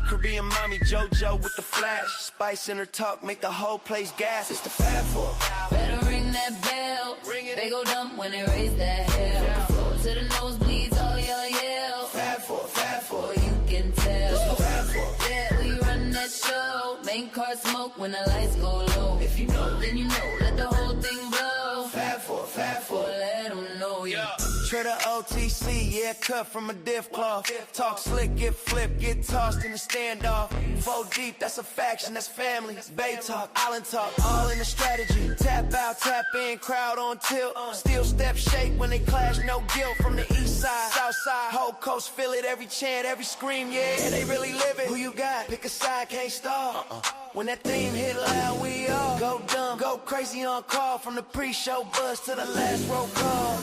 Korean mommy JoJo with the flash. Spice in her talk, make the whole place gas. It's the Fab4. Better ring that bell. Ring it. They go dumb when they raise that hell. Floor to the nosebleeds, all y'all yell. Fab4. You can tell. It's the Fab4. Yeah, we run that show. Main car smoke when the lights go low. If you know, Then you know, let the whole thing blow. Fab4. Let them know, yeah. Treader OTC, yeah, cut from a diff cloth. Talk slick, get flipped, get tossed in the standoff. 4 deep, that's a faction, that's family. Bay talk, island talk, all in the strategy. Tap out, tap in, crowd on tilt. Still step shake when they clash, no guilt. From the east side, south side, whole coast feel it. Every chant, every scream, yeah, they really live it. Who you got? Pick a side, can't stop. When that theme hit loud, we all go dumb, go crazy on call. From the pre-show buzz to the last roll call.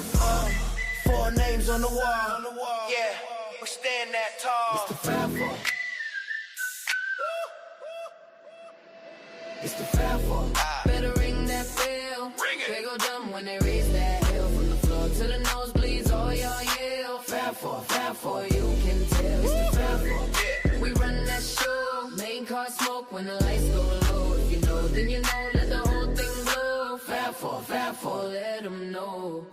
4 names on the wall. Yeah, we stand that tall. It's the Fab4. It's the Fab4. Better ring that bell. Ring it. They go dumb when they raise that hell. From the floor to the nosebleeds, all y'all yell. Fab4, you can tell. It's the Fab4. Yeah. We run that show. Main car smoke when the lights go low. If you know, then you know, let the whole thing blow. Fab4, let them know.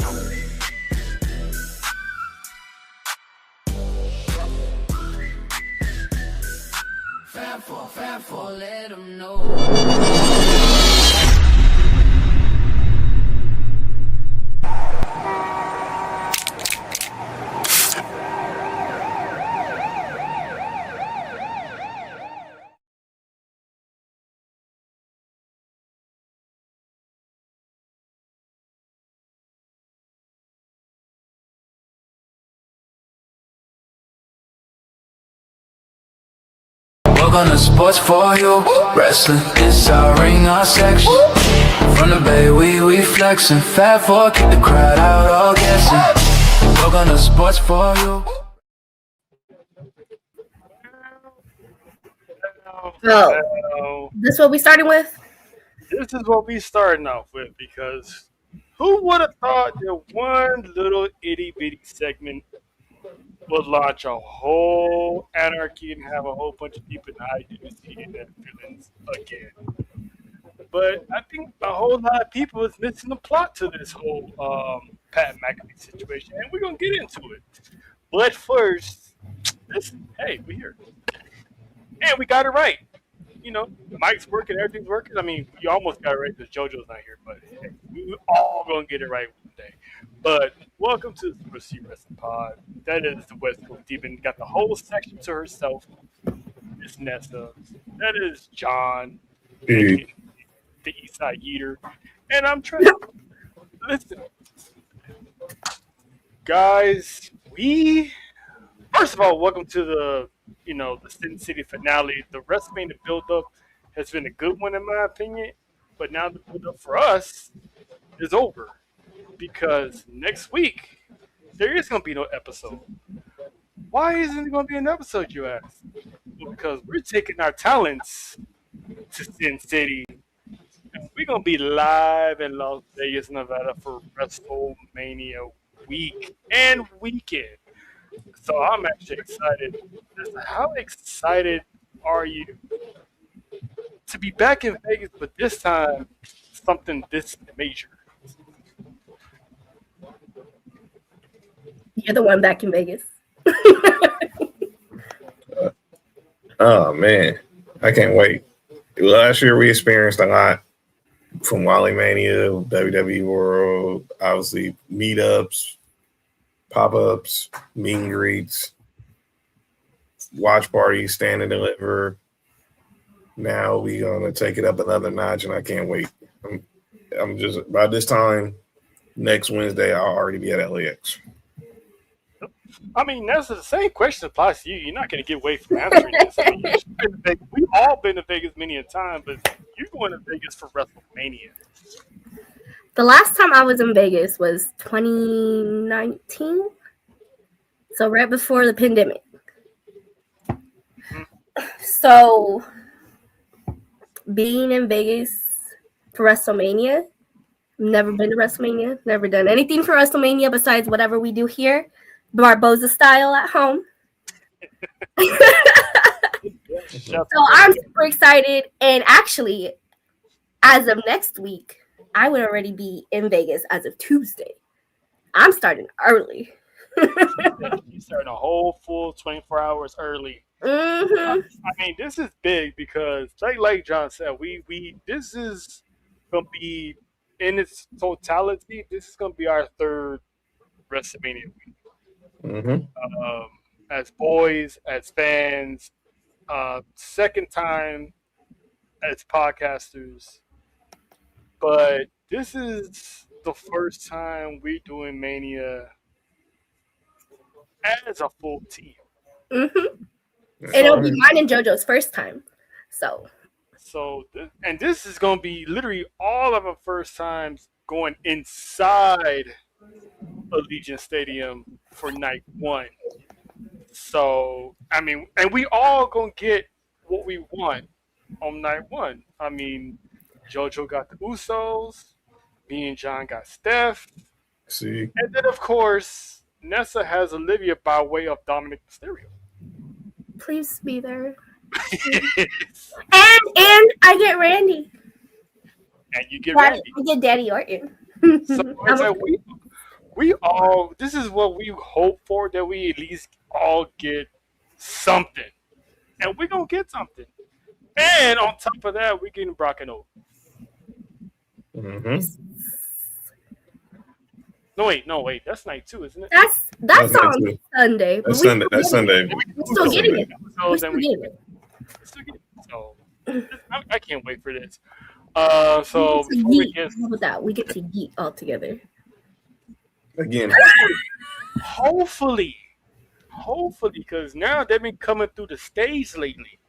Fab4, let them know. Welcome to Sports4UWrestling. It's our ring, our section. From the bay, we flexing. Fab4, keep the crowd out, all guessing. Welcome to Sports4U. So, this is what we starting with? This is what we starting off with, because who would have thought that one little itty bitty segment would launch a whole anarchy and have a whole bunch of people die due to seeing their villains again. But I think a whole lot of people is missing the plot to this whole Pat McAfee situation, and we're gonna get into it. But first, listen, hey, we're here, and we got it right. You know, the mic's working, everything's working. I mean, you almost got it right because JoJo's not here, but hey, we all gonna get it right one day. But welcome to the Wrestling Pod. That is the West Coast Demon. Got the whole section to herself. It's Nessa. That is John, the East Side Eater, and I'm trying to listen, guys. First of all, welcome to the Sin City finale. The Wrestlemania build-up has been a good one in my opinion, but now the build-up for us is over because next week there is going to be no episode. Why isn't there going to be an episode, you ask? Well, because we're taking our talents to Sin City. And we're going to be live in Las Vegas, Nevada for Wrestlemania week and weekend. So I'm actually excited. How excited are you to be back in Vegas, but this time something this major? You're the one back in Vegas. Oh man, I can't wait. Last year we experienced a lot from Wrestlemania, WWE World, obviously meetups, pop-ups, meet and greets, watch parties, stand and deliver. Now we're gonna take it up another notch, and I can't wait. I'm just by this time next Wednesday I'll already be at LAX. I mean, that's the same question applies to you. You're not going to get away from answering this. I mean, we've all been to Vegas many a time, but you're going to Vegas for Wrestlemania. The last time I was in Vegas was 2019, so right before the pandemic. So being in Vegas for Wrestlemania, never been to Wrestlemania, never done anything for Wrestlemania besides whatever we do here, Barboza style at home. So I'm super excited. And actually, as of next week, I would already be in Vegas as of Tuesday. I'm starting early. You starting a whole full 24 hours early. Mm-hmm. I mean, this is big because, like John said, we this is gonna be in its totality. This is gonna be our third WrestleMania week. Mm-hmm. As boys, as fans, second time as podcasters, but this is the first time we're doing Mania as a full team. Mm-hmm. That's And it'll be right. mine and JoJo's first time. So So, and this is going to be literally all of our first times going inside Allegiant Stadium for night one. So, I mean, and we all going to get what we want on night one. I mean, JoJo got the Usos, me and John got Steph, See, and then, of course, Nessa has Olivia by way of Dominic Mysterio. please be there. And I get Randy. And you get Daddy, Randy. I get Daddy Orton. So it's like we all, this is what we hope for, that we at least all get something. And we're going to get something. And on top of that, we're getting Brock and Oak. mm-hmm. No, wait. That's night 2, isn't it? That's That's on night 2. Sunday. but That's we Sunday. That's Sunday. We're still getting it. We're So, still getting it. so I can't wait for this. So We before we get get, to yeet. How about that? We get to yeet all together. Again, hopefully, because now they've been coming through the stage lately.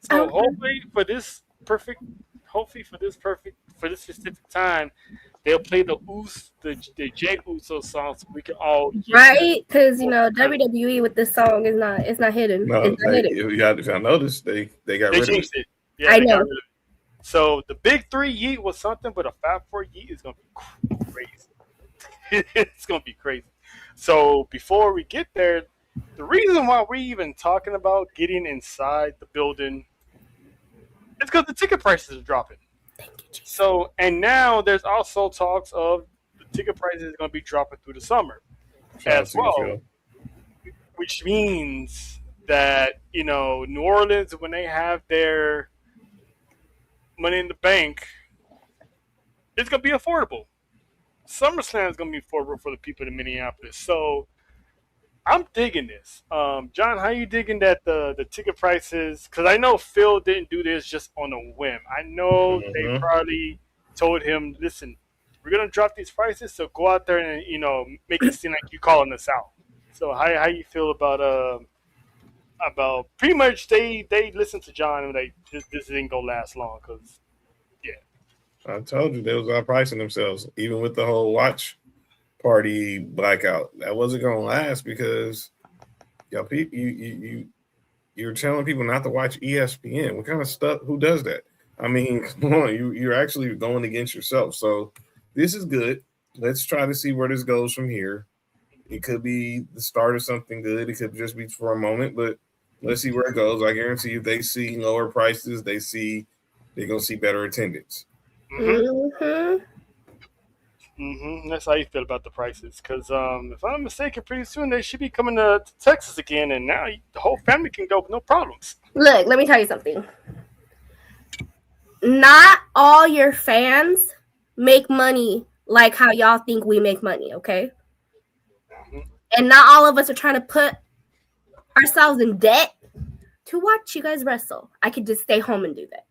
So hopefully for this specific time, they'll play the Jay Uso song, so we can all Right? Because WWE with this song is not hidden. no, It's not hidden. if y'all noticed, they got They rid of it. changed it. Yeah, I they know. got rid of it. So the big 3 yeet was something, but a Fab4 yeet is gonna be crazy. It's gonna be crazy. So before we get there, the reason why we're even talking about getting inside the building is because the ticket prices are dropping. Thank you, Jesus. So, and now there's also talks of the ticket prices are going to be dropping through the summer as well, which means that, New Orleans, when they have their Money in the Bank, it's going to be affordable. SummerSlam is going to be affordable for the people in Minneapolis. So I'm digging this. John, how you digging that the ticket prices? Because I know Phil didn't do this just on a whim. I know they probably told him, listen, we're going to drop these prices, so go out there and, make it seem like you're calling us out. So how you feel about pretty much they listened to John and like, this didn't go last long because, yeah. I told you they was outpricing themselves, even with the whole watch party blackout. That wasn't gonna last because you're telling people not to watch ESPN. What kind of stuff? Who does that? I mean, come on, you're actually going against yourself. So this is good. Let's try to see where this goes from here. It could be the start of something good. It could just be for a moment, but let's see where it goes. I guarantee you, they see lower prices. They're gonna see better attendance. Mm-hmm. That's how you feel about the prices. Because if I'm not mistaken, pretty soon they should be coming to Texas again, and now the whole family can go with no problems. Look, let me tell you something. Not all your fans make money like how y'all think we make money, okay? And not all of us are trying to put ourselves in debt to watch you guys wrestle. I could just stay home and do that.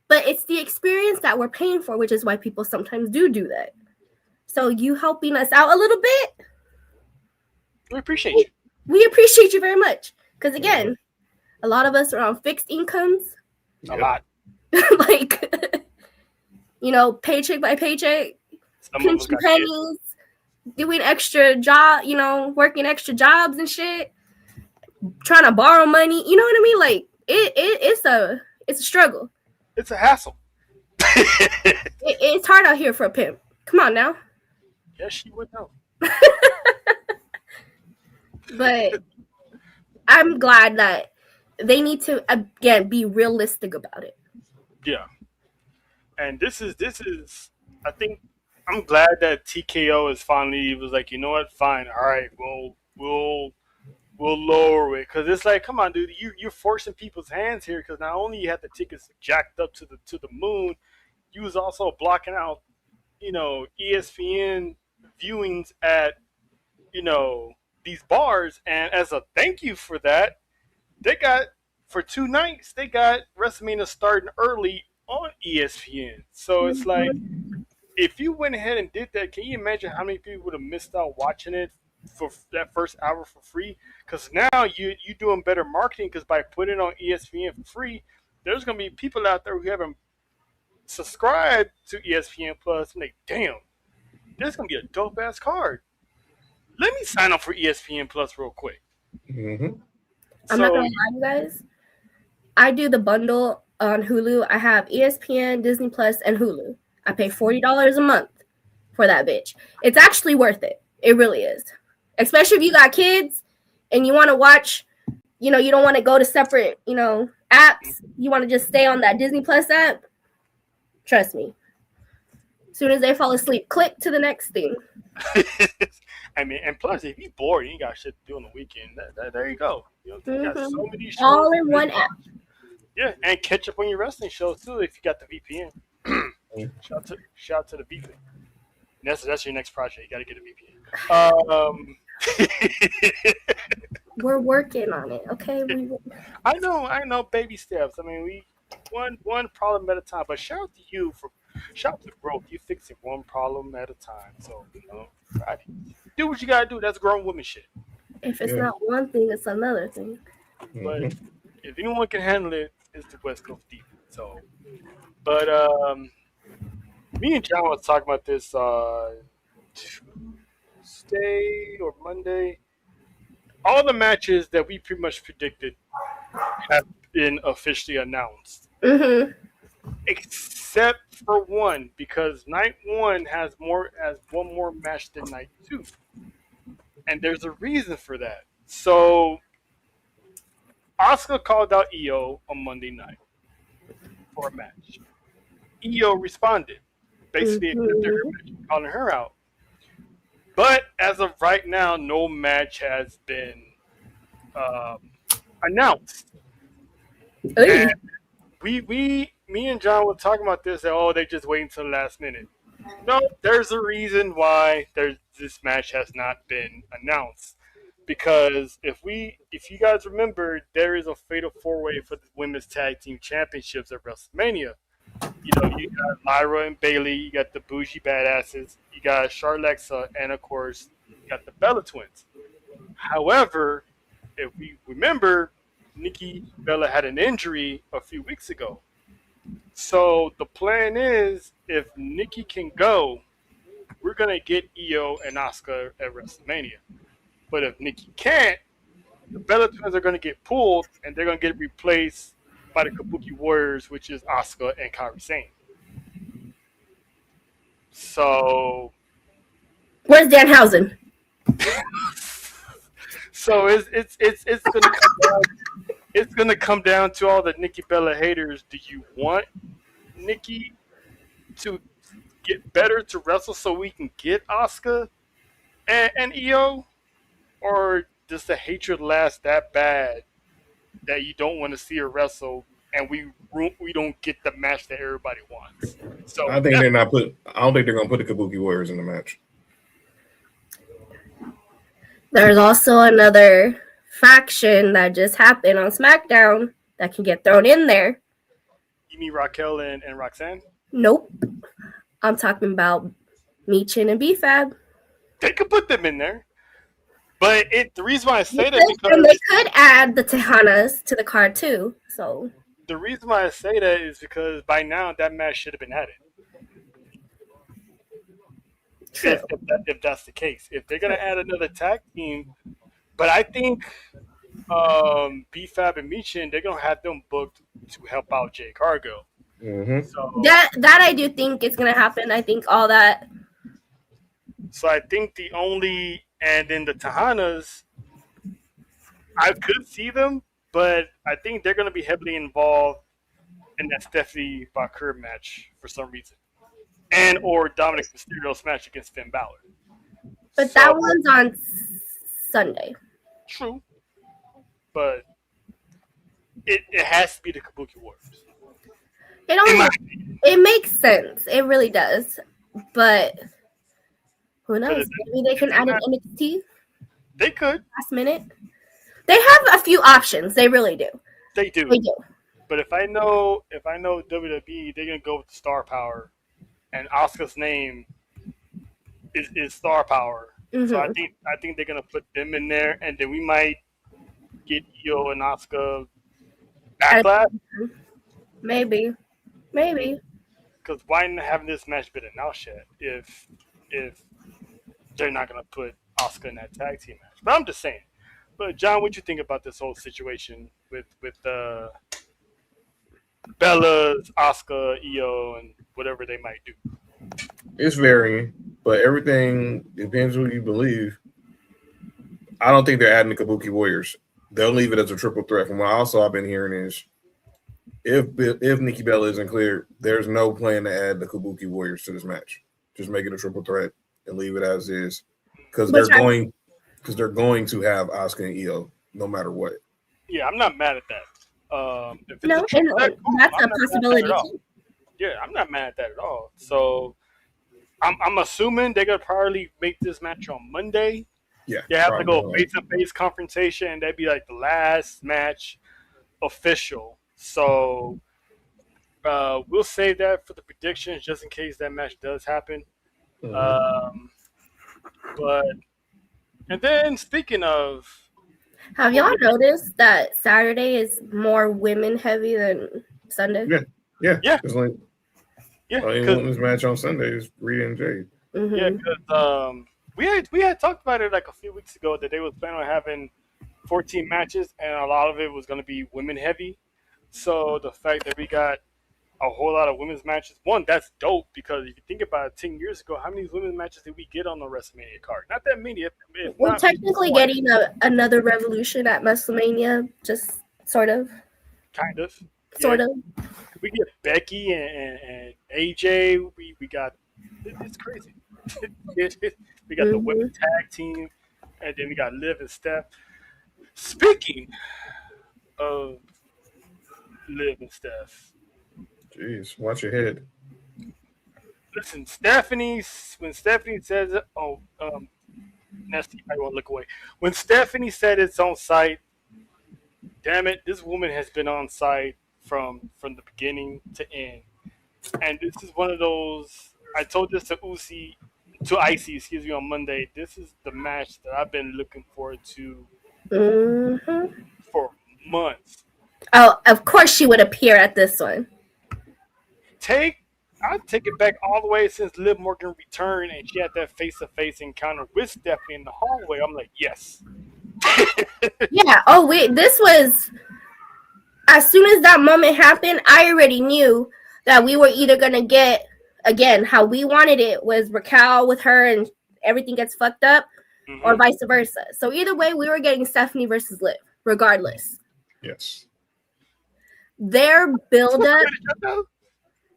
But it's the experience that we're paying for, which is why people sometimes do that. So you helping us out a little bit, We appreciate you. we appreciate you very much. Because again, a lot of us are on fixed incomes. A lot. Like, paycheck by paycheck, Some of us pinching got kids. pennies, doing extra job, working extra jobs and shit, trying to borrow money. You know what I mean? Like it's a struggle. It's a hassle. It's hard out here for a pimp. Come on now. Yes, she would know. But I'm glad that they need to again be realistic about it. Yeah. And this is I think I'm glad that TKO is finally was like, you know what, fine, all right, we'll lower it, because it's like, come on, dude, you're forcing people's hands here, because not only you had the tickets jacked up to the moon, you was also blocking out, ESPN viewings at, these bars, and as a thank you for that, they got for 2 nights they got WrestleMania starting early on ESPN. So it's like, if you went ahead and did that, can you imagine how many people would have missed out watching it for that first hour for free? Because now you doing better marketing, because by putting it on ESPN for free, there's going to be people out there who haven't subscribed to ESPN Plus, and they, damn, there's going to be a dope ass card. Let me sign up for ESPN Plus real quick. Mm-hmm. I'm not gonna lie, you guys. I do the bundle on Hulu. I have ESPN, Disney Plus, and Hulu. I pay $40 a month for that bitch. It's actually worth it. It really is. Especially if you got kids and you want to watch, you don't want to go to separate, apps. You want to just stay on that Disney Plus app. Trust me. As soon as they fall asleep, click to the next thing. I mean, and plus, if you're bored, you ain't got shit to do on the weekend. There you go. You got so many shows. All in one app. Yeah, and catch up on your wrestling shows too if you got the VPN. Shout out to the VPN. That's your next project. You got to get a VPN. We're working on it, okay? I know, baby steps. I mean, we one problem at a time. But shout out to you for growth. You fixing one problem at a time. So do what you gotta do. That's grown woman shit. If it's not one thing, it's another thing. But if anyone can handle it, it's the West Coast defense. So, but me and John was talking about this Tuesday or Monday. All the matches that we pretty much predicted have been officially announced. Mm-hmm. Except for one, because night one has one more match than night two. And there's a reason for that. So Asuka called out Io on Monday night for a match. Io responded, basically accepted her match, calling her out. But as of right now, no match has been announced. And me and John were talking about this, and they just wait until the last minute. No, there's a reason why this match has not been announced. Because if you guys remember, there is a fatal 4-way for the women's tag team championships at WrestleMania. You got Lyra and Bayley, you got the Bougie Badasses, you got Charlexa, and of course, you got the Bella Twins. However, if we remember, Nikki Bella had an injury a few weeks ago. So the plan is, if Nikki can go, we're going to get Io and Asuka at WrestleMania. But if Nikki can't, the Bella Twins are going to get pulled, and they're going to get replaced by the Kabuki Warriors, which is Asuka and Kairi Sane. So, where's Danhausen? So it's going to come down. It's going to come down to all the Nikki Bella haters. Do you want Nikki to get better to wrestle so we can get Asuka and Io? Or does the hatred last that bad that you don't want to see her wrestle, and we don't get the match that everybody wants? So I think I don't think they're gonna put the Kabuki Warriors in the match. There's also another faction that just happened on SmackDown that can get thrown in there. You mean Raquel and Roxanne? Nope. I'm talking about Michin and B-Fab. They could put them in there. But the reason why I say that And because they could add the Tejanas to the card too. So the reason why I say that is because by now that match should have been added. true. If that's the case, if they're gonna add another tag team, but I think B-Fab and Michin, they're gonna have them booked to help out Jay Cargill. Mm-hmm. So That I do think is gonna happen. I think all that. So I think and then the Tejanas, I could see them But I think they're going to be heavily involved in that Stephanie Bakir match for some reason, and or Dominic Mysterio's match against Finn Balor. But that one's on Sunday. True, but it has to be the Kabuki Warriors. It makes sense. It really does. But who knows? Maybe they can add an NXT. They could. Last minute. They have a few options. They really do. They do. They do. But if I know WWE, they're gonna go with the star power, and Asuka's name is star power. Mm-hmm. So I think they're gonna put them in there, and then we might get Io and Asuka backlash. Maybe. Because why not having this match been announced yet if they're not gonna put Asuka in that tag team match? But I'm just saying. But John, what you think about this whole situation with Bella's, Asuka, Io, and whatever they might do? It's varying, but everything depends who you believe. I don't think they're adding the Kabuki Warriors. They'll leave it as a triple threat. From what I've been hearing is, if Nikki Bella isn't clear, there's no plan to add the Kabuki Warriors to this match. Just make it a triple threat and leave it as is, because they're going to have Asuka and Io no matter what. Yeah, I'm not mad at that. If it's No, that's a possibility too. Yeah, I'm not mad at that at all. So I'm assuming they're gonna probably make this match on Monday. Yeah, they have to go face-to-face confrontation, and that'd be like the last match official. So we'll save that for the predictions just in case that match does happen. Mm-hmm. And then speaking of, have y'all noticed that Saturday is more women heavy than Sunday? Yeah. It's like, yeah, this match on Sunday is Rhea and Jade. Mm-hmm. Yeah, because we had talked about it like a few weeks ago that they was planning on having 14 matches, and a lot of it was going to be women heavy. So the fact that we got a whole lot of women's matches, one, that's dope, because if you think about it, 10 years ago, how many women's matches did we get on the Wrestlemania card? Not that many. We're technically getting another Revolution at Wrestlemania, just sort of. Kind of. Sort of. We get Becky and AJ. We got, it's crazy. We got the women's tag team, and then we got Liv and Steph. Speaking of Liv and Steph, jeez, watch your head. listen, when Stephanie says, Nesty, I won't look away. When Stephanie said it's on site, damn it, this woman has been on site from the beginning to end. And this is one of those, I told this to Icy, on Monday. This is the match that I've been looking forward to for months. Oh, of course she would appear at this one. I'll take it back all the way since Liv Morgan returned and she had that face-to-face encounter with Stephanie in the hallway. I'm like, yes. Yeah. Oh, wait. This was, as soon as that moment happened, I already knew that we were either going to get, again, how we wanted it was Raquel with her and everything gets fucked up, or vice versa. So either way, we were getting Stephanie versus Liv, regardless. Yes. Their build-up.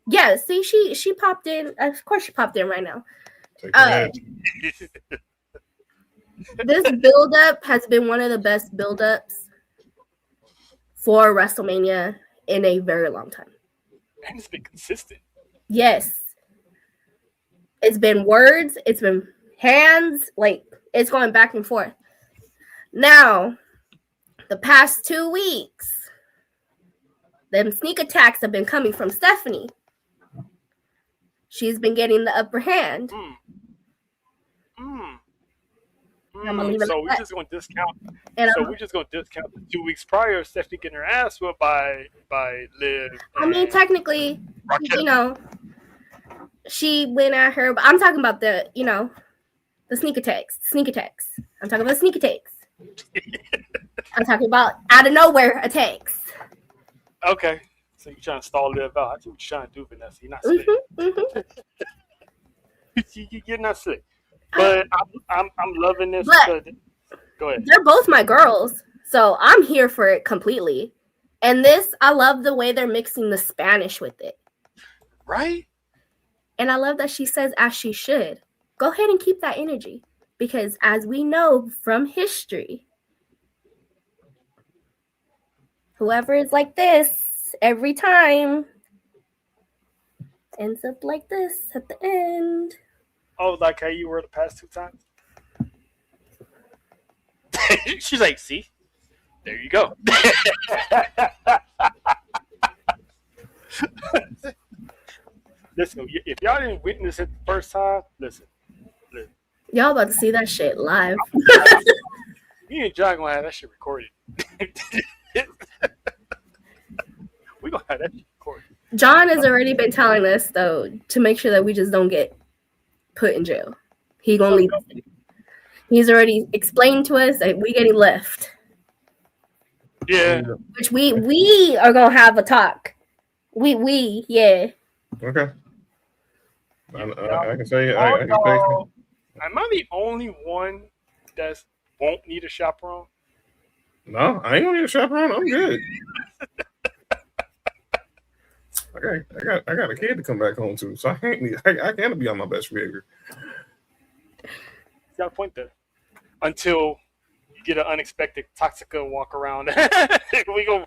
Yeah, see, she popped in. Of course, she popped in right now. This build-up has been one of the best build-ups for WrestleMania in a very long time. And it's been consistent. Yes. It's been words. It's been hands. Like, it's going back and forth. Now, the past 2 weeks, them sneak attacks have been coming from Stephanie. She's been getting the upper hand. So we're just going to discount. We're just going to discount the 2 weeks prior, Stephanie getting her ass whipped by Liv. I mean, technically, she went at her, but I'm talking about the sneak attacks. I'm talking about sneak attacks. I'm talking about out of nowhere attacks. Okay. So you're trying to stall Liv out. I see what you're trying to do, Vanessa. You're not slick. You're not slick. But I'm loving this. But go ahead. They're both my girls. So I'm here for it completely. And this, I love the way they're mixing the Spanish with it. Right? And I love that she says, as she should. Go ahead and keep that energy. Because as we know from history, whoever is like this every time ends up like this at the end. Oh, like how you were the past 2 times? She's like, see? There you go. Listen, if y'all didn't witness it the first time, listen. Y'all about to see that shit live. Me and John gonna have that shit recorded. We gonna have that shit recorded. John has already been telling us, though, to make sure that we just don't get put in jail. He gonna leave. He's already explained to us that we getting left. Yeah. Which we are gonna have a talk. Yeah. Okay. I can say I can say. Am I the only one that won't need a chaperone? No, I ain't gonna need a chaperone. I'm good. I got a kid to come back home to, so I can't be on my best behavior. Got a point there. Until you get an unexpected Toxica walk around, we gonna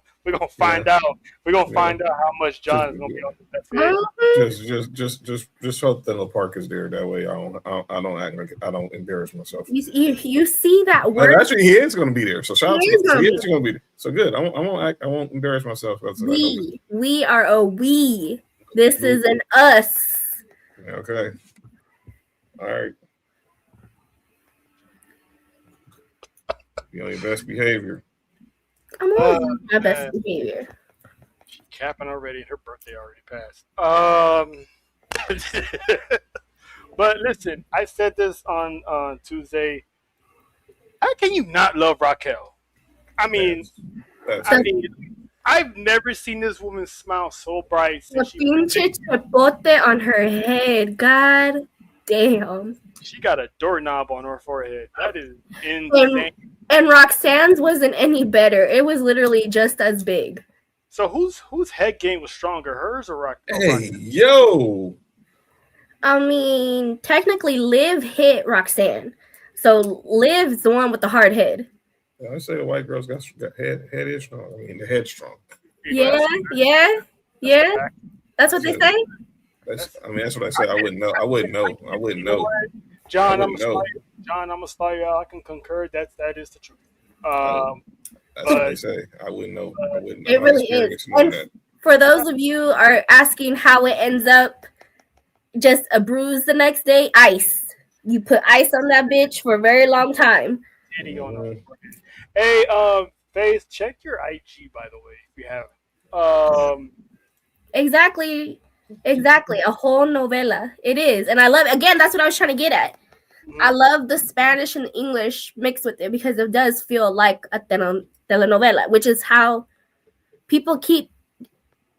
find out. We're gonna find out how much John is gonna be on the best behavior. Just hope that the park is there. That way, I don't act like I don't embarrass myself. You see that word? Actually, he is going to be there. So shout out to him. He is going to be there. So good. I won't embarrass myself. We are a we. This is an us. Okay. All right. Be on your best behavior. I'm always on my best behavior. She's capping already. Her birthday already passed. But listen, I said this on Tuesday. How can you not love Raquel? I mean, I've never seen this woman smile so bright. The pinche chapote on her head. God damn. She got a doorknob on her forehead. That is insane. And Roxanne's wasn't any better. It was literally just as big. So whose head game was stronger, hers or Raquel? Hey, yo. I mean, technically, Liv hit Roxanne. So Liv's the one with the hard head. I say the white girl's got head is strong. I mean, the head's strong. Yeah. That's what they say. That's what I said. I wouldn't know. John, I'm gonna start you out. I can concur. That is the truth. That's what they say. I wouldn't know. It really is. And for those of you are asking how it ends up, just a bruise the next day, ice. You put ice on that bitch for a very long time. Hey, Faith, check your IG, by the way, if you haven't. Exactly. A whole novela. It is. And I love, again, that's what I was trying to get at. Mm-hmm. I love the Spanish and English mixed with it because it does feel like a telenovela, which is how people keep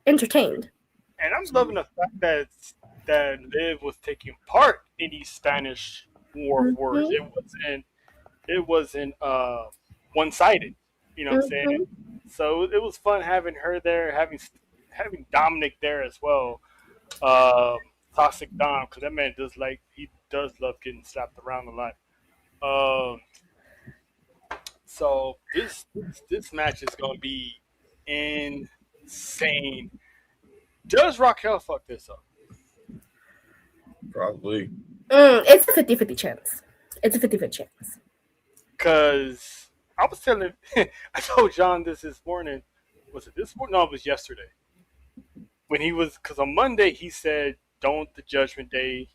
entertained. And I'm loving the fact that Liv was taking part in these Spanish war of words. It wasn't one-sided. You know what I'm saying? So it was fun having her there, having Dominic there as well. Toxic Dom, because that man does love getting slapped around a lot. So this match is gonna be insane. Does Raquel fuck this up? Probably. It's a 50-50 chance. Because I was telling, I told John this morning. Was it this morning? No, it was yesterday. When because on Monday he said, "Don't the Judgment Day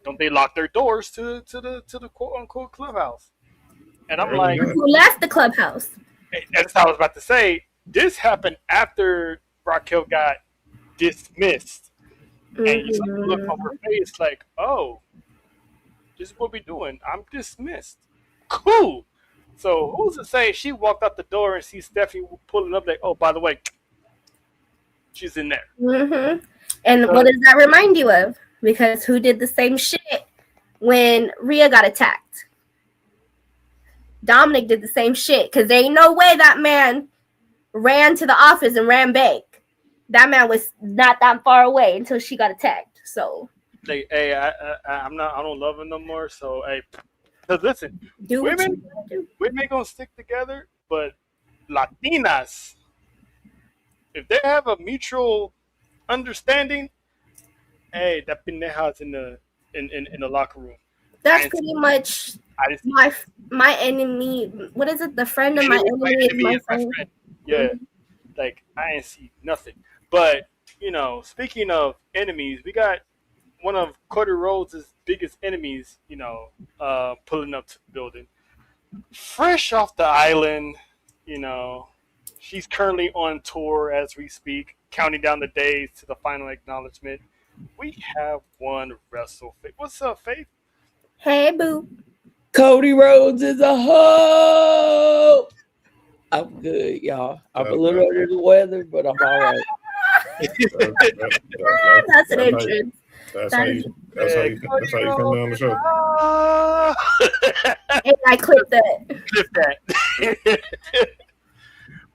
don't they lock their doors to the quote unquote clubhouse?" And I'm like, who left the clubhouse? That's what I was about to say. This happened after Raquel got dismissed, and you look on her face like, "Oh, this is what we're doing. I'm dismissed." Cool. So who's to say she walked out the door and sees Stephanie pulling up like, "Oh, by the way, she's in there." Mm-hmm. And what does that remind you of? Because who did the same shit when Rhea got attacked? Dominic did the same shit because there ain't no way that man ran to the office and ran back. That man was not that far away until she got attacked. So, Like, hey, I'm not. I don't love him no more. So, hey, because listen, do what women, you want to do. women gonna stick together, but Latinas, if they have a mutual understanding, hey, that pendeja's in the locker room. That's I didn't pretty much I didn't see my enemy. What is it? The friend of my enemy is my friend. Yeah, like I didn't see nothing. But speaking of enemies, we got one of Cody Rhodes' biggest enemies. Pulling up to the building, fresh off the island. She's currently on tour as we speak, counting down the days to the final acknowledgement. We have one wrestle. What's up, Faith? Hey, boo. Cody Rhodes is a hoe. I'm good, y'all. I'm a little under the weather, but I'm all right. That's an entrance. That's how you come down the show. And I clipped that. Clip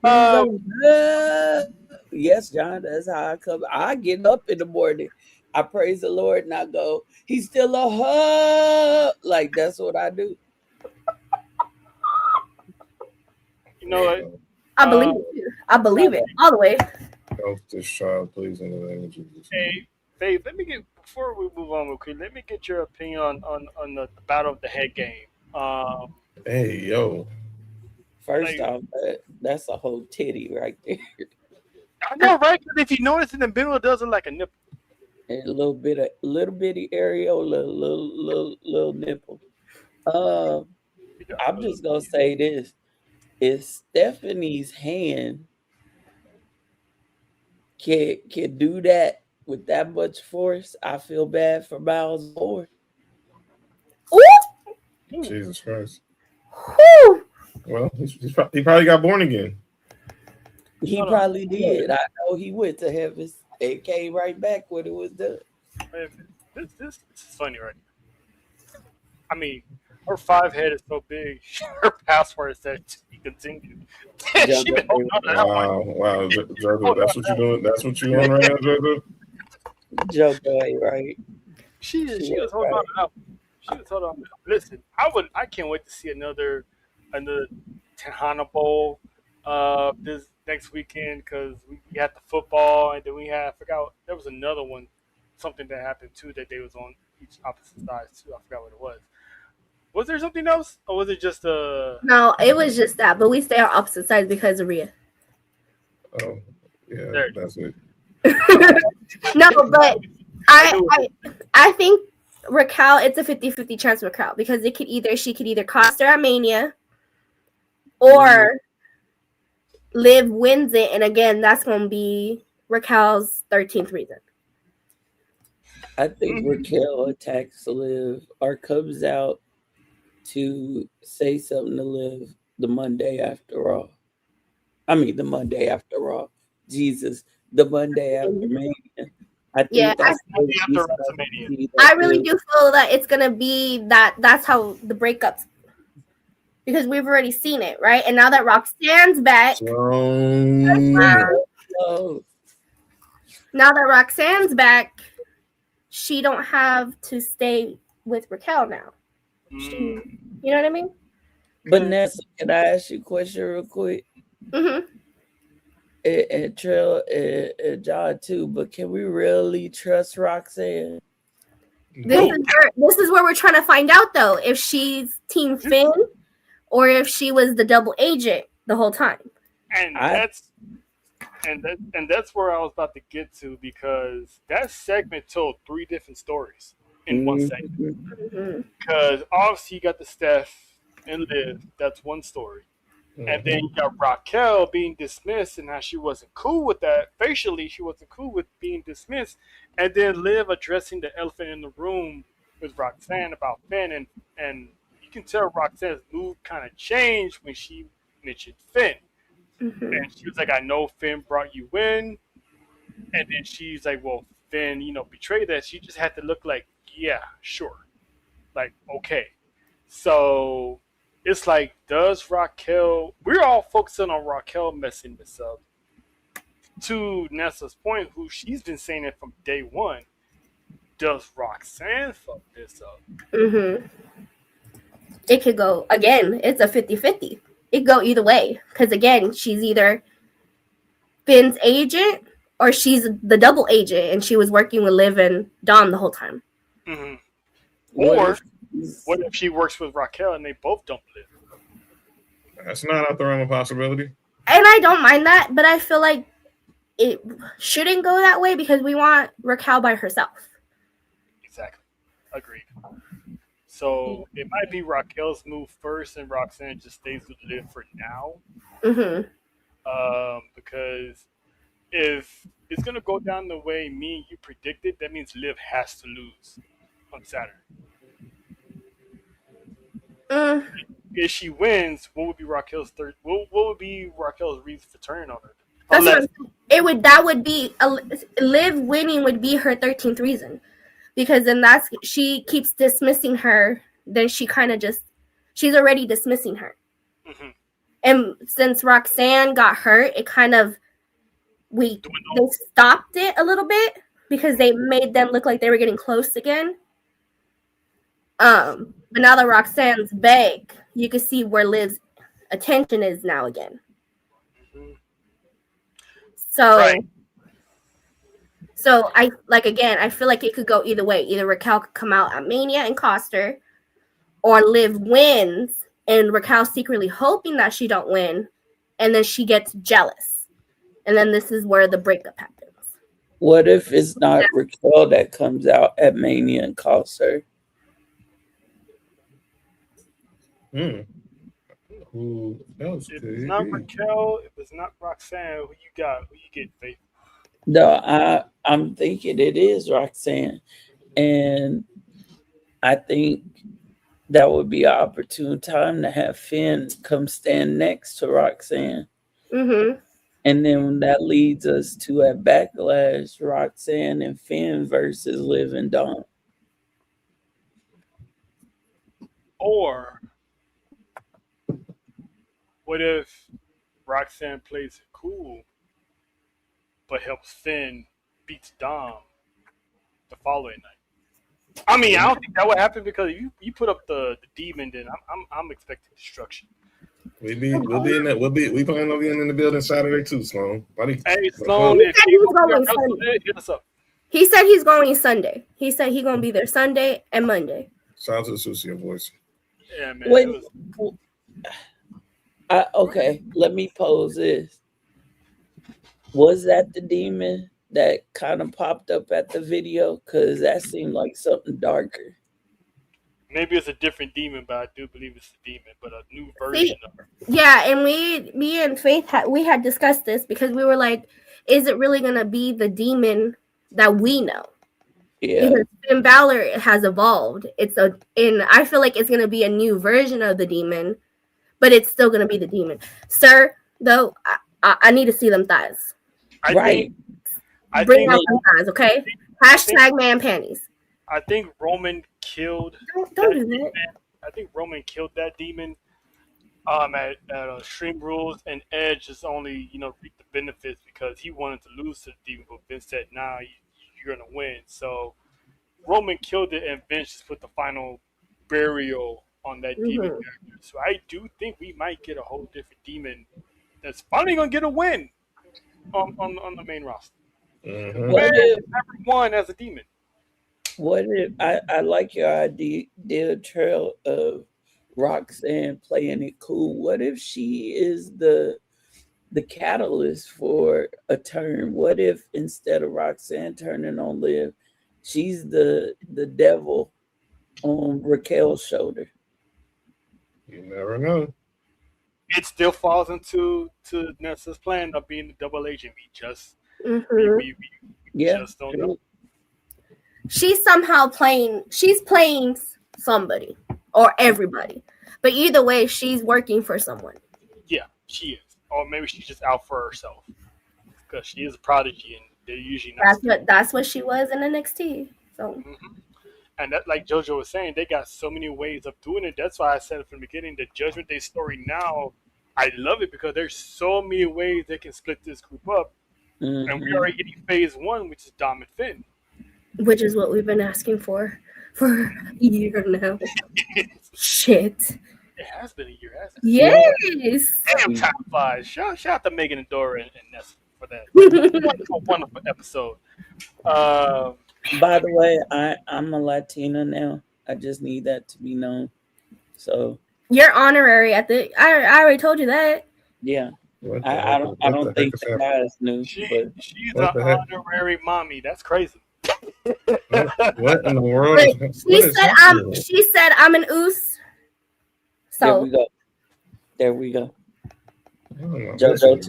that. Yes, John, that's how I come. I get up in the morning. I praise the Lord and I go, he's still a hoe. Like, that's what I do. You know what? I believe it. I believe it all the way. Help this child, please, in the name of Jesus. Hey, Faith, before we move on real quick, let me get your opinion on the Battle of the Head game. Hey, yo. First off, that's a whole titty right there. I know, right? Because if you notice in the middle, it doesn't like a nipple. And a little bitty areola, little nipple. I'm just gonna say this: if Stephanie's hand can do that with that much force, I feel bad for Miles Moore. Ooh! Jesus Christ. Whew. Well, he probably got born again. He probably did. I know he went to heaven and came right back when it was done. This is funny right now. I mean, her 5 head is so big. Her password said to be continued. She been holding on to that one. Wow, Jojo, that's what you're doing. That's what you're on right now, Jojo. Jojo ain't right. She was holding on to that one. She was holding on. Listen, I can't wait to see another Tejana Bowl this next weekend because we had the football and then I forgot there was another one, something that happened too that they was on each opposite sides too. I forgot what it was. Was there something else or was it just No, it was just that, but we stay on opposite sides because of Rhea. Oh, yeah, that's it. No, but I think Raquel, it's a 50-50 chance with Raquel because she could either cost her at Mania or Liv wins it, and again, that's going to be Raquel's 13th reason. I think Raquel attacks Liv or comes out to say something to Liv the Monday after Raw. I mean, the Monday after Raw. Jesus, the Monday after Mania. I think that's I really do feel that it's going to be that's how the breakups, because we've already seen it, right? And now that Roxanne's back, she don't have to stay with Raquel now. You know what I mean? Vanessa, can I ask you a question real quick? Mm-hmm. And Trill and John too, but can we really trust Roxanne? This is where we're trying to find out though, if she's Team Finn or if she was the double agent the whole time. And that's where I was about to get to, because that segment told 3 different stories in one segment. Because obviously you got the Steph and Liv, that's one story. And then you got Raquel being dismissed and how she wasn't cool with that. Facially, she wasn't cool with being dismissed. And then Liv addressing the elephant in the room with Roxanne about Finn. And you can tell Roxanne's mood kind of changed when she mentioned Finn. And she was like, I know Finn brought you in. And then she's like, well, Finn, betrayed that. She just had to look like, yeah, sure. Like, okay. So it's like, does Raquel? We're all focusing on Raquel messing this up. To Nessa's point, who she's been saying it from day one. Does Roxanne fuck this up? It could go again. It's a 50-50. It could go either way because again, she's either Finn's agent or she's the double agent, and she was working with Liv and Dom the whole time. Mm-hmm. Or what if she works with Raquel and they both don't live? That's not out the realm of possibility. And I don't mind that, but I feel like it shouldn't go that way because we want Raquel by herself. Exactly. Agreed. So it might be Raquel's move first, and Roxanne just stays with Liv for now. Because if it's gonna go down the way me and you predicted, that means Liv has to lose on Saturday. If she wins, what would be Raquel's third? What would be Raquel's reason for turning on her? That would be Liv winning would be her 13th reason, because then she keeps dismissing her. Then she kind of she's already dismissing her. And since Roxanne got hurt, it kind of they stopped it a little bit because they made them look like they were getting close again. But now that Roxanne's back, you can see where Liv's attention is now again. So I feel like it could go either way. Either Raquel could come out at Mania and cost her, or Liv wins and Raquel's secretly hoping that she don't win, and then she gets jealous, and then this is where the breakup happens. What if it's not Raquel that comes out at Mania and costs her? Who else? If it's not Raquel, if it's not Roxanne, who you got? Who you get, Faith? No, I'm thinking it is Roxanne, and I think that would be an opportune time to have Finn come stand next to Roxanne. And then that leads us to a Backlash, Roxanne and Finn versus Liv and Dawn. Or what if Roxanne plays it cool, but helps Finn beats Dom the following night? I mean, I don't think that would happen because you put up the demon, then I'm expecting destruction. We plan on being in the building Saturday too, Sloan. Hey, Sloan, hit us up. He said he's going Sunday. He said he's gonna be there Sunday and Monday. Shout out to the Sucio voice. Yeah, man. Okay, let me pose this. Was that the demon that kind of popped up at the video? Because that seemed like something darker. Maybe it's a different demon, but I do believe it's a demon, but a new version of her. Yeah, and me and Faith had discussed this because we were like, is it really gonna be the demon that we know? Yeah. Because Finn Balor has evolved. And I feel like it's gonna be a new version of the demon, but it's still gonna be the demon. Sir, though, I need to see them thighs. Right. Bring out them thighs, okay? Hashtag man panties. I think Roman killed. Don't do that. I think Roman killed that demon. At Extreme Rules, and Edge just only reaped the benefits because he wanted to lose to the demon, but Vince said, "Nah, you're gonna win." So Roman killed it, and Vince just put the final burial on that demon character. So I do think we might get a whole different demon that's finally gonna get a win on the main roster. What if everyone as a demon? What if I like your idea, Trail, of Roxanne playing it cool? What if she is the catalyst for a turn? What if instead of Roxanne turning on Liv, she's the devil on Raquel's shoulder? You never know. It still falls into Nessa's plan of being the double agent. We just just don't know. She's playing somebody or everybody. But either way, she's working for someone. Yeah, she is. Or maybe she's just out for herself. Because she is a prodigy and they're usually not. That's what she was in NXT. So And that, like JoJo was saying, they got so many ways of doing it. That's why I said from the beginning, the Judgment Day story now, I love it because there's so many ways they can split this group up. Mm-hmm. And we already getting phase 1, which is Dom and Finn. Which is what we've been asking for a year now. Shit. It has been a year, hasn't it? Yes. Damn, time flies. Shout out to Megan and Dora and Nessa for that wonderful episode. By the way, I'm a Latina now. I just need that to be known. So You're honorary at the. I already told you that. yeah, I don't think the guys knew. She's But an honorary mommy. That's crazy. What in the world? She said I'm an oos. So there we go. JoJo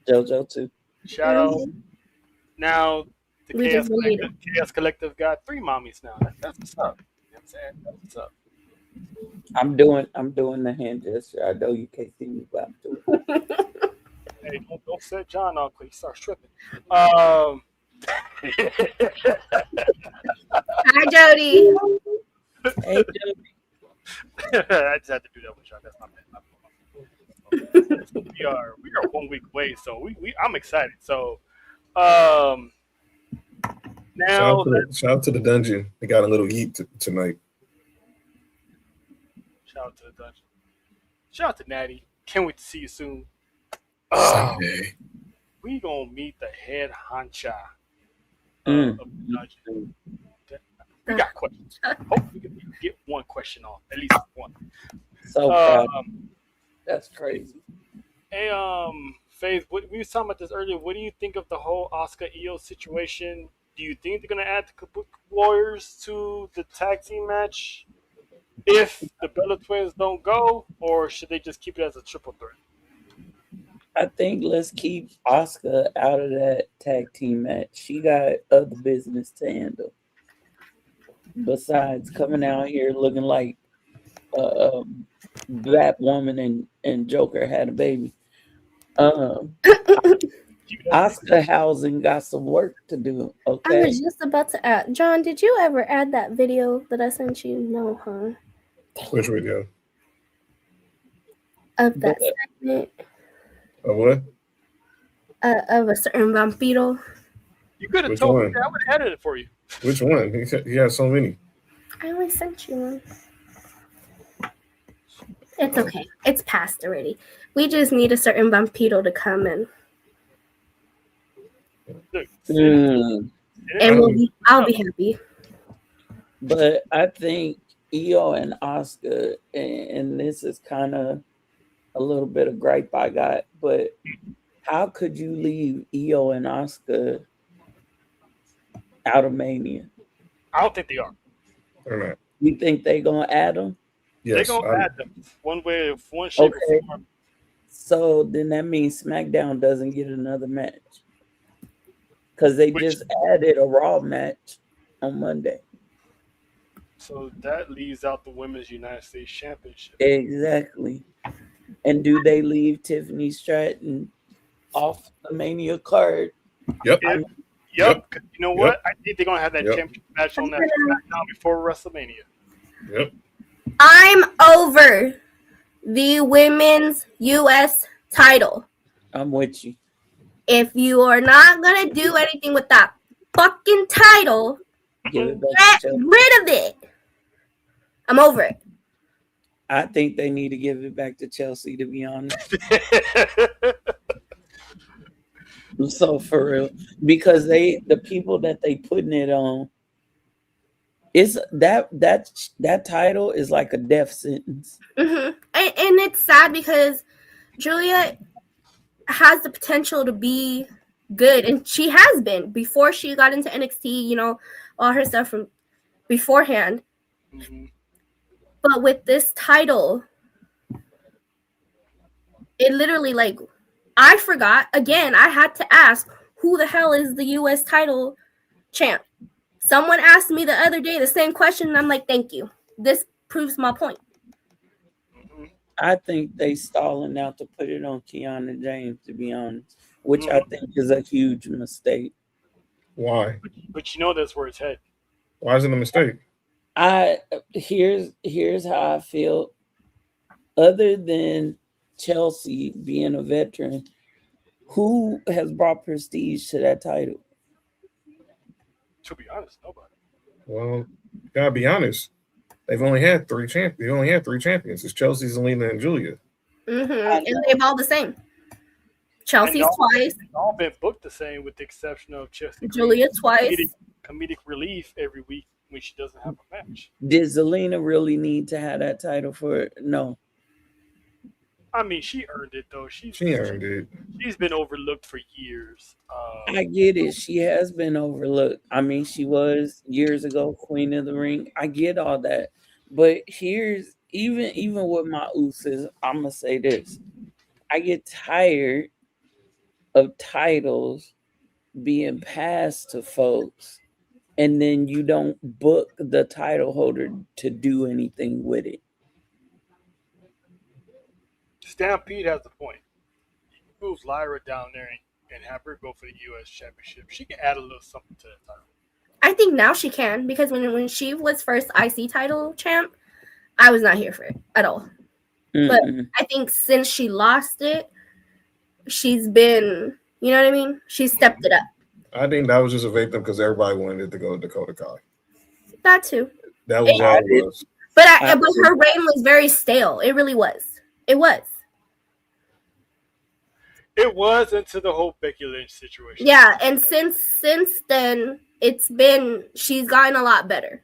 JoJo too. Shout out. Now the We Chaos Collective got 3 mommies now. That's what's up. You know what I'm saying? That's what's up. I'm doing the hand gesture. I know you can't see me, but I'm doing it. Hey, don't set John off because he starts tripping. Hi, Jody. Hey, Jody. I just had to do that with y'all. That's not bad. We are 1 week away, so I'm excited. So now shout out to the dungeon. They got a little heat tonight. Shout out to the dungeon. Shout out to Natty. Can't wait to see you soon. Sunday. We gonna meet the head honcha Mm. of the dungeon. We got questions. Hopefully we can get one question off, at least one. So proud. That's crazy. Hey, Faith, we were talking about this earlier. What do you think of the whole Asuka Io situation? Do you think they're gonna add the Kabuki Warriors to the tag team match if the Bella Twins don't go, or should they just keep it as a triple threat? I think let's keep Asuka out of that tag team match. She got other business to handle. Besides coming out here looking like Batwoman and Joker had a baby. Asuka Housing got some work to do. I Okay. was just about to add. John, did you ever add that video that I sent you? No, huh? Which video? Of that segment What? of a certain vampiro. You could have Which told one? me that. I would have added it for you. Which one? He has so many. I only sent you one. It's okay. It's past already. We just need a certain vampiro to come in, Look, Mm. and I'll be happy. But I think Io and Asuka, and this is kind of a little bit of gripe I got, but how could you leave Io and Asuka out of Mania? I don't think they are. Or not? You think they gonna add them? Yes. They're gonna add them one way, one shape Okay. or form. So then that means SmackDown doesn't get another match because they just added a Raw match on Monday. So that leaves out the Women's United States Championship. Exactly. And do they leave Tiffany Stratton off the Mania card? Yep. Yep. 'Cause you know what? I think they're gonna have that Yep. championship match on that SmackDown before WrestleMania. Yep. I'm over the women's U.S. title. I'm with you. If you are not gonna do anything with that fucking title, Give it back get to Chelsea. rid of it. I'm over it. I think they need to give it back to Chelsea, to be honest. So for real, because the people that they putting it on, is that title is like a death sentence. And it's sad because Julia has the potential to be good, and she has been before she got into NXT. You know, all her stuff from beforehand. Mhm. But with this title, it literally, like, I forgot. Again, I had to ask, who the hell is the U.S. title champ? Someone asked me the other day the same question, and I'm like, thank you. This proves my point. I think they stalling out to put it on Kiana James, to be honest, which I think is a huge mistake. Why? But you know that's where it's headed. Why is it a mistake? Here's how I feel. Other than Chelsea being a veteran, who has brought prestige to that title? To be honest, nobody. Well, gotta be honest. They've only had three champions. They only had three champions. It's Chelsea, Zelina, and Julia. And they've all the same. And Chelsea's twice, they've all been booked the same, with the exception of Chelsea. Julia twice. Comedic relief every week when she doesn't have a match. Did Zelina really need to have that title for no? I mean, she earned it though. She earned it. She's been overlooked for years. I get it. She has been overlooked. I mean, she was years ago Queen of the Ring. I get all that. But here's even with my uses, I'm gonna say this. I get tired of titles being passed to folks, and then you don't book the title holder to do anything with it. Stampede has a point. You can move Lyra down there and have her go for the U.S. Championship. She can add a little something to the title. I think now she can, because when she was first IC title champ, I was not here for it at all. But I think since she lost it, she's been, you know what I mean? She stepped it up. I think that was just a victim because everybody wanted it to go to Dakota Kai. That too. That was all it was. But her reign was very stale. It really was. It was. It was until the whole Becky Lynch situation. Yeah, and since then, she's gotten a lot better.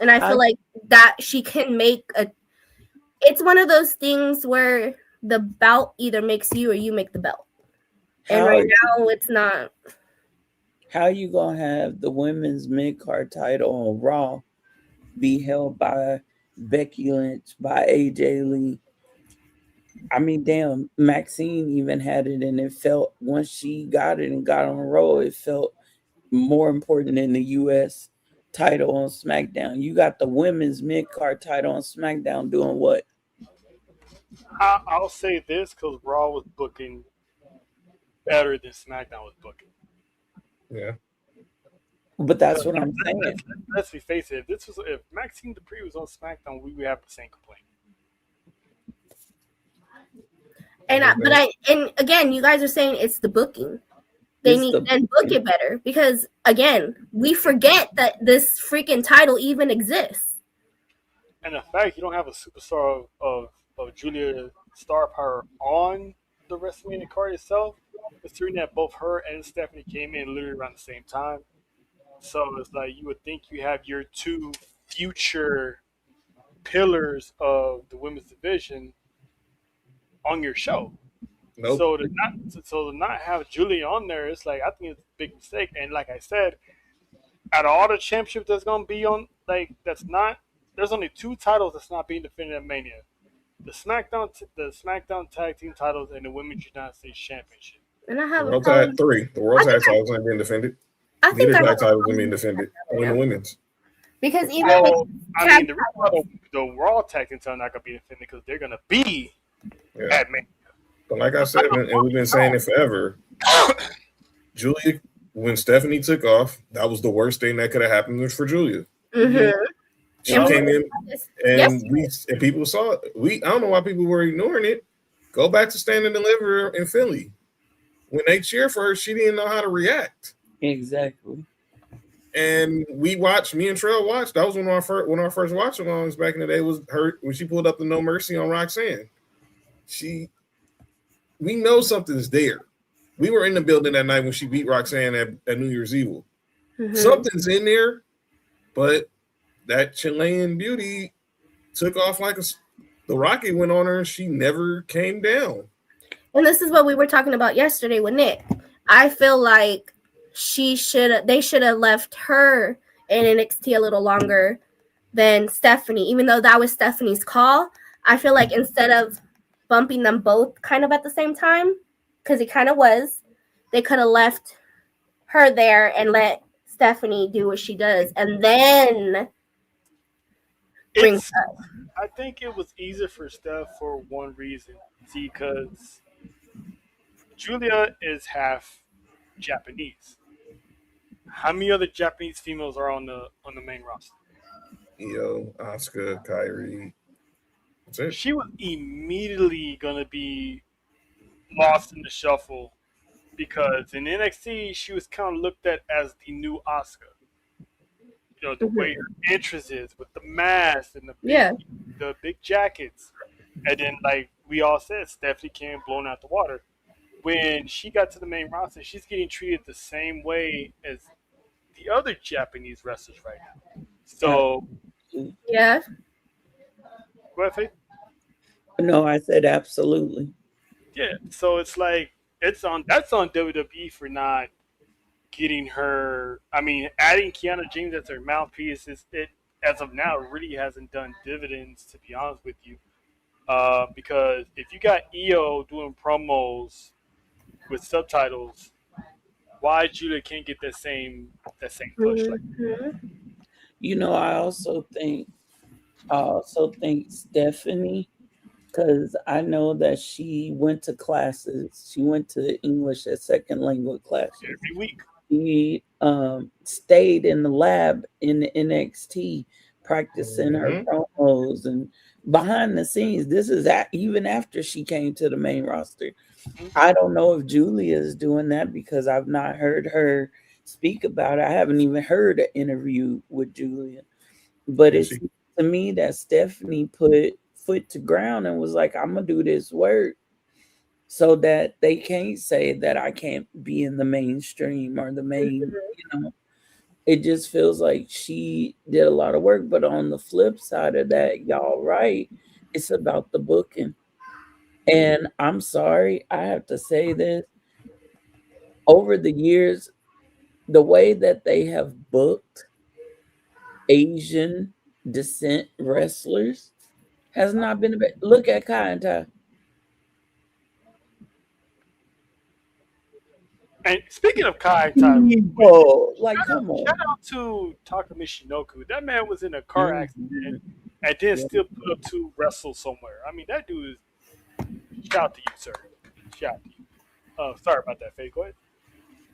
And I feel like that she can make it's one of those things where the belt either makes you or you make the belt. And right now, it's not. How you gonna have the women's mid-card title on Raw be held by Becky Lynch, by AJ Lee? I mean, damn, Maxine even had it, and it felt, once she got it and got on a roll, it felt more important than the U.S. title on SmackDown. You got the women's mid-card title on SmackDown doing what? I'll say this because Raw was booking better than SmackDown was booking. Yeah. But that's what I'm saying. Let's be face it. If Maxine Dupree was on SmackDown, we would have the same complaint. And again, you guys are saying it's the booking. They need to book it better, because again, we forget that this freaking title even exists. And the fact you don't have a superstar of Julia star power on the Wrestlemania card itself, considering that both her and Stephanie came in literally around the same time. So it's like you would think you have your two future pillars of the women's division on your show. Nope. So to not have Julia on there, it's like, I think it's a big mistake. And like I said, out of all the championships that's gonna be on, there's only two titles that's not being defended at Mania: the SmackDown Tag Team titles and the Women's United States Championship. And I have World Tag 3. The World Tag titles ain't being defended. I think tag titles are being defended. Only the women's. Because even the reason why the Raw Tag Team title not gonna be defended because they're gonna be at Mania. But like I said, and we've been saying it forever, Julia, when Stephanie took off, that was the worst thing that could have happened for Julia. Mm-hmm. She came in, and people saw it. I don't know why people were ignoring it. Go back to Stand and Deliver in Philly. When they cheered for her, she didn't know how to react. Exactly. And me and Trell watched. That was one of our first watch-alongs back in the day. Was her when she pulled up the No Mercy on Roxanne. We know something's there. We were in the building that night when she beat Roxanne at New Year's Eve. Mm-hmm. Something's in there, but that Chilean beauty took off like the rocket went on her, and she never came down. And this is what we were talking about yesterday with Nick. I feel like they should have left her in NXT a little longer than Stephanie, even though that was Stephanie's call. I feel like instead of bumping them both kind of at the same time, because it kind of was, they could have left her there and let Stephanie do what she does, and then bring her up. I think it was easier for Steph for one reason. See, because Julia is half Japanese. How many other Japanese females are on the main roster? Io, Asuka, Kyrie. That's it. She was immediately gonna be lost in the shuffle because in NXT she was kind of looked at as the new Asuka. You know, the way her entrance is with the mask and Yeah. the big jackets, and then like we all said, Stephanie came blown out the water. When she got to the main roster, she's getting treated the same way as the other Japanese wrestlers right now. So, Yeah. go ahead, Faith. No, I said absolutely. Yeah. So it's like that's on WWE for not getting her. I mean, adding Kiana James as her mouthpiece is it as of now really hasn't done dividends, to be honest with you. Because if you got EO doing promos with subtitles, why Judah can't get that same push? Like, You know, I also think Stephanie, because I know that she went to classes. She went to English as second language classes. every week. She stayed in the lab in the NXT practicing her promos and behind the scenes. This is even after she came to the main roster. I don't know if Julia is doing that because I've not heard her speak about it. I haven't even heard an interview with Julia. But it seems to me that Stephanie put foot to ground and was like, I'm gonna do this work so that they can't say that I can't be in the mainstream or the main, it just feels like she did a lot of work. But on the flip side of that, y'all right, it's about the booking. And I'm sorry, I have to say this. Over the years, the way that they have booked Asian descent wrestlers has not been look at Kai and Tai. And speaking of Kai Tai, Like, come on. shout out to Taka Michinoku. That man was in a car accident and then still put up to wrestle somewhere. I mean, that dude is. Shout out to you, sir. Shout out to you. Sorry about that, Faye. Go ahead.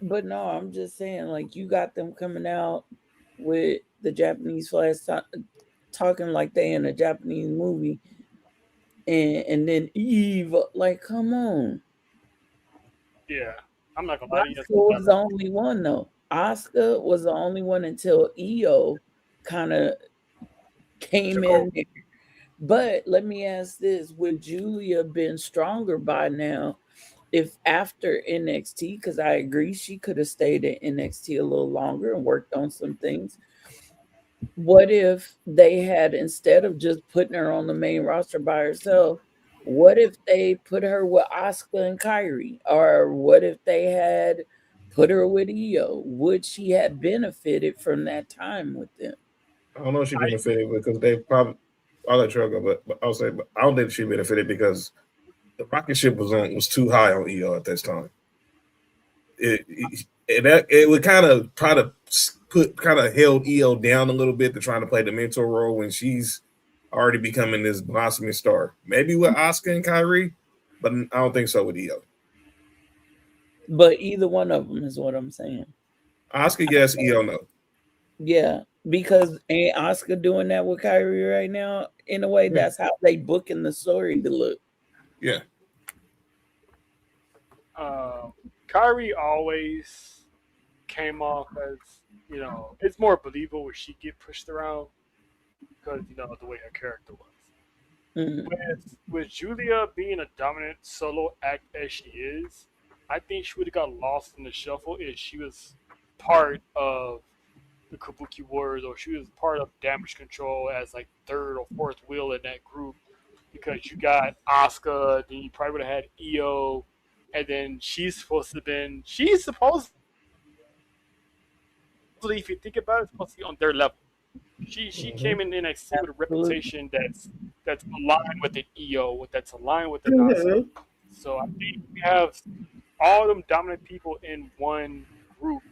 But no, I'm just saying, like, you got them coming out with the Japanese flash talking like they in a Japanese movie, and then Eve, like, come on. Yeah, I'm not gonna lie to you. Asuka was the only one though. Asuka was the only one until EO kind of came in there. But let me ask this: would Julia been stronger by now if after NXT? Because I agree she could have stayed at NXT a little longer and worked on some things. What if they had, instead of just putting her on the main roster by herself, what if they put her with Asuka and Kyrie? Or what if they had put her with Io? Would she have benefited from that time with them? I don't know if she benefited because they probably. I'll let you go, but I'll say, but I don't think she benefited because the rocket ship was too high on EO at this time. It would kind of try to held EO down a little bit to try to play the mentor role when she's already becoming this blossoming star. Maybe with Asuka and Kyrie, but I don't think so with EO. But either one of them is what I'm saying. Asuka, yes. EO, no. Yeah, because ain't Asuka doing that with Kyrie right now? In a way, that's how they booking the story to look. Yeah. Kyrie always came off as, it's more believable when she get pushed around because, the way her character was. With Julia being a dominant solo act as she is, I think she would have got lost in the shuffle if she was part of the Kabuki Warriors or she was part of Damage Control as like third or fourth wheel in that group, because you got Asuka, then you probably would have had EO, and then she's supposed, if you think about it, supposed to be on their level. She came in NXT with a reputation that's aligned with the EO, that's aligned with the Asuka. So I think we have all them dominant people in one group.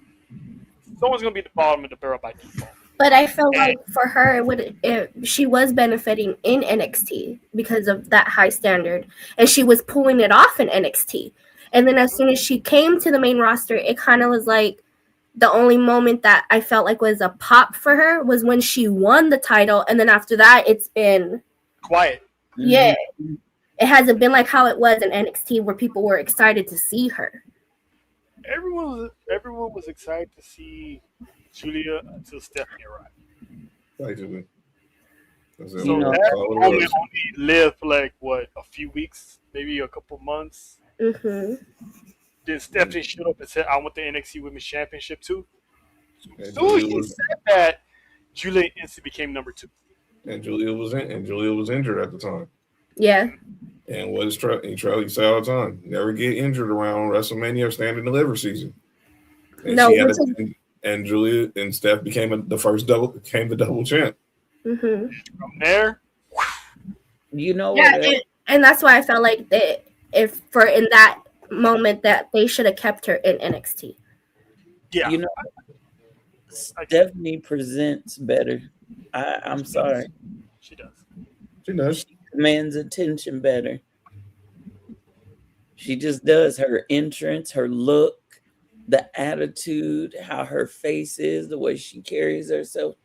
Someone's gonna be the bottom of the barrel by default. But I feel like for her, she was benefiting in NXT because of that high standard, and she was pulling it off in NXT. And then as soon as she came to the main roster, it kind of was like the only moment that I felt like was a pop for her was when she won the title, and then after that, it's been quiet. Yeah, it hasn't been like how it was in NXT where people were excited to see her. Everyone was excited to see Julia until Stephanie arrived. Basically. So that moment only lived for like what, a few weeks, maybe a couple months. Mm-hmm. Then Stephanie showed up and said, "I want the NXT Women's Championship too." As soon as she said that, Julia instantly became number 2. And Julia was injured at the time. Yeah. And what is Trey say all the time? Never get injured around WrestleMania or stand and deliver season. And and Julia and Steph became the double champ. Mm-hmm. From there, and that's why I felt like in that moment that they should have kept her in NXT. Yeah, Stephanie presents better. I'm sorry. She does. She does. She commands attention better. She just does. Her entrance, her look, the attitude, how her face is, the way she carries herself.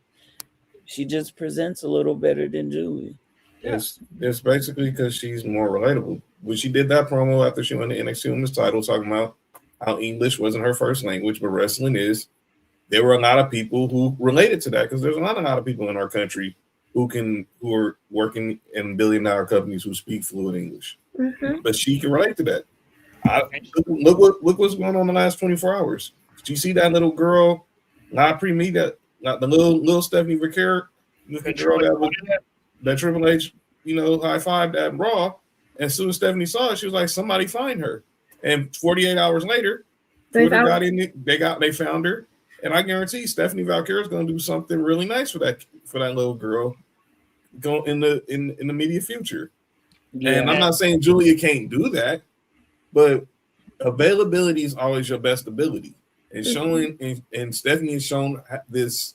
She just presents a little better than Julia. It's basically because she's more relatable. When she did that promo after she won the NXT Women's title, talking about how English wasn't her first language, but wrestling is, there were a lot of people who related to that because there's not a lot of people in our country who are working in billion-dollar companies who speak fluent English. Mm-hmm. But she can relate to that. Look what's going on in the last 24 hours. Did you see that little girl, not the little Stephanie Vaquer, the girl that Triple H, high five that Raw. And as soon as Stephanie saw it, she was like, "Somebody find her." And 48 hours later, Twitter got in it. They found her, and I guarantee Stephanie Vaquer is going to do something really nice for that little girl, go in the immediate future. Yeah. And I'm not saying Julia can't do that, but availability is always your best ability. And showing and Stephanie has shown this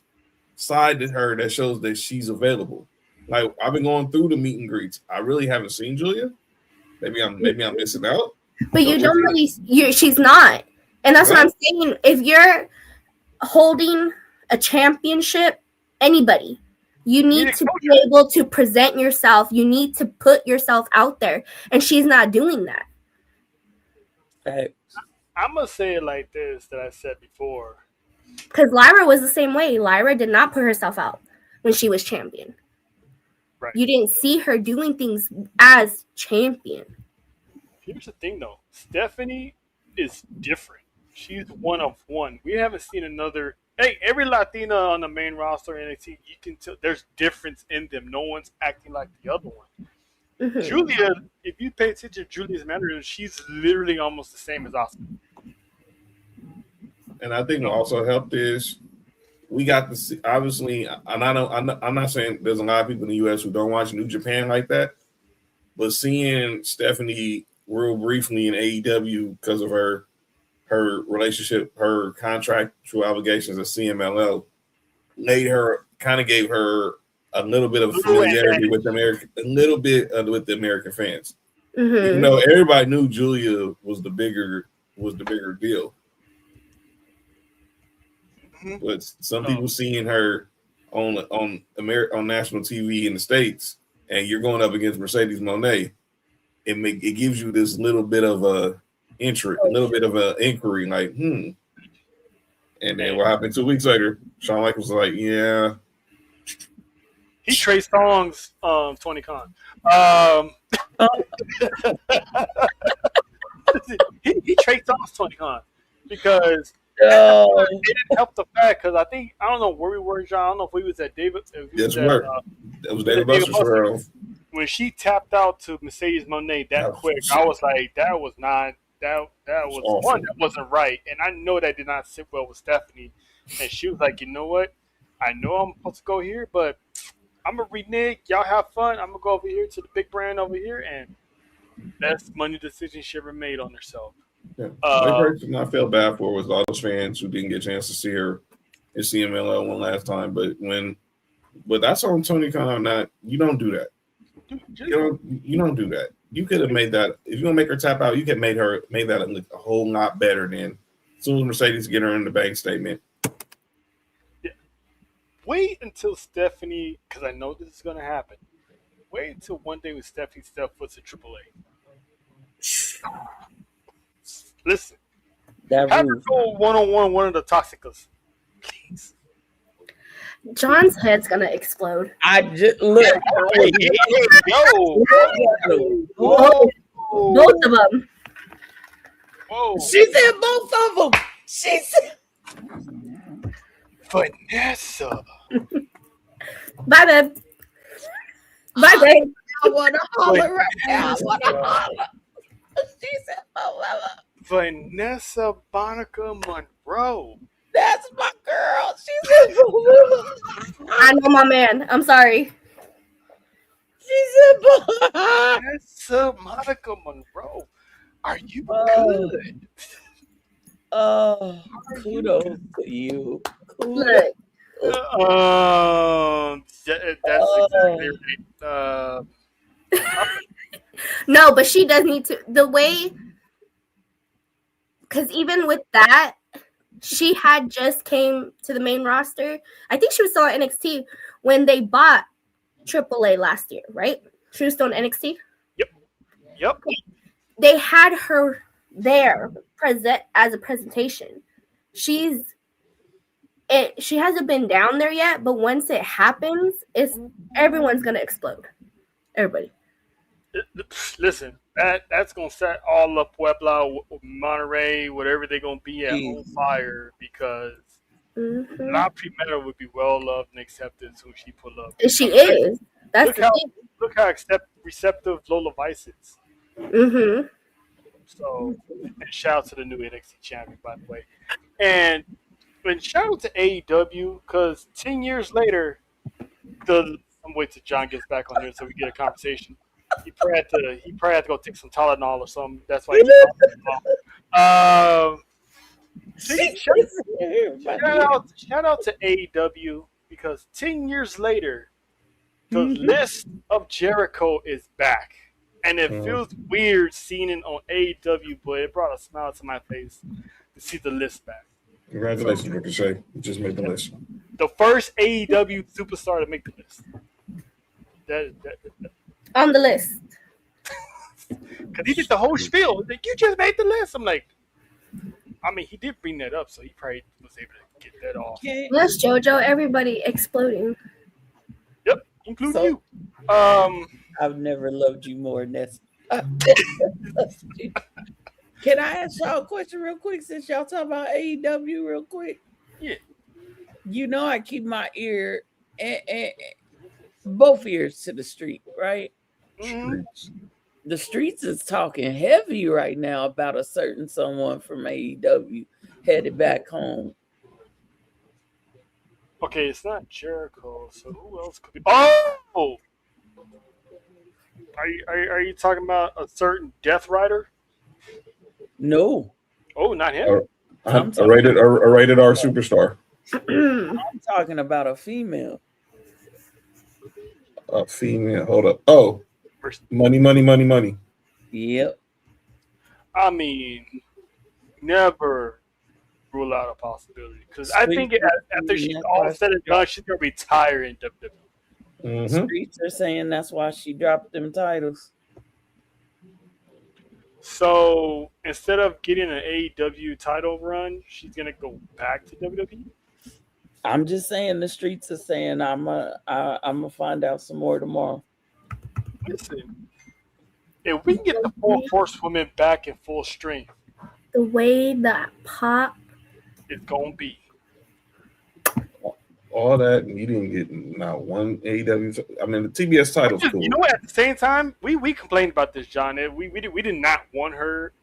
side to her that shows that she's available. Like, I've been going through the meet and greets. I really haven't seen Julia. Maybe I'm missing out. But you don't really. She's not, and that's what I'm saying. If you're holding a championship, anybody, you need to be able to present yourself. You need to put yourself out there, and she's not doing that. I'm gonna say it like this that I said before. Because Lyra was the same way. Lyra did not put herself out when she was champion. Right. You didn't see her doing things as champion. Here's the thing, though. Stephanie is different. She's one of one. We haven't seen another. Hey, every Latina on the main roster NXT, you can tell there's difference in them. No one's acting like the other one. Mm-hmm. Julia, if you pay attention to Julia's mannerisms, she's literally almost the same as Asuka. And I think what also helped is we got to see, obviously, and I'm not saying there's a lot of people in the U.S. who don't watch New Japan like that, but seeing Stephanie real briefly in AEW because of her relationship, her contractual obligations at CMLL, gave her a little bit of familiarity with the American fans. Mm-hmm. Even though everybody knew Julia was the bigger deal. Mm-hmm. But some people seeing her on national TV in the States, and you're going up against Mercedes Moné, it gives you this little bit of a inquiry, like, And then what happened 2 weeks later? Shawn Michaels was like, yeah. He Trey Songz, Tony Khan. he Trey Songz Tony Khan because it didn't help the fact because I don't know where we were, John. I don't know if we was at David. That was David Buster's. When she tapped out to Mercedes Moné that quick, I was like, that was awful. One that wasn't right, and I know that did not sit well with Stephanie. And she was like, you know what? I know I'm supposed to go here, but I'm gonna renege. Y'all have fun. I'm gonna go over here to the big brand over here, and best money decision she ever made on herself. Yeah. The person I felt bad for was all those fans who didn't get a chance to see her in CMLL one last time. But that's on Tony Khan. Not you don't do that. You don't do that. You could have made that if you're gonna make her tap out. You could have made that a whole lot better than As soon as Mercedes get her in the bank statement. Wait until Stephanie, because I know this is going to happen. Wait until one day when Stephanie step foot's at AAA. Listen, That have her roof. go one-on-one one of the Toxicas. Please. John's head's gonna explode. I just look. Yo. Both, both of them. Whoa. She said both of them. She said. Vanessa. Bye, babe. Bye, babe. I want to holler right now. I want to holler. She said both of them. Vanessa Monica Monroe. That's my girl. She said both of them. I know my man. I'm sorry. She said both of them. Vanessa Monica Monroe. Are you good? Oh, kudos to you. Look, That's exactly right. no, but she does need to. The way, because even with that, she had just came to the main roster. I think she was still on NXT when they bought AAA last year, right? She was still on NXT. Yep. They had her there present as a presentation. She hasn't been down there yet, but once it happens, everyone's gonna explode. Everybody. Listen, that's gonna set all of Puebla, Monterey, whatever they're gonna be at on fire because La Primera would be well loved and accepted as soon as she pull up. She is. That's look how receptive Lola Vice is. Mm-hmm. So, and shout out to the new NXT champion, by the way. And shout out to AEW because 10 years later, I'm waiting till John gets back on here so we get a conversation. He probably had to go take some Tylenol or something. That's why shout out to AEW because 10 years later, the list of Jericho is back. And it feels weird seeing it on AEW, but it brought a smile to my face to see the list back. Congratulations, Ricochet. You just made the list. The first AEW superstar to make the list. On the list. Because he did the whole spiel. Like, you just made the list. I'm like, I mean, he did bring that up, so he probably was able to get that off. Yes, JoJo. Everybody exploding. Yep, including you. I've never loved you more than this. Can I ask y'all a question real quick since y'all talk about AEW real quick? Yeah. You know I keep my ear and both ears to the street, right? Mm-hmm. The streets is talking heavy right now about a certain someone from AEW headed back home. Okay, it's not Jericho, so who else could be? Oh! Are you talking about a certain Death Rider? No. Oh, not him. A rated R superstar. I'm talking about a female. A female. Hold up. Oh, money. Yep. I mean, never rule out a possibility because I think after she's all said and done, she's gonna retire in WWE. Mm-hmm. Streets are saying that's why she dropped them titles. So instead of getting an AEW title run, she's gonna go back to WWE. I'm just saying the streets are saying I'm gonna find out some more tomorrow. Listen, if we can get the 4 Horsewomen back in full strength, The way that pop. it's gonna be. All that, and you didn't get not one AEW. I mean, the TBS title's cool. You know what? At the same time, we complained about this, John. We did not want her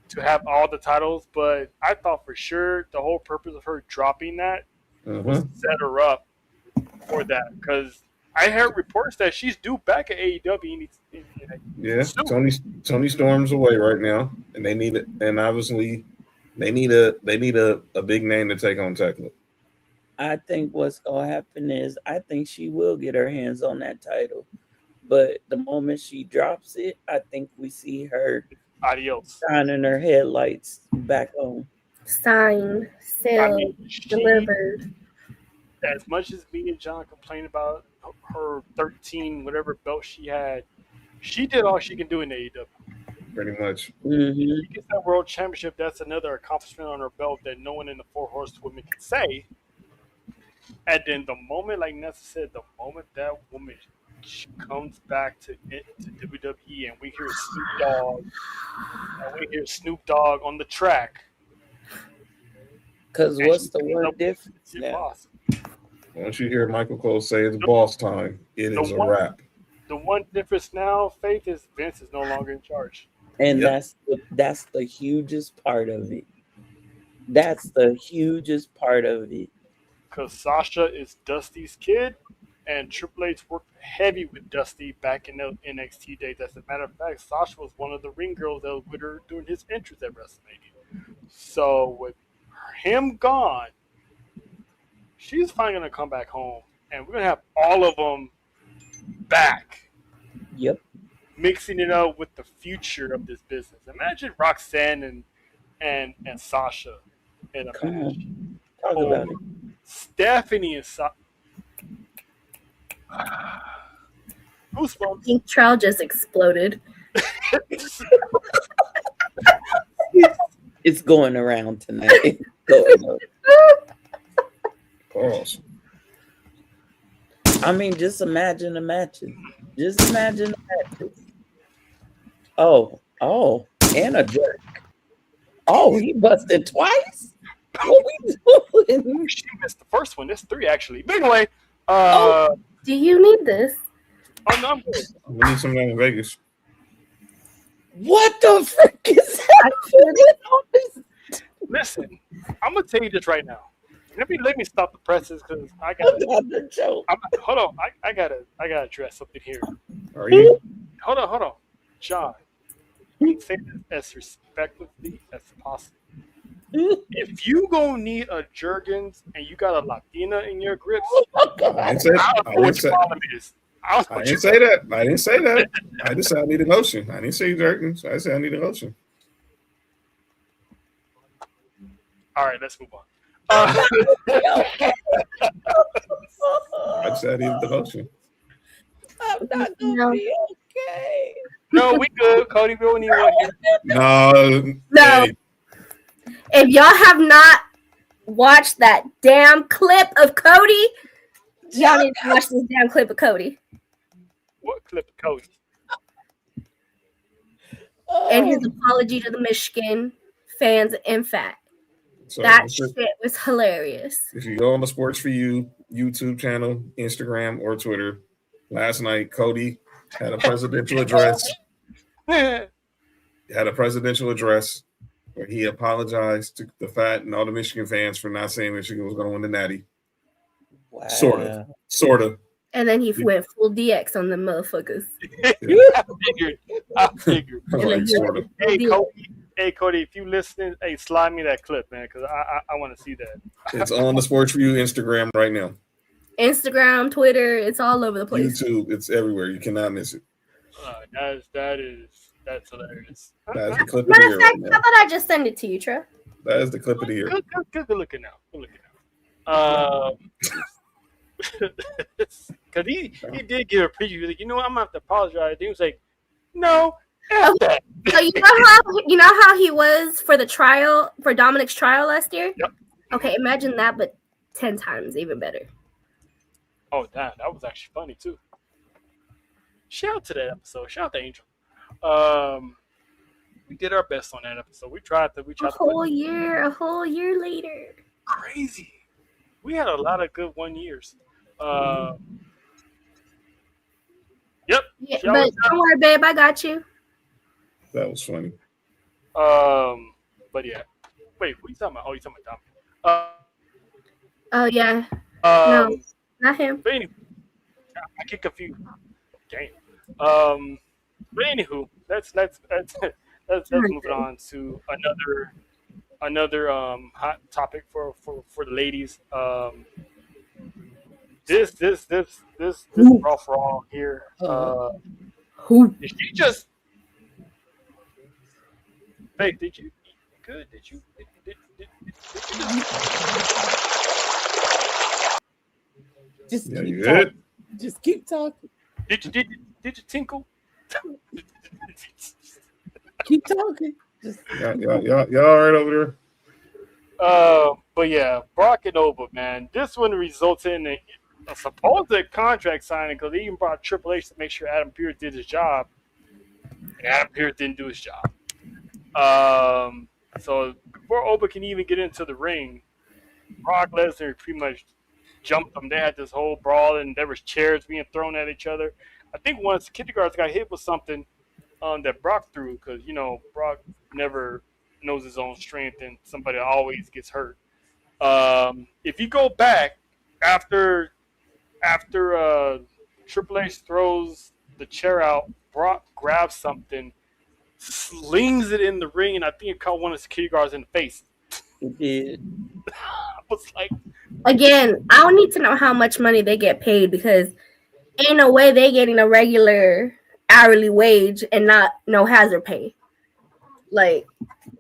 to have all the titles, but I thought for sure the whole purpose of her dropping that was to set her up for that. Because I heard reports that she's due back at AEW. Yeah, Tony Storm's away right now, and they need it. And obviously, they need a big name to take on Tekla. I think what's gonna happen is I think she will get her hands on that title, but the moment she drops it, I think we see her Adios. shining her headlights back on. Signed, sealed, delivered. As much as me and John complained about her 13 whatever belt she had, she did all she can do in AEW. Pretty much. Mm-hmm. She gets that world championship. That's another accomplishment on her belt that no one in the Four Horsewomen can say. And then the moment, like Nessa said, the moment that woman comes back to WWE and we hear Snoop Dogg on the track. Because what's the one difference now? Once you hear Michael Cole say it's boss time, it is a wrap. The one difference now, Faith, is Vince is no longer in charge. And that's the hugest part of it. That's the hugest part of it. Because Sasha is Dusty's kid, and Triple H worked heavy with Dusty back in the NXT days. As a matter of fact, Sasha was one of the ring girls that was with her during his entrance at WrestleMania. So with him gone, she's finally going to come back home, and we're going to have all of them back. Yep. Mixing it up with the future of this business. Imagine Roxanne and Sasha in a match. Talk about it. Stephanie and Sasha. Goosebumps. Pink Trail just exploded. It's going around tonight. Pause. I mean, just imagine the matches. Just imagine the matches. Oh, and a jerk. Oh, he busted twice? What we doing? She missed the first one. There's 3 actually. But anyway, Do you need this? oh no, I'm good. We need some in Vegas. What the frick is that? Listen, I'm gonna tell you this right now. Let me stop the presses because I got. Hold on, I gotta address something here. Are you? Hold on, John. Say this as respectfully as possible. If you gonna need a Jergens and you got a Latina in your grips, I didn't say that. I didn't say that. I didn't say that. I just said I need a lotion. I didn't say Jergens. I said I need a lotion. All right, let's move on. I just said I needed the lotion. I'm not gonna be okay. No, we good, Cody. We don't need one here. No. Hey. If y'all have not watched that damn clip of Cody, y'all need to watch this damn clip of Cody. What clip of Cody? And his apology to the Michigan fans and Fat. So that shit was hilarious. If you go on the Sports4U YouTube channel, Instagram, or Twitter, last night Cody had a presidential address. Where he apologized to the Fat and all the Michigan fans for not saying Michigan was going to win the Natty. Wow. Sort of. And then he went full DX on the motherfuckers. I figured. Like, Hey, Cody, if you listening, hey, slide me that clip, man, because I want to see that. It's on the Sports4U Instagram right now. Instagram, Twitter, it's all over the place. YouTube, it's everywhere. You cannot miss it. That's hilarious. That is the clip of Matter the of year. fact, how about I just send it to you, Tre? That is the clip of the year. Good looking now. Because he did give a preview. Like, you know what? I'm gonna have to apologize. He was like, no. Okay. So you know how he was for the trial, for Dominic's trial last year? Yep. Okay, imagine that, but 10 times even better. Oh, damn, that was actually funny too. Shout out to that episode. Shout out to Angel. We did our best on that episode. We tried to. A whole year later. Crazy. We had a lot of good 1 years. Yep. Yeah, but don't worry, babe. I got you. That was funny. But yeah. Wait, what are you talking about? Oh, you talking about Dominic? Oh yeah. No, not him. But anyway, I get confused. Damn. But anywho, let's move on to another hot topic for the ladies. This Raw for All here. Who? Did you just? Hey, did you eat good? Just Yeah, keep you talking. good? Just keep talking. Did you tinkle? Keep talking. Just Y'all all right over there? But yeah, Brock and Oba, man, this one resulted in a supposed contract signing because they even brought Triple H to make sure Adam Pearce did his job. And Adam Pearce didn't do his job. So before Oba can even get into the ring, Brock Lesnar pretty much jumped them. They had this whole brawl, and there was chairs being thrown at each other. I think once Kindergarten got hit with something that Brock threw, because Brock never knows his own strength, and somebody always gets hurt. If you go back after Triple H throws the chair out, Brock grabs something, slings it in the ring, and I think it caught one of the security guards in the face. it did. I was like, Again, I don't need to know how much money they get paid because ain't no way they getting a regular hourly wage and not no hazard pay. Like,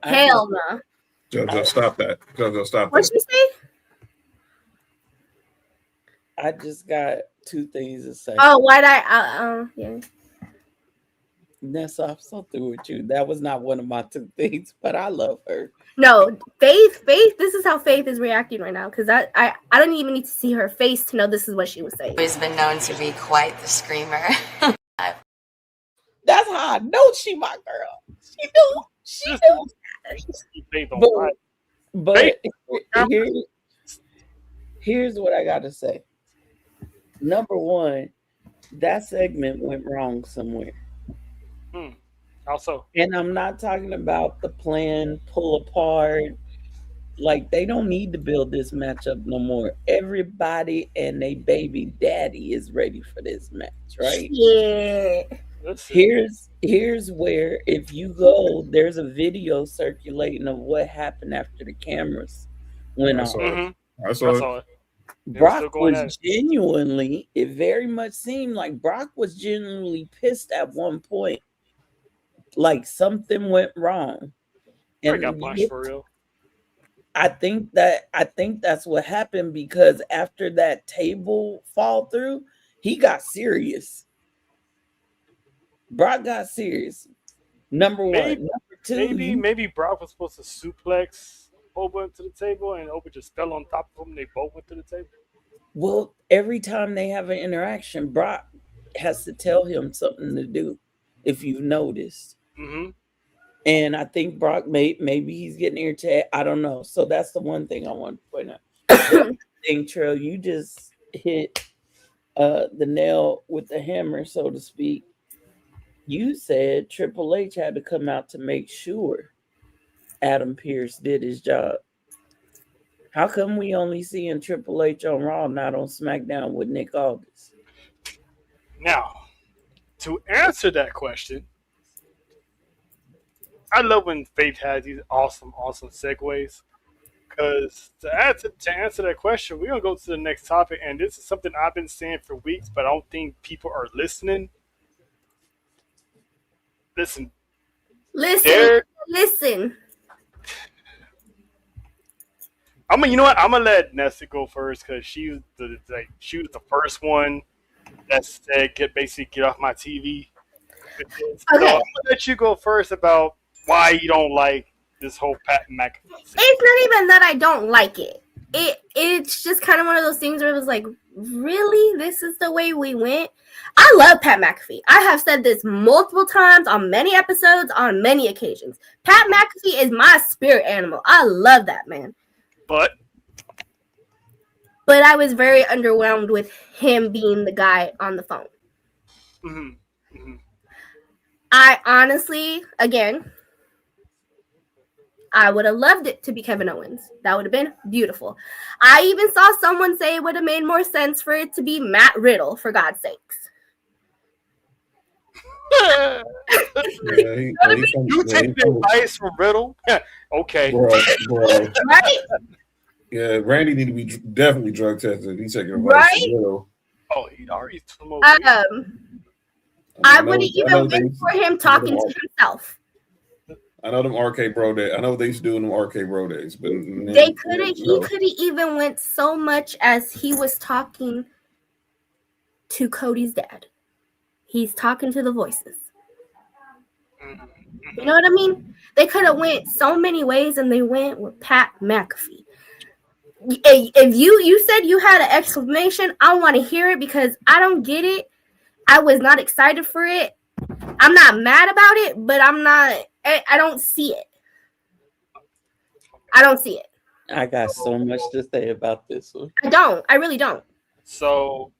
hell no. JoJo, stop that. JoJo, stop What'd that. you say? I just got two things to say. Oh, why'd I? Yeah. Nessa, I'm so through with you. That was not one of my two things, but I love her. No, Faith. This is how Faith is reacting right now because I don't even need to see her face to know this is what she was saying. Always been known to be quite the screamer. That's how I know she my girl. She do. But here's what I got to say. Number one, that segment went wrong somewhere. Also, and I'm not talking about the plan pull apart. Like, they don't need to build this matchup no more. Everybody and they baby daddy is ready for this match, right? Yeah. Here's where, if you go, there's a video circulating of what happened after the cameras went off. I saw it. Brock was genuinely, it very much seemed like Brock was genuinely pissed at one point. Like something went wrong. And I got punched for real. I think that's what happened because after that table fall through, he got serious. Brock got serious. Number one. Number two. Maybe Brock was supposed to suplex Oba into the table and Oba just fell on top of him. They both went to the table. Well, every time they have an interaction, Brock has to tell him something to do, if you've noticed. Mm-hmm. And I think Brock maybe he's getting irritated. I don't know. So that's the one thing I want to point out. I think, Trail, you just hit the nail with the hammer, so to speak. You said Triple H had to come out to make sure Adam Pearce did his job. How come we only seeing Triple H on Raw, not on SmackDown with Nick Aldis? Now, to answer that question, I love when Faith has these awesome segues. Because to answer that question, we're going to go to the next topic. And this is something I've been saying for weeks, but I don't think people are listening. Listen. You know what? I'm gonna let Nessa go first because she was the first one that said get off my TV. Okay. So I'm gonna let you go first about why you don't like this whole Pat McAfee. It's not even that I don't like it. It's just kind of one of those things where it was like, really? This is the way we went? I love Pat McAfee. I have said this multiple times on many episodes, on many occasions. Pat McAfee is my spirit animal. I love that man. But I was very underwhelmed with him being the guy on the phone. Mm-hmm. Mm-hmm. I honestly, again, I would have loved it to be Kevin Owens. That would have been beautiful. I even saw someone say it would have made more sense for it to be Matt Riddle, for God's sakes. You take the advice from Riddle? Okay. Bro. Right? Yeah, Randy need to be definitely drug tested. He's taking advice from Riddle. Oh, he'd already smoked. I wouldn't even wait for him talking to himself. I know them arcade bro days. I know what they used to do in them arcade bro days, but They couldn't. He could have even went so much as he was talking to Cody's dad. He's talking to the voices. You know what I mean? They could have went so many ways, and they went with Pat McAfee. If you said you had an exclamation, I want to hear it because I don't get it. I was not excited for it. I'm not mad about it, but I'm not. I don't see it. I don't see it. I got so much to say about this one. I don't. I really don't. So,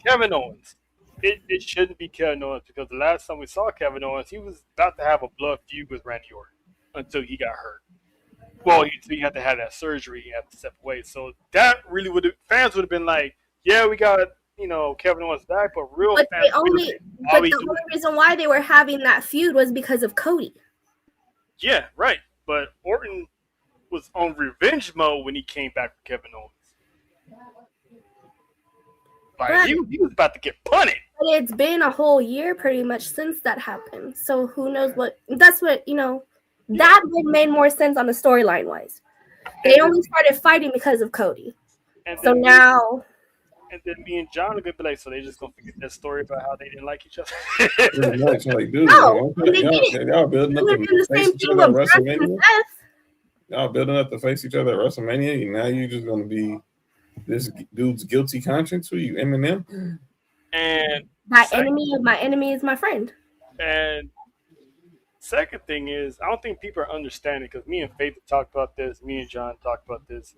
Kevin Owens. It shouldn't be Kevin Owens because the last time we saw Kevin Owens, he was about to have a blood feud with Randy Orton until he got hurt. Well, he had to have that surgery. He had to step away. So that really fans would have been like, yeah, we got Kevin Owens back, but real But fans. the only reason why they were having that feud was because of Cody. Yeah, right. But Orton was on revenge mode when he came back with Kevin Owens. Like, he was about to get punted. But it's been a whole year pretty much since that happened. So who knows what that's what that would made more sense on the storyline wise. They only started fighting because of Cody. And so now and then me and John are gonna be like, so they just gonna forget that story about how they didn't like each other. Y'all building up to face each other at WrestleMania. Y'all building up to face each other at WrestleMania. And now you just gonna be this dude's guilty conscience. Who you, Eminem? And my enemy is my friend. And second thing is, I don't think people are understanding because me and Faith talked about this. Me and John talked about this.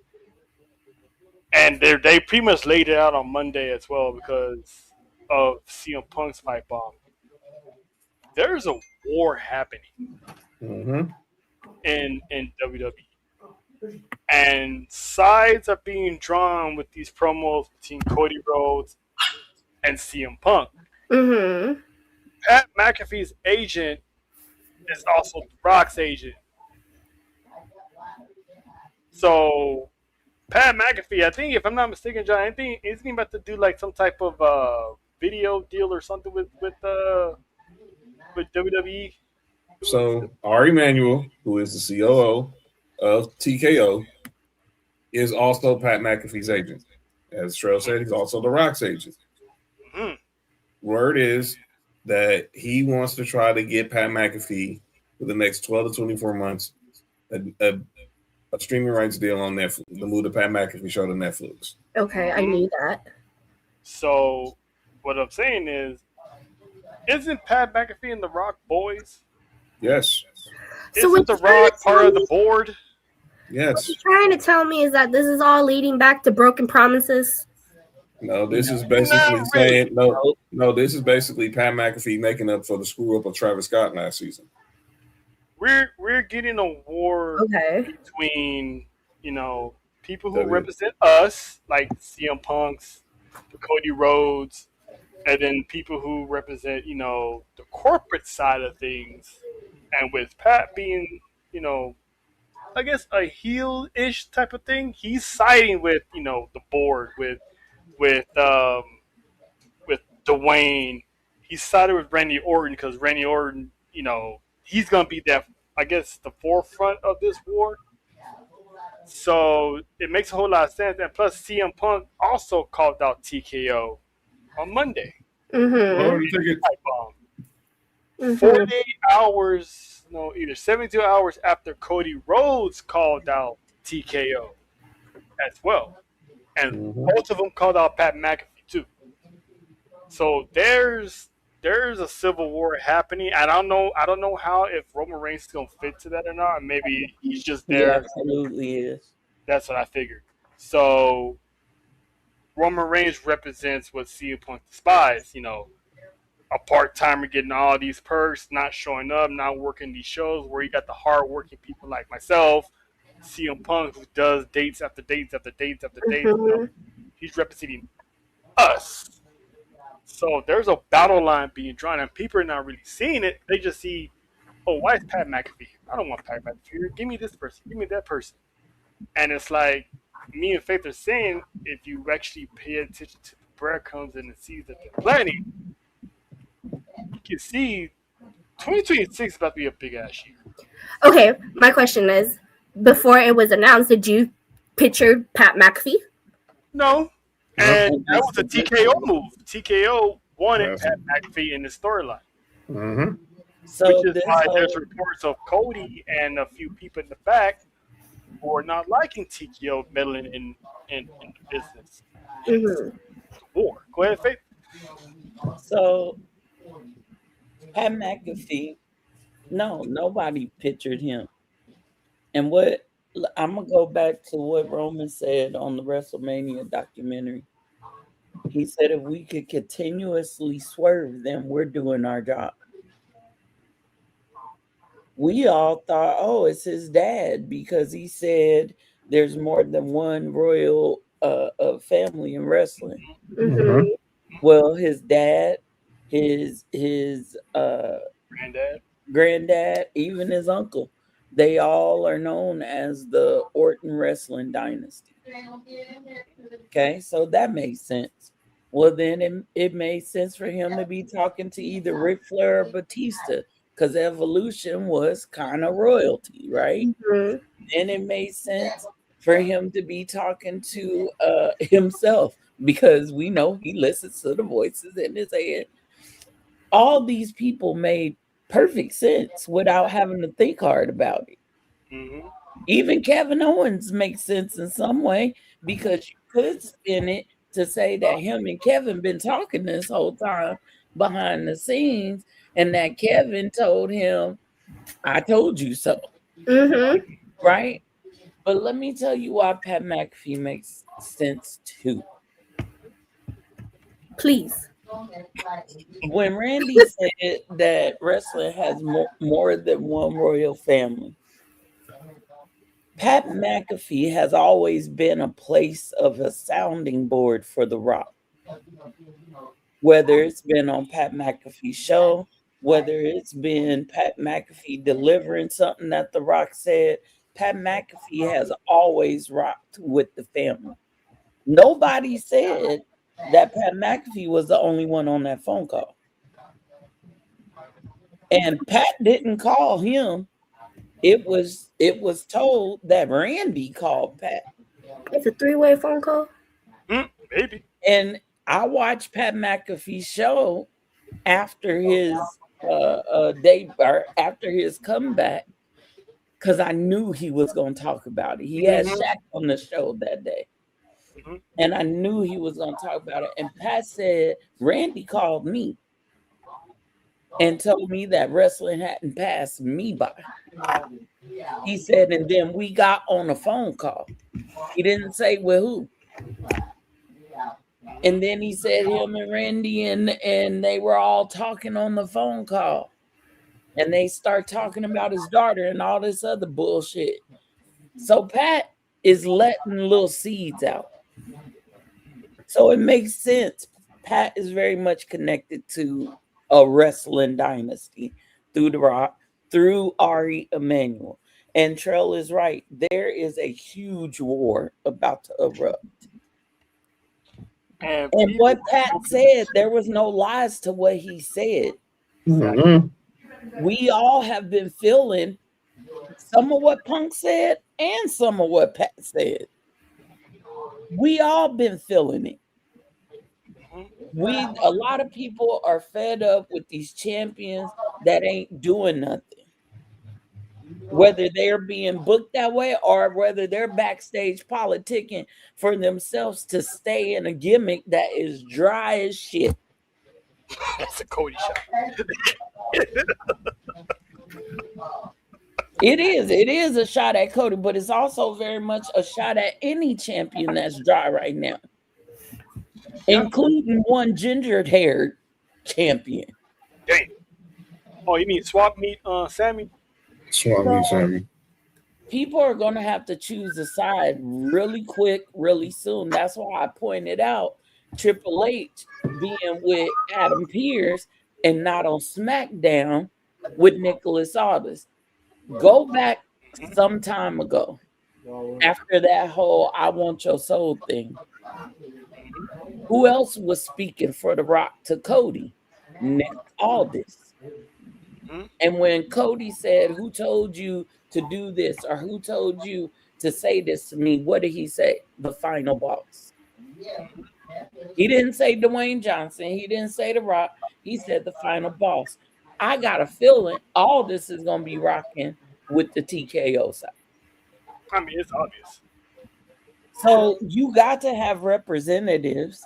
And they pretty much laid it out on Monday as well because of CM Punk's fight bomb. There's a war happening in WWE. And sides are being drawn with these promos between Cody Rhodes and CM Punk. Mm-hmm. Pat McAfee's agent is also The Rock's agent. So Pat McAfee, I think, if I'm not mistaken, John, isn't he about to do like some type of video deal or something with WWE? So Ari Emanuel, who is the COO of TKO, is also Pat McAfee's agent. As Trell said, he's also The Rock's agent. Mm-hmm. Word is that he wants to try to get Pat McAfee for the next 12 to 24 months a streaming rights deal on Netflix, the move the Pat McAfee show to Netflix. Okay, I knew that. So what I'm saying is, isn't Pat McAfee and The Rock boys? Yes. So isn't The Rock part of the board? Yes. What you're trying to tell me is that this is all leading back to broken promises? No, this is basically saying no. This is basically Pat McAfee making up for the screw up of Travis Scott last season. We're getting a war between people who represent us, like CM Punk's, Cody Rhodes, and then people who represent the corporate side of things. And with Pat being I guess a heel-ish type of thing, he's siding with the board with Dwayne. He sided with Randy Orton because Randy Orton, he's gonna be that, I guess, the forefront of this war. So it makes a whole lot of sense. And plus, CM Punk also called out TKO on Monday. Mm-hmm. 48 hours, either 72 hours after Cody Rhodes called out TKO as well. And both of them called out Pat McAfee too. So there's a civil war happening. I don't know how, if Roman Reigns is gonna fit to that or not. Maybe he's just there. He absolutely is. That's what I figured. So Roman Reigns represents what CM Punk despises. A part-timer getting all these perks, not showing up, not working these shows where you got the hard-working people like myself, CM Punk, who does dates after dates after dates after dates. He's representing us. So there's a battle line being drawn, and people are not really seeing it. They just see, oh, why is Pat McAfee? I don't want Pat McAfee here. Give me this person. Give me that person. And it's like me and Faith are saying, if you actually pay attention to the breadcrumbs and the seeds that they're planting, you can see 2026 is about to be a big ass year. Okay, my question is, before it was announced, did you picture Pat McAfee? No, Yep. and that was a TKO move. TKO wanted Yes. Pat McAfee in the storyline, Mm-hmm. So which is this why whole, there's reports of Cody and a few people in the back who are not liking TKO meddling in the business. Mm-hmm. War. Go ahead, Faith. so Pat McAfee, no, nobody pictured him. And what I'm gonna go back to what Roman said on the Wrestlemania documentary. He said if we could continuously swerve them, we're doing our job. We all thought, oh, it's his dad because he said there's more than one royal family in wrestling. Mm-hmm. Well, his dad, his Granddad. granddad, even his uncle, they all are known as the Orton wrestling dynasty. Okay, so that makes sense. Well, then it made sense for him to be talking to either Ric Flair or Batista because Evolution was kind of royalty, right? Mm-hmm. Then it made sense for him to be talking to himself because we know he listens to the voices in his head. All these people made perfect sense without having to think hard about it. Mm-hmm. Even Kevin Owens makes sense in some way because you could spin it to say that him and Kevin been talking this whole time behind the scenes and that Kevin told him, I told you so, Mm-hmm. right? But let me tell you why Pat McAfee makes sense too. Please. When Randy said that wrestling has more than one royal family, Pat McAfee has always been a place of a sounding board for The Rock. Whether it's been on Pat McAfee's show, whether it's been Pat McAfee delivering something that The Rock said, Pat McAfee has always rocked with the family. Nobody said that Pat McAfee was the only one on that phone call. And Pat didn't call him. It was told that Randy called Pat. It's a 3-way phone call. Maybe. And I watched Pat McAfee's show after his day or after his comeback because I knew he was going to talk about it. He had Shaq on the show that day. Mhm. And I knew he was going to talk about it. And Pat said, Randy called me and told me that wrestling hadn't passed me by. He said, and then we got on a phone call. He didn't say with who. And then he said him and Randy and they were all talking on the phone call. And they start talking about his daughter and all this other bullshit. So Pat is letting little seeds out. So it makes sense. Pat is very much connected to a wrestling dynasty through The Rock, through Ari Emanuel. And Trell is right. There is a huge war about to erupt. And And what Pat said, there was no lies to what he said. Mm-hmm. We all have been feeling some of what Punk said and some of what Pat said. We all been feeling it. A lot of people are fed up with these champions that ain't doing nothing. Whether they're being booked that way or whether they're backstage politicking for themselves to stay in a gimmick that is dry as shit. That's a Cody shot. It is a shot at Cody, but it's also very much a shot at any champion that's dry right now, including one ginger-haired champion. Dang. Oh, you mean swap meet Sammy? Swami, Sammy. People are going to have to choose a side really quick, really soon. That's why I pointed out Triple H being with Adam Pearce and not on SmackDown with Nicholas Aldis. Go back some time ago after that whole I Want Your Soul thing. Who else was speaking for The Rock to Cody? Nick Aldis. And when Cody said, "Who told you to do this?" or "Who told you to say this to me?" what did he say? The final boss. He didn't say Dwayne Johnson. He didn't say The Rock. He said the final boss. I got a feeling all this is going to be rocking with the TKO side. I mean, it's obvious. So you got to have representatives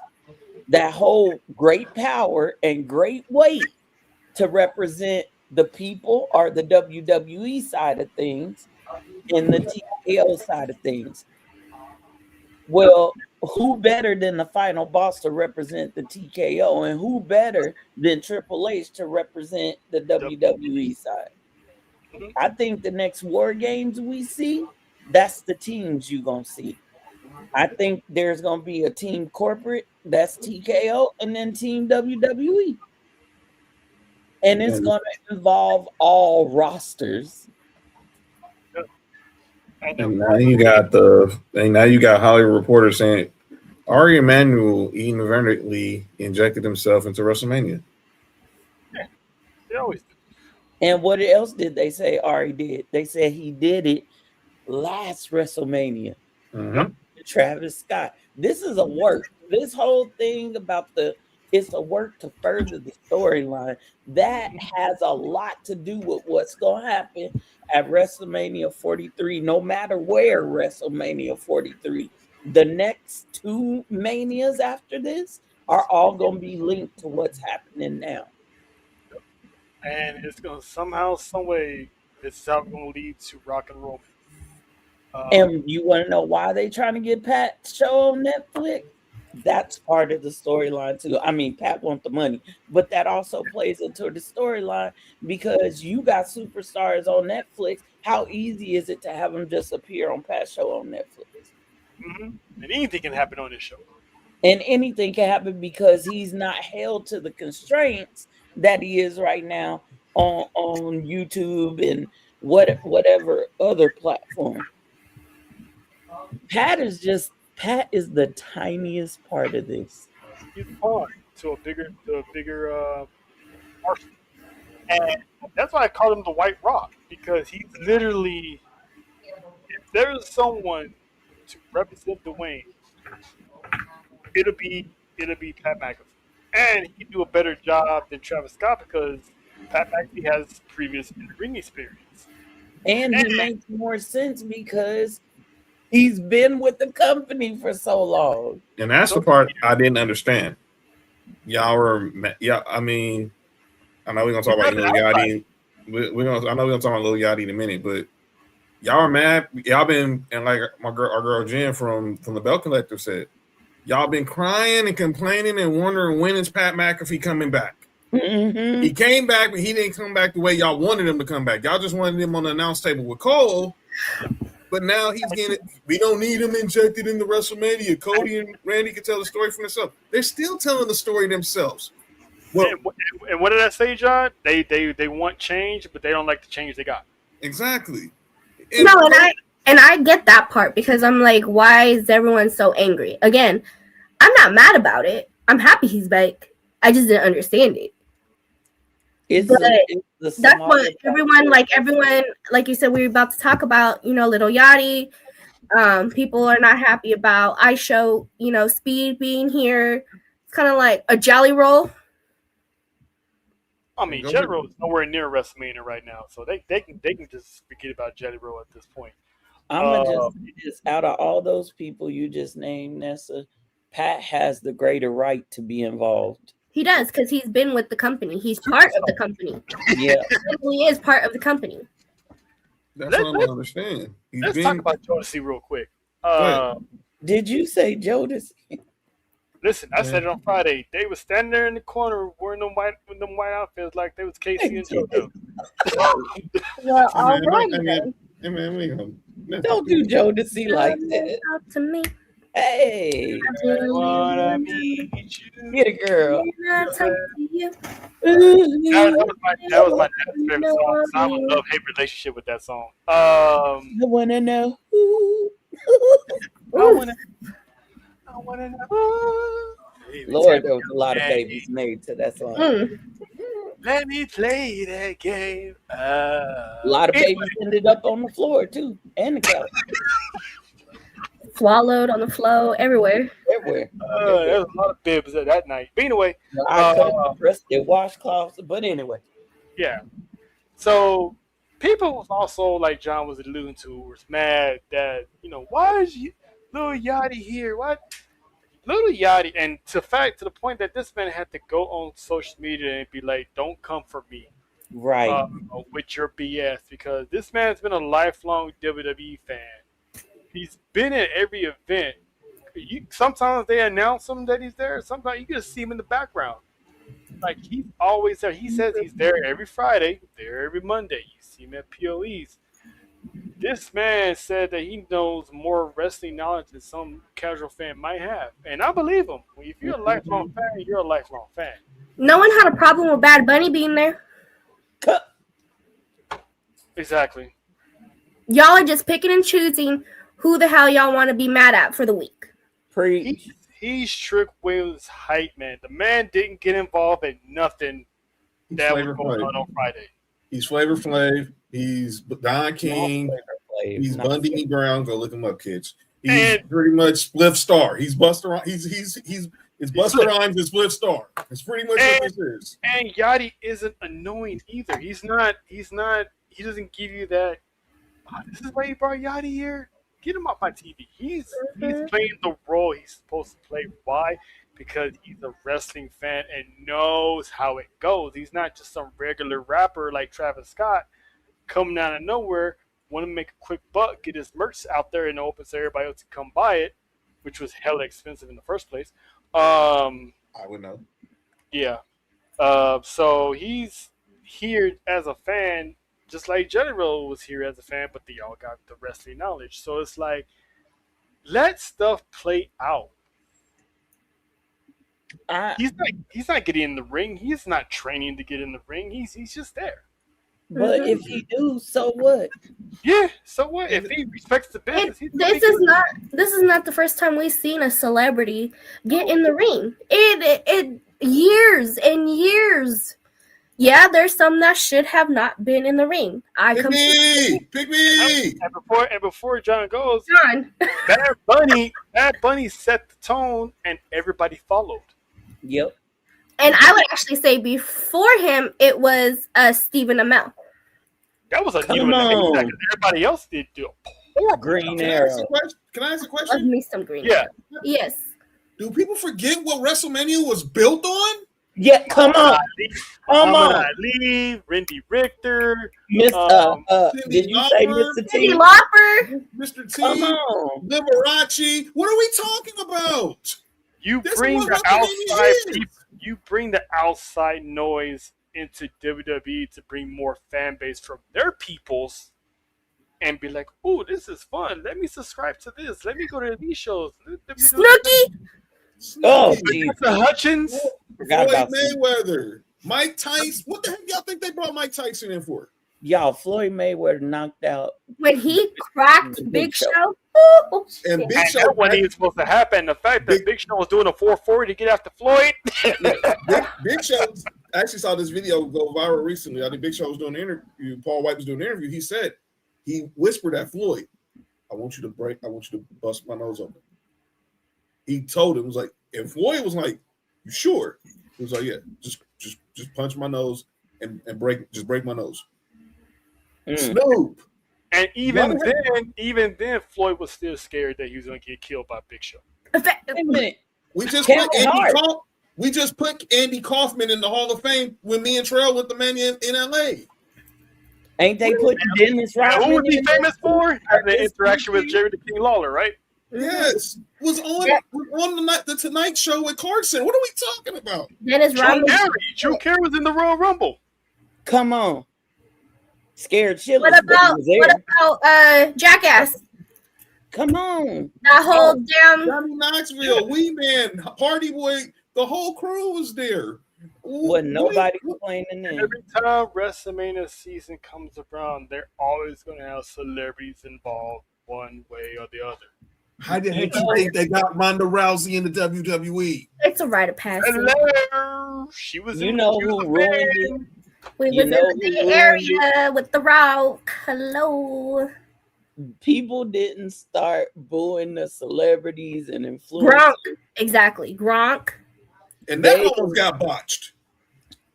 that hold great power and great weight to represent the people or the WWE side of things and the TKO side of things. Well, who better than the final boss to represent the TKO, and who better than Triple H to represent the WWE side? I think the next War Games we see, that's the teams you're going to see. I think there's going to be a team corporate, that's TKO, and then team WWE. And it's going to involve all rosters. And now you got Hollywood Reporter saying Ari Emanuel inadvertently injected himself into WrestleMania. Yeah, they always do. And what else did they say Ari did? They said he did it last WrestleMania. Mm-hmm. Travis Scott. This is a work. This whole thing about it's a work to further the storyline. That has a lot to do with what's going to happen at WrestleMania 43, no matter where WrestleMania 43. The next two Manias after this are all going to be linked to what's happening now. And it's going to somehow, some way, it's going to lead to Rock and Roll. And you want to know why they trying to get Pat's show on Netflix? That's part of the storyline too. I mean, Pat wants the money, but that also plays into the storyline because you got superstars on Netflix. How easy is it to have them just appear on Pat's show on Netflix? Mm-hmm. And anything can happen on this show. And anything can happen because he's not held to the constraints that he is right now on YouTube and whatever other platform. Pat is the tiniest part of this. He's a pawn to a bigger arsenal. And that's why I call him the White Rock, because he's literally, if there's someone to represent Dwayne, it'll be Pat McAfee. And he can do a better job than Travis Scott because Pat McAfee has previous ring experience. And he makes more sense because he's been with the company for so long. And that's the part I didn't understand. I know we're gonna talk about Lil Yachty. I know we're gonna talk about Lil Yachty in a minute, but y'all are mad. Y'all been, and like our girl Jen from the Bell Collective said, y'all been crying and complaining and wondering when is Pat McAfee coming back. Mm-hmm. He came back, but he didn't come back the way y'all wanted him to come back. Y'all just wanted him on the announce table with Cole. But now he's getting it. We don't need him injected in the WrestleMania. Cody and Randy can tell the story for themselves. They're still telling the story themselves. Well, and what did I say, John? They want change, but they don't like the change they got. Exactly. And I get that part because I'm like, why is everyone so angry? Again, I'm not mad about it. I'm happy he's back. I just didn't understand it. That's what everyone, like you said, we were about to talk about, Little Yachty. People are not happy about iShow, Speed being here. It's kind of like a Jelly Roll. I mean, Jelly Roll is nowhere near WrestleMania right now, so they can just forget about Jelly Roll at this point. I'm gonna just out of all those people you just named, Nessa, Pat has the greater right to be involved. He does, because he's been with the company. He's part of the company. Yeah. He is part of the company. That's what I don't understand. Let's talk about Jodeci real quick. Did you say Jodeci? Listen, I said it on Friday. They was standing there in the corner wearing them white outfits like they was Casey and JoJo. Well, all right. Don't do Jodeci like that. Talk to me. Hey, I wanna meet you. Get a girl. That was my dad's favorite song. So I would love hate relationship with that song. I wanna know. I wanna know. Lord, there was a lot of babies made to that song. Let me play that game. A lot of babies ended up on the floor too, and the couch. Swallowed on the floor, everywhere. Everywhere. There was a lot of bibs that night. But anyway, I cut pressed their washcloths, but anyway. yeah. So people was also, like John was alluding to, was mad that, why is Lil Yachty here? What? Lil Yachty, and to the point that this man had to go on social media and be like, don't come for me. Right. With your BS, because this man's been a lifelong WWE fan. He's been at every event. Sometimes they announce him that he's there. Sometimes you just see him in the background. Like, he's always there. He says he's there every Friday, there every Monday. You see him at POEs. This man said that he knows more wrestling knowledge than some casual fan might have. And I believe him. If you're a lifelong fan, you're a lifelong fan. No one had a problem with Bad Bunny being there. Exactly. Y'all are just picking and choosing who the hell y'all want to be mad at for the week. Preach. He's Trick Williams' hype man. The man didn't get involved in nothing that was going on Friday. He's Flavor Flav. He's Don King. He's Bundy Brown. Go look him up, kids. He's pretty much Spliff Star. He's Buster. It's Buster Rhymes and Spliff Star. It's pretty much what this is. And Yachty isn't annoying either. He's not. He doesn't give you that. This is why you brought Yachty here. Get him off my TV. He's playing the role he's supposed to play. Why? Because he's a wrestling fan and knows how it goes. He's not just some regular rapper like Travis Scott coming out of nowhere, want to make a quick buck, get his merch out there in the open so everybody else can come buy it, which was hella expensive in the first place. I would know. Yeah. So he's here as a fan, just like General was here as a fan, but they all got the wrestling knowledge. So it's like, let stuff play out. He's not getting in the ring. He's not training to get in the ring. He's just there. But if he do, so what? Yeah, so what? If he respects the business, This is not the first time we've seen a celebrity get in the ring. It years and years. Yeah, there's some that should have not been in the ring. Pick me. And before John goes, John. Bad Bunny set the tone, and everybody followed. Yep. And I would actually say before him, it was Stephen Amell. That was a new one. Everybody else did do a horrible Green Arrow. Can I ask a question? Love me some Green Yeah. Arrow. Yes. Do people forget what WrestleMania was built on? Yeah, come on. Ali, Randy Richter, did you say Mr. T? Cyndi Lauper, Mr. T, Liberace. What are we talking about? You bring the outside noise into WWE to bring more fan base from their peoples and be like, oh, this is fun. Let me subscribe to this. Let me go to these shows. Snooki. Oh, the Hutchins. Floyd Mayweather. Mike Tyson. What the heck y'all think they brought Mike Tyson in for? Y'all, Floyd Mayweather knocked out when he cracked Big Show. And Big Show that wasn't even supposed to happen. The fact that Big Show was doing a 440 to get after Floyd. Big Show. I actually saw this video go viral recently. I think Big Show was doing an interview. Paul White was doing an interview. He whispered at Floyd, I want you to bust my nose open. He told him, was like, and Floyd was like, you sure? He was like, yeah, just punch my nose and break my nose. Snoop. And even then, Floyd was still scared that he was going to get killed by Big Show. We just put Andy Kaufman in the Hall of Fame when me and Trail went to Mania in LA. Ain't they put Dennis Rodman? Who was he famous for? The interaction with Jerry the King Lawler, right? Yes, was on the Tonight Show with Carson. What are we talking about? Dennis Rodman. Drew Carey was in the Royal Rumble. Come on, scared shitless. What about Jackass? Come on, that whole damn Johnny Knoxville, Wee Man, Party Boy, the whole crew was there. Wasn't nobody complaining then. Every time WrestleMania season comes around, they're always going to have celebrities involved one way or the other. How the heck you think they got Ronda Rousey in the WWE? They're It's a rite of passage. Hello. She was. You know who ruined it? We You was know in the who Bay ruined Area with The Rock. Hello. People didn't start booing the celebrities and influencers. Gronk. Exactly. Gronk. And that almost got botched.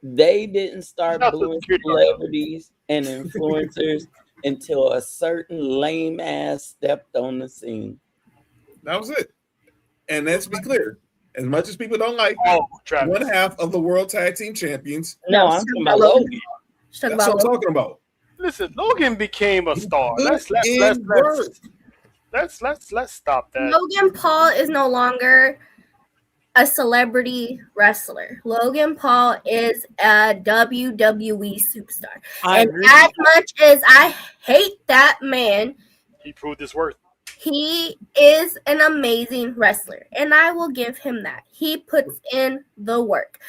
They didn't start Shout out to booing security guard. celebrities and influencers until a certain lame ass stepped on the scene. That was it. And let's be clear. As much as people don't like Travis. one half of the World Tag Team Champions. No, I'm talking about Logan. That's what I'm talking about. Listen, Logan became a star. Let's stop that. Logan Paul is no longer a celebrity wrestler. Logan Paul is a WWE superstar. And as much as I hate that man, he proved his worth. He is an amazing wrestler, and I will give him that. He puts in the work.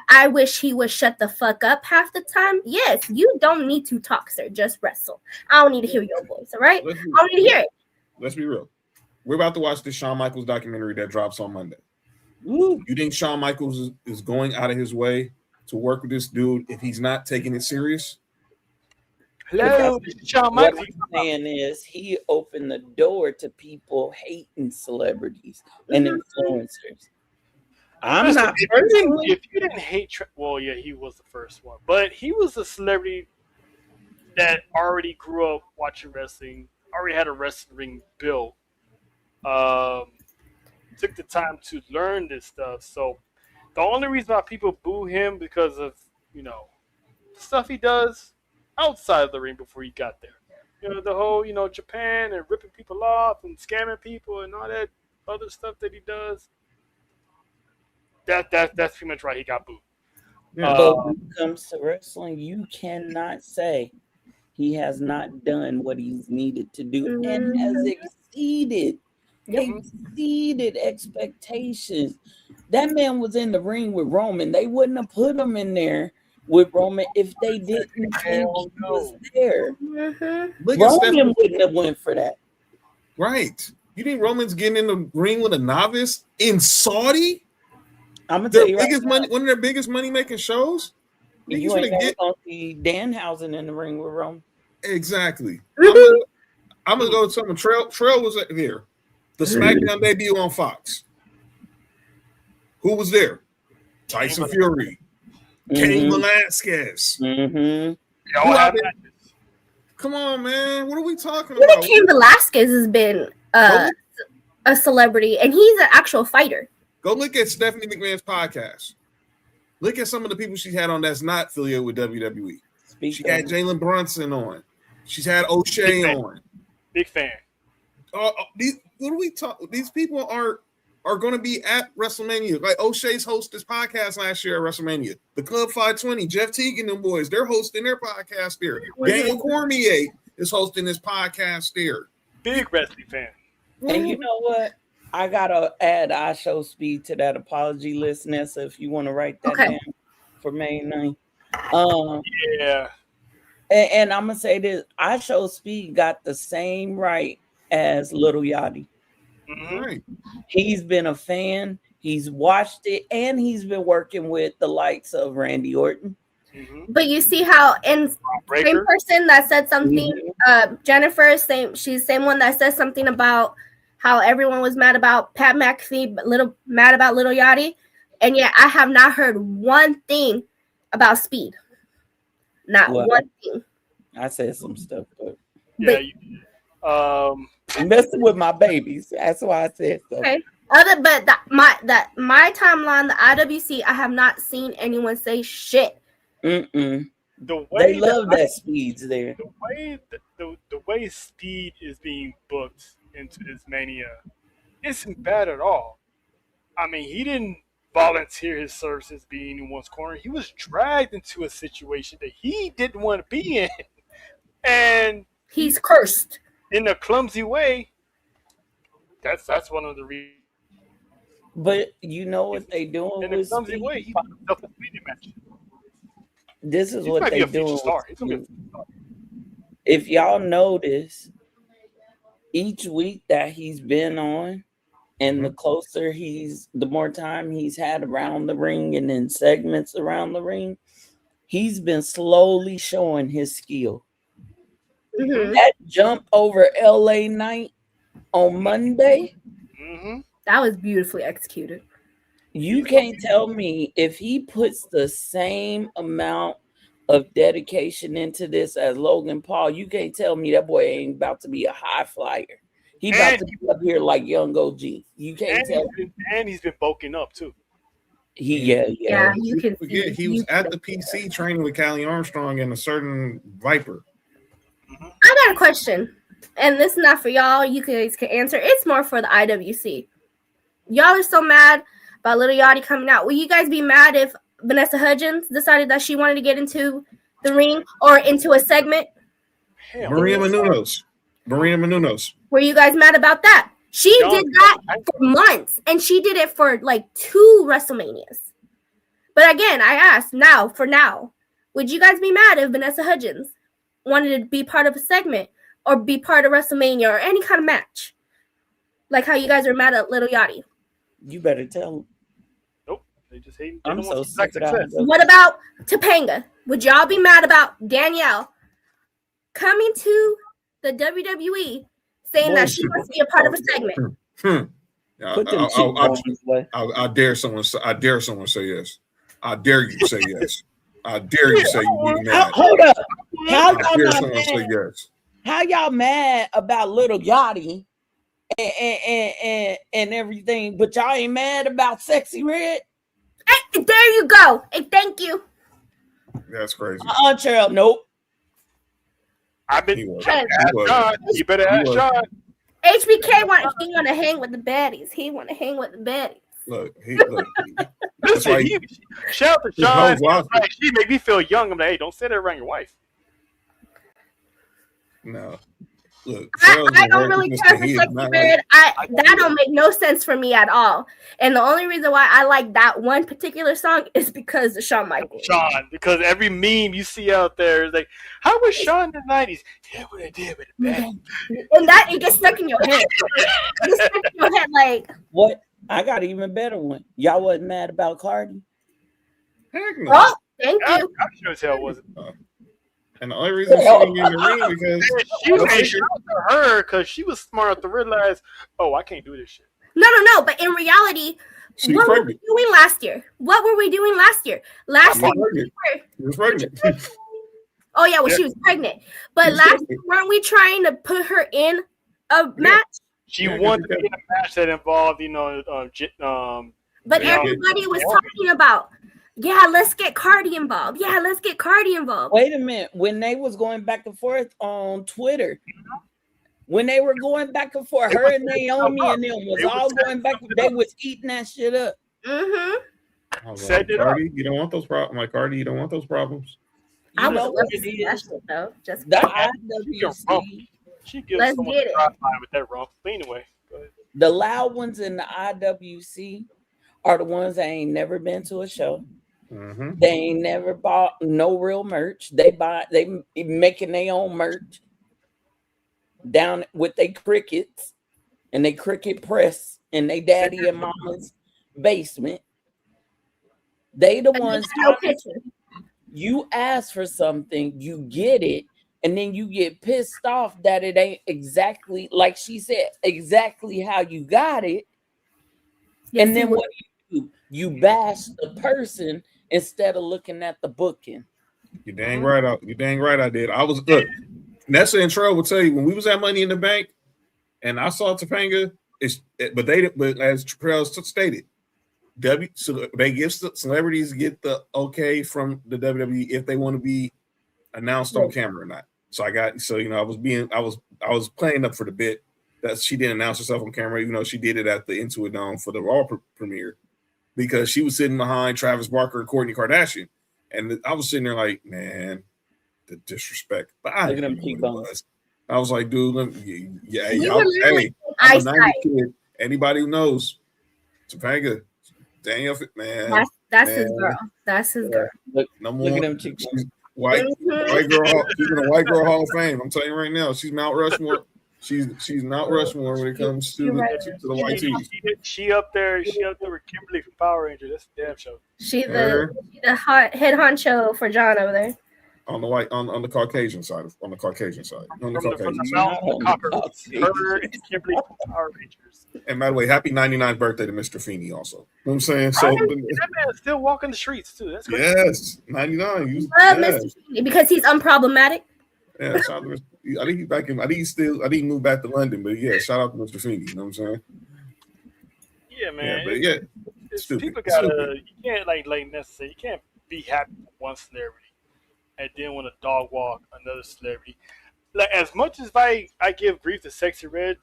I wish he would shut the fuck up half the time. Yes, you don't need to talk, sir. Just wrestle. I don't need to hear your voice, all right? I don't need to hear it. Let's be real. We're about to watch the Shawn Michaels documentary that drops on Monday. You think Shawn Michaels is going out of his way to work with this dude if he's not taking it serious? Hello, Shawn What Michaels. I'm saying is he opened the door to people hating celebrities and influencers. I'm not if you didn't hate, well, yeah, he was the first one, but he was a celebrity that already grew up watching wrestling, already had a wrestling ring built, took the time to learn this stuff. So the only reason why people boo him because of the stuff he does outside of the ring before he got there. The whole, Japan and ripping people off and scamming people and all that other stuff that he does. That's pretty much right. He got booed. But when it comes to wrestling, you cannot say he has not done what he's needed to do and has exceeded expectations. That man was in the ring with Roman. They wouldn't have put him in there with Roman if they didn't think he was there. Roman wouldn't have went for that. Right. You think Roman's getting in the ring with a novice in Saudi? I'm gonna tell you one of their biggest money making shows. You ain't never gonna see Danhausen in the ring with Roman. Exactly. I'm gonna go with someone. Trail was here. The SmackDown debut on Fox. Who was there? Tyson Fury. Cain Velasquez. Come on, man. What are we talking about? Cain Velasquez has been a celebrity, and he's an actual fighter. Go look at Stephanie McMahon's podcast. Look at some of the people she's had on that's not affiliated with WWE. She had Jalen Brunson on. She's had O'Shea on. Big fan. What do we talk? These people are going to be at WrestleMania. Like O'Shea's hosted this podcast last year at WrestleMania. The Club 520, Jeff Teague and them boys, they're hosting their podcast there. Daniel Cormier is hosting his podcast there. Big wrestling fan. And you know what? I gotta add I Show Speed to that apology list, Nessa, if you want to write that down for May 9th. Yeah. And I'm gonna say this: I Show Speed got the same right as Little Yachty. Right. He's been a fan, he's watched it, and he's been working with the likes of Randy Orton. But you see how same person that said something, Jennifer, she's the same one that said something about how everyone was mad about Pat McAfee, but mad about Little Yachty, and yet I have not heard one thing about Speed. Not one thing. I said some stuff, but messing with my babies. That's why I said so. Okay. My timeline, the IWC, I have not seen anyone say shit. They love that Speed's there. The way Speed is being booked into this Mania isn't bad at all. I mean, he didn't volunteer his services being in one's corner. He was dragged into a situation that he didn't want to be in, and he's cursed in a clumsy way. That's one of the reasons. But you know what they doing in a clumsy way? He found himself in a match. This is what they doing. If y'all notice, each week that he's been on, And the closer the more time he's had around the ring and in segments around the ring, he's been slowly showing his skill. Mm-hmm. That jump over LA Knight on Monday, that was beautifully executed. You can't tell me if he puts the same amount of dedication into this as Logan Paul, you can't tell me that boy ain't about to be a high flyer. He about to be up here like young OG. You can't tell me. And he's been bulking up too. Yeah, you can forget he was at the PC training with Callie Armstrong and a certain Viper. I got a question, and this is not for y'all. You guys can answer. It's more for the IWC. Y'all are so mad about Little Yachty coming out. Will you guys be mad if Vanessa Hudgens decided that she wanted to get into the ring or into a segment? Maria Menounos. Were you guys mad about that? She did that for months, and she did it for like 2 WrestleManias. But again, I asked for now, would you guys be mad if Vanessa Hudgens wanted to be part of a segment or be part of WrestleMania or any kind of match? Like how you guys are mad at Little Yachty. You better tell them. Nope. They just hate. I'm so sick of that. What about Topanga? Would y'all be mad about Danielle coming to the WWE saying that she wants to be a part of a segment? I dare someone say yes. I dare you say yes. I dare you say you be mad. Hold up. How y'all mad? Say yes. How y'all mad about Little Yachty and everything, but y'all ain't mad about Sexy Red? Hey, there you go. Hey, thank you. That's crazy. Cheryl, nope. I've been. You better ask Sean. HBK want to hang with the baddies. He want to hang with the baddies. Look. Listen, shout out to Sean. Like, she make me feel young. I'm like, hey, don't say that around your wife. No. Look, I don't really care for Sexy Red. That don't make no sense for me at all. And the only reason why I like that one particular song is because of Shawn Michaels. Because every meme you see out there is like, how was Shawn in the 90s? Yeah, what I did with the band. And that it gets stuck in your head. It gets stuck in your head like what? I got an even better one. Y'all wasn't mad about Cardi? Heck no. Oh, thank you. I sure as hell wasn't. And the only reason she didn't get in the ring because she was to her because she was smart enough to realize, oh, I can't do this shit. No. But in reality, what were we doing last year? Last year, she was pregnant. Oh yeah, she was pregnant. But last year, weren't we trying to put her in a match? She wanted to be in a match that involved, but everybody was talking about. Yeah, let's get Cardi involved. Wait a minute. When they was going back and forth on Twitter, when they were going back and forth, her and Naomi and them was all going back. They was eating that shit up. Mm-hmm. Set it Cardi, you don't want those problems. Like Cardi, you don't want those problems. You know what it is? Though. Just the IWC. She gives someone a drive by with that rump. But anyway, go ahead. The loud ones in the IWC are the ones that ain't never been to a show. Mm-hmm. They ain't never bought no real merch. They making their own merch down with their crickets and they cricket press in their daddy and mama's basement. They the ones you ask for something, you get it, and then you get pissed off that it ain't exactly like she said, exactly how you got it. Yes, and then what do? You bash the person instead of looking at the booking. You dang right. I did. I was good. Nessa and Trell will tell you when we was at Money in the Bank, and I saw Topanga. But as Trell stated, so they give celebrities get the okay from the WWE if they want to be announced on camera or not. So I was playing up for the bit that she didn't announce herself on camera, even though she did it at the Intuit Dome for the Raw premiere. Because she was sitting behind Travis Barker and Kourtney Kardashian. And I was sitting there like, man, the disrespect. But I didn't know what it was. I was like, dude, hey, I'm a 90s kid. Anybody who knows, Topanga, Daniel, man. That's his girl. That's his girl. Look at them chicks. White girl, she's in a White Girl Hall of Fame. I'm telling you right now, she's Mount Rushmore. She's not Rushmore when it comes to the white tees. She up there with Kimberly from Power Rangers. That's a damn show. She the head honcho for John over there. On the white, on the Caucasian side, on the Caucasian side, on the Caucasian side. Her and Kimberly from Power Rangers. And by the way, happy 99th birthday to Mr. Feeney also. You know what I'm saying? So that man is still walking the streets too. That's crazy. Yes, 99. Mr. Feeney because he's unproblematic. Yeah, shout out to I think he's back in. I think he moved back to London, but yeah, shout out to Mr. Feeney. You know what I'm saying? Yeah, man. Yeah, but stupid. People gotta. You can't like necessarily. You can't be happy with one celebrity and then want to dog walk another celebrity. Like as much as I give grief to Sexy Red,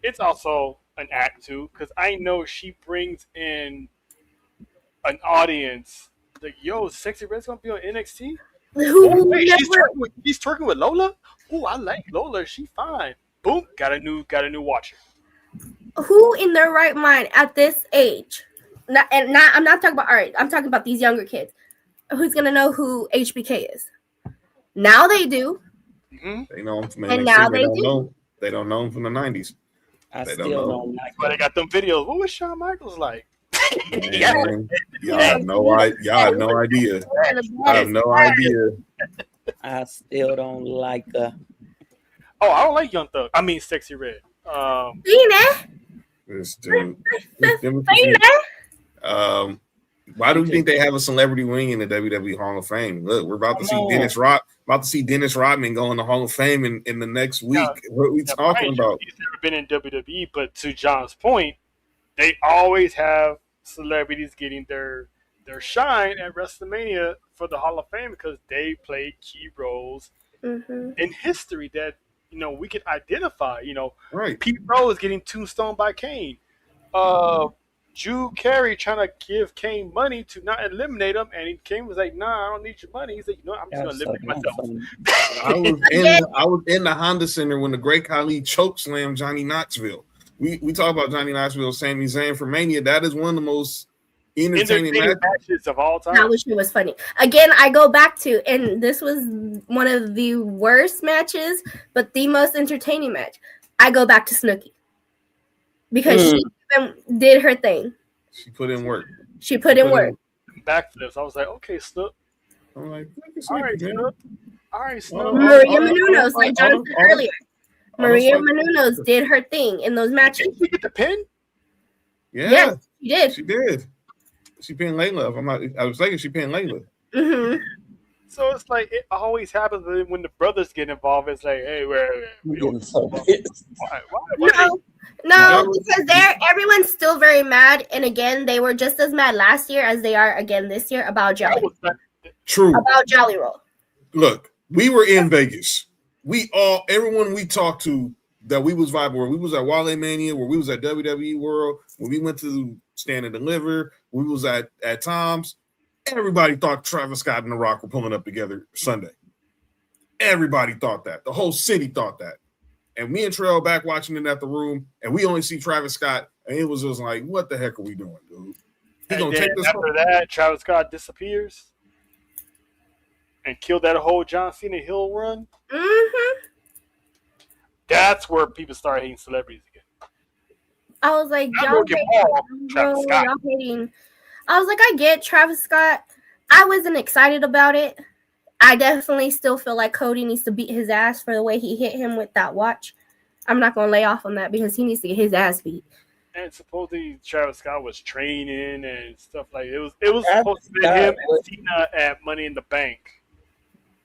it's also an act too because I know she brings in an audience. Like, yo, Sexy Red's gonna be on NXT. Wait, he's twerking with Lola. Oh, I like Lola. She fine. Boom, got a new watcher. Who in their right mind at this age? I'm not talking about art. I'm talking about these younger kids. Who's gonna know who HBK is? Now they do. Mm-hmm. They know him from NXT, and now they do. They don't know him from the 90s. I still don't like. But they got them videos. What was Shawn Michaels like? Y'all have no idea. I have no idea. I still don't like her. Oh, I don't like Young Thug. I mean, Sexy Red. This dude. Why do you think they have a celebrity wing in the WWE Hall of Fame? Look, we're about to see Dennis Rodman go in the Hall of Fame in the next week. What are we talking about? He's never been in WWE, but to John's point, they always have celebrities getting their shine at WrestleMania for the Hall of Fame because they played key roles in history that we can identify. Right. Pete Rose getting tombstone by Kane. Drew Carey trying to give Kane money to not eliminate him, and Kane was like, "Nah, I don't need your money." He's like, "I'm just gonna eliminate myself." I was in the Honda Center when the Great Khali choke slammed Johnny Knoxville. We talk about Johnny Knoxville, Sami Zayn for Mania. That is one of the most entertaining matches of all time. I wish it was funny. Again, I go back to, and this was one of the worst matches, but the most entertaining match. I go back to Snooki because she did her thing. She put in work. Backflips. I was like, okay, Snook. I'm like, all right, Snook. Maria Menounos, like John said earlier. Maria Menounos did her thing in those matches. Did she get the pin? Yeah, she did. She did. She pinned Layla. I was thinking she pinned Layla. Mm-hmm. So it's like it always happens when the brothers get involved. It's like, hey, we don't. Why? No, because everyone's still very mad, and again, they were just as mad last year as they are again this year about Jolly. True. About Jolly Roll. Look, we were in Vegas. Everyone we talked to that we was vibing where we was at Wrestlemania, where we was at WWE World, when we went to Stand and Deliver, we was at Tom's. Everybody thought Travis Scott and The Rock were pulling up together Sunday. Everybody thought that. The whole city thought that. And me and Trail back watching it at the room, and we only see Travis Scott, and it was just like, what the heck are we doing, dude? He's gonna take this after that, Travis Scott disappears and killed that whole John Cena Hill run. Mm-hmm. That's where people start hating celebrities again. I was like, y'all hating. I was like, I get Travis Scott. I wasn't excited about it. I definitely still feel like Cody needs to beat his ass for the way he hit him with that watch. I'm not going to lay off on that because he needs to get his ass beat. And supposedly Travis Scott was training and stuff like it was supposed to be him and Cena at Money in the Bank.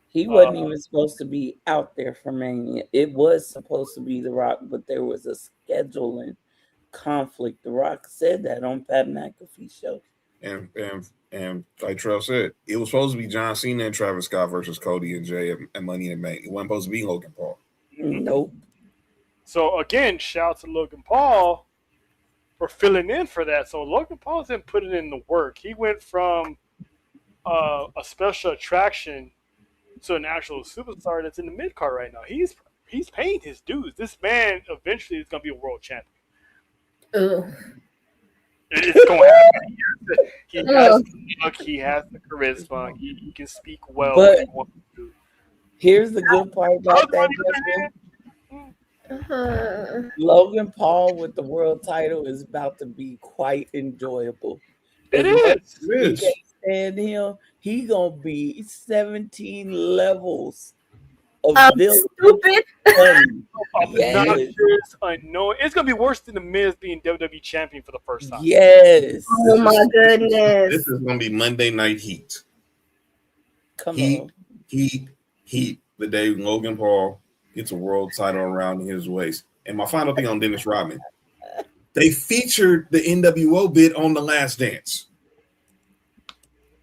He wasn't even supposed to be out there for Mania. It was supposed to be The Rock, but there was a scheduling conflict. The Rock said that on Pat McAfee show. And like Trev said, it was supposed to be John Cena and Travis Scott versus Cody and Jay and Money in the Bank. It wasn't supposed to be Logan Paul. Nope. So again, shout out to Logan Paul for filling in for that. So Logan Paul didn't put it in the work. He went from a special attraction to an actual superstar that's in the mid card right now. He's paying his dues. This man eventually is going to be a world champion. It's going to happen. He has the look. He has the charisma. He can speak well. But here's the good part about that. Logan Paul with the world title is about to be quite enjoyable. It As much is. as we can't stand him, he gonna be 17 levels of villain Stupid. funny. Obnoxious, annoying. It's gonna be worse than the Miz being WWE champion for the first time. Yes. Oh my goodness. This is gonna be Monday Night Heat. Come on. Heat. The day Logan Paul gets a world title around his waist. And my final thing on Dennis Rodman. They featured the NWO bit on The Last Dance.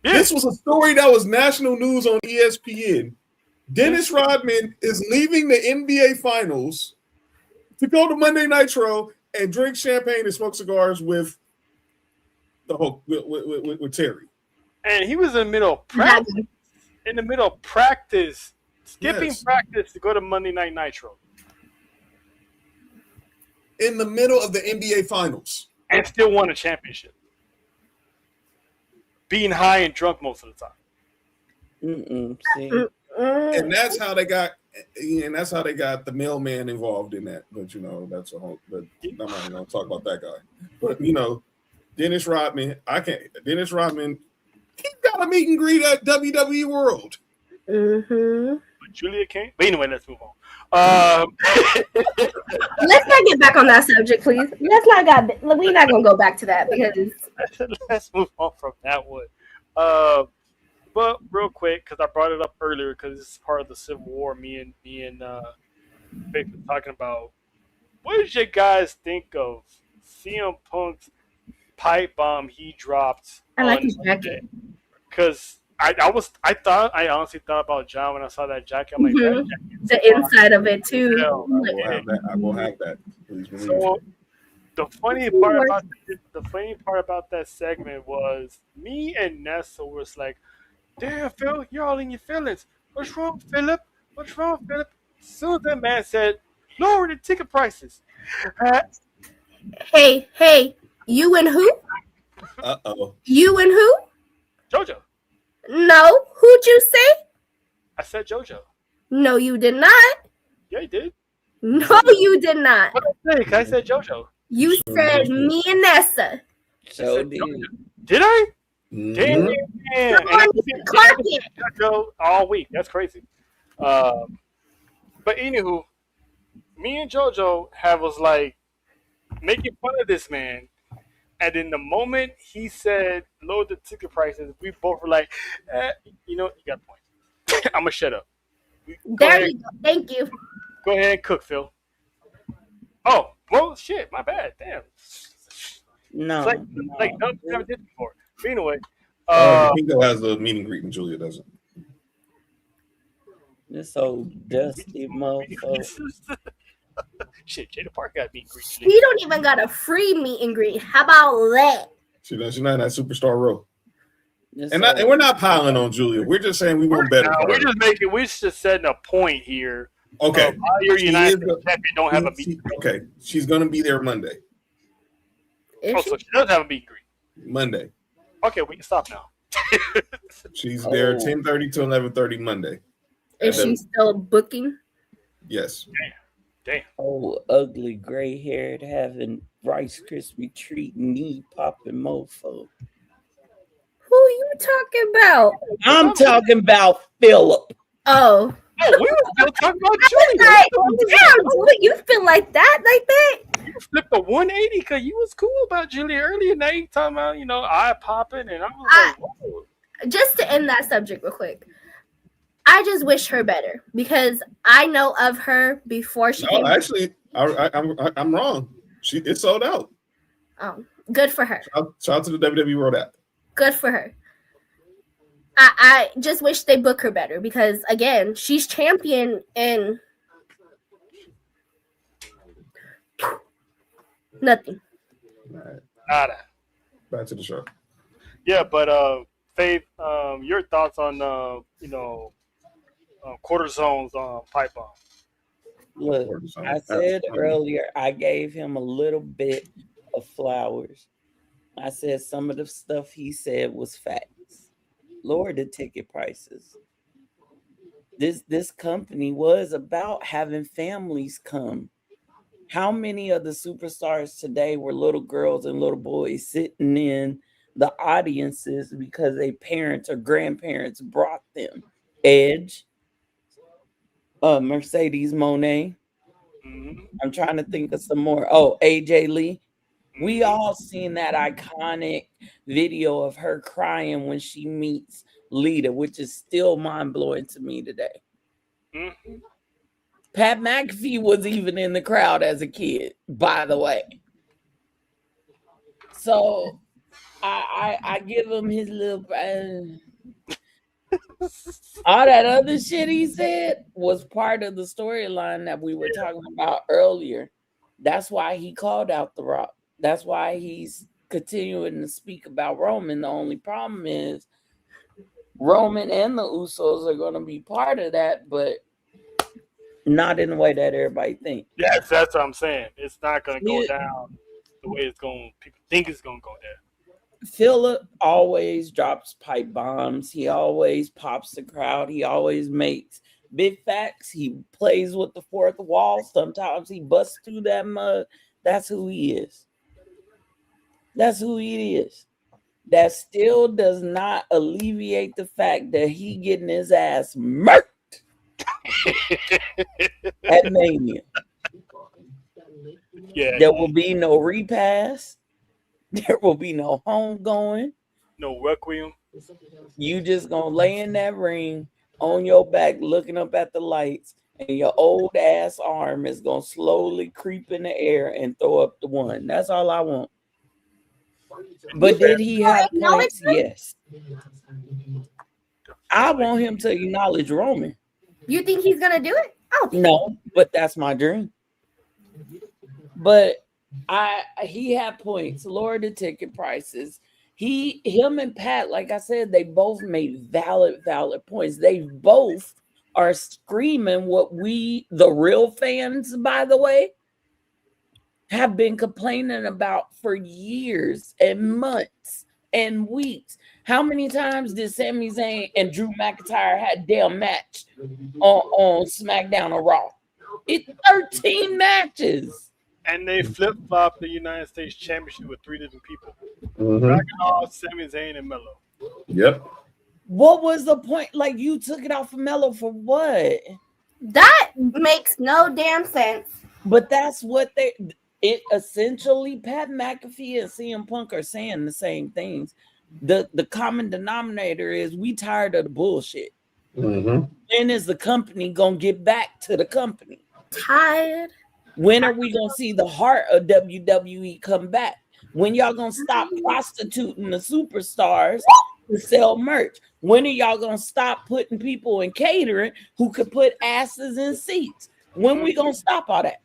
Yeah. This was a story that was national news on ESPN. Dennis Rodman is leaving the NBA Finals to go to Monday Nitro and drink champagne and smoke cigars with the whole with Terry. And he was in the middle of practice. Skipping practice to go to Monday Night Nitro. In the middle of the NBA Finals. And still won a championship. Being high and drunk most of the time. See? And that's how they got the mailman involved in that. But that's a whole. But I'm not even gonna talk about that guy. But Dennis Rodman, he got a meet and greet at WWE World. Mm-hmm. But Julia can't. But anyway, let's move on. Let's not get back on that subject, please. We're not gonna go back to that because let's move on from that one. But real quick, because I brought it up earlier, because this is part of the Civil War. Me and Faith were talking about. What did you guys think of CM Punk's pipe bomb he dropped? I like his jacket. Because I honestly thought about John when I saw that jacket. I'm like, that the inside of it too. I will have that. So the funny part about that segment was me and Nessa was like, "Damn, Phil, you're all in your feelings. What's wrong, Philip? What's wrong, Philip?" As soon as that man said, "Lower the ticket prices." Hey, you and who? You and who? JoJo. No, who'd you say? I said JoJo. No, you did not. Yeah, you did. No, you did not. What did I say? I said JoJo. You said me and Nessa. So did. Did I? Mm-hmm. Damn. Come on, Clark it. JoJo all week. That's crazy. But anywho, me and JoJo was like making fun of this man. And then the moment he said lower the ticket prices, we both were like, you got a point. I'm going to shut up. There you go. Thank you. Go ahead and cook, Phil. Oh, well, shit. My bad. Damn. No. It's like nothing we never did before. But anyway. Pingo has a meet and greet and Julia doesn't. This old dusty motherfucker. Shit, Jada Park got meet and greet. He don't even got a free meet and greet. How about that? She's not in that superstar row. And we're not piling on Julia. We're just saying we want better. We're just setting a point here. Okay. Your United champion don't have a meet and greet. Okay. She's gonna be there Monday. So she does have a meet and greet. Monday. Okay, we can stop now. She's there 10:30 to 11:30 Monday. Is she still booking? Yes. Damn. Oh, ugly gray haired having Rice Krispie treat knee popping mofo. Who are you talking about? I'm talking about Philip. Oh. Oh, we were still talking about Julia. Like, damn, Julia, you feel like that? You flipped a 180 because you was cool about Julia earlier. Now you talking about, eye popping, and I was like, whoa. Just to end that subject real quick, I just wish her better because I know of her before she came. Actually, I'm wrong. It's sold out. Oh, good for her. Shout out to the WWE World app. Good for her. I just wish they book her better because again, she's champion and nothing. Right. Nada. Back to the show. Yeah, but Faith, your thoughts on quarter zones on pipe bomb? Look, I said earlier I gave him a little bit of flowers. I said some of the stuff he said was facts. Lower the ticket prices. This company was about having families come How many of the superstars today were little girls and little boys sitting in the audiences because their parents or grandparents brought them? Edge, Mercedes Monet. I'm trying to think of some more. Oh, AJ Lee. We all seen that iconic video of her crying when she meets Lita, which is still mind-blowing to me today. Pat McAfee was even in the crowd as a kid, by the way. So I give him his little all that other shit he said was part of the storyline that we were talking about earlier. That's why he called out The Rock. That's why he's continuing to speak about Roman. The only problem is Roman and the Usos are going to be part of that, but not in the way that everybody thinks. Yes, that's what I'm saying. It's not going to go down the way it's going. People think it's going to go down. Philip always drops pipe bombs. He always pops the crowd. He always makes big facts. He plays with the fourth wall. Sometimes he busts through that mud. That's who he is. That's who he is. That still does not alleviate the fact that he getting his ass murked at Mania. Yeah, there will be no repass. There will be no homegoing. No requiem. You just gonna lay in that ring on your back looking up at the lights, and your old ass arm is gonna slowly creep in the air and throw up the one. That's all I want. But did he have points? Yes. I want him to acknowledge Roman. You think he's gonna do it? Oh no, but that's my dream. But he had points, lowered the ticket prices. Him and Pat, like I said, they both made valid points. They both are screaming what we, the real fans, by the way, have been complaining about for years and months and weeks. How many times did Sami Zayn and Drew McIntyre had a damn match on SmackDown or Raw? It's 13 matches. And they flip-flopped the United States Championship with 3 different people. Dragunov, Sami Zayn, and Melo. Yep. What was the point? Like, you took it off of Melo for what? That makes no damn sense. But that's what it essentially, Pat McAfee and CM Punk are saying the same things. The common denominator is we tired of the bullshit. When is the company gonna get back to the company? Tired. When are we gonna see the heart of WWE come back? When y'all gonna stop prostituting the superstars to sell merch? When are y'all gonna stop putting people in catering who could put asses in seats? When we gonna stop all that?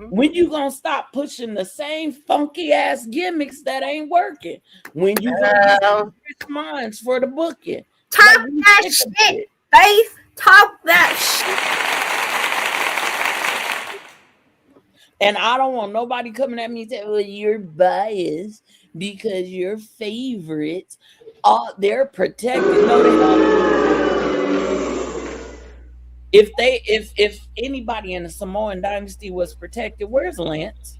When you gonna stop pushing the same funky ass gimmicks that ain't working? When you gonna get minds for the booking? Talk that shit, Faith. Talk that shit. And I don't want nobody coming at me and saying, well, you're biased because your favorites, they're protected. No, they don't. If anybody in the Samoan dynasty was protected, where's Lance?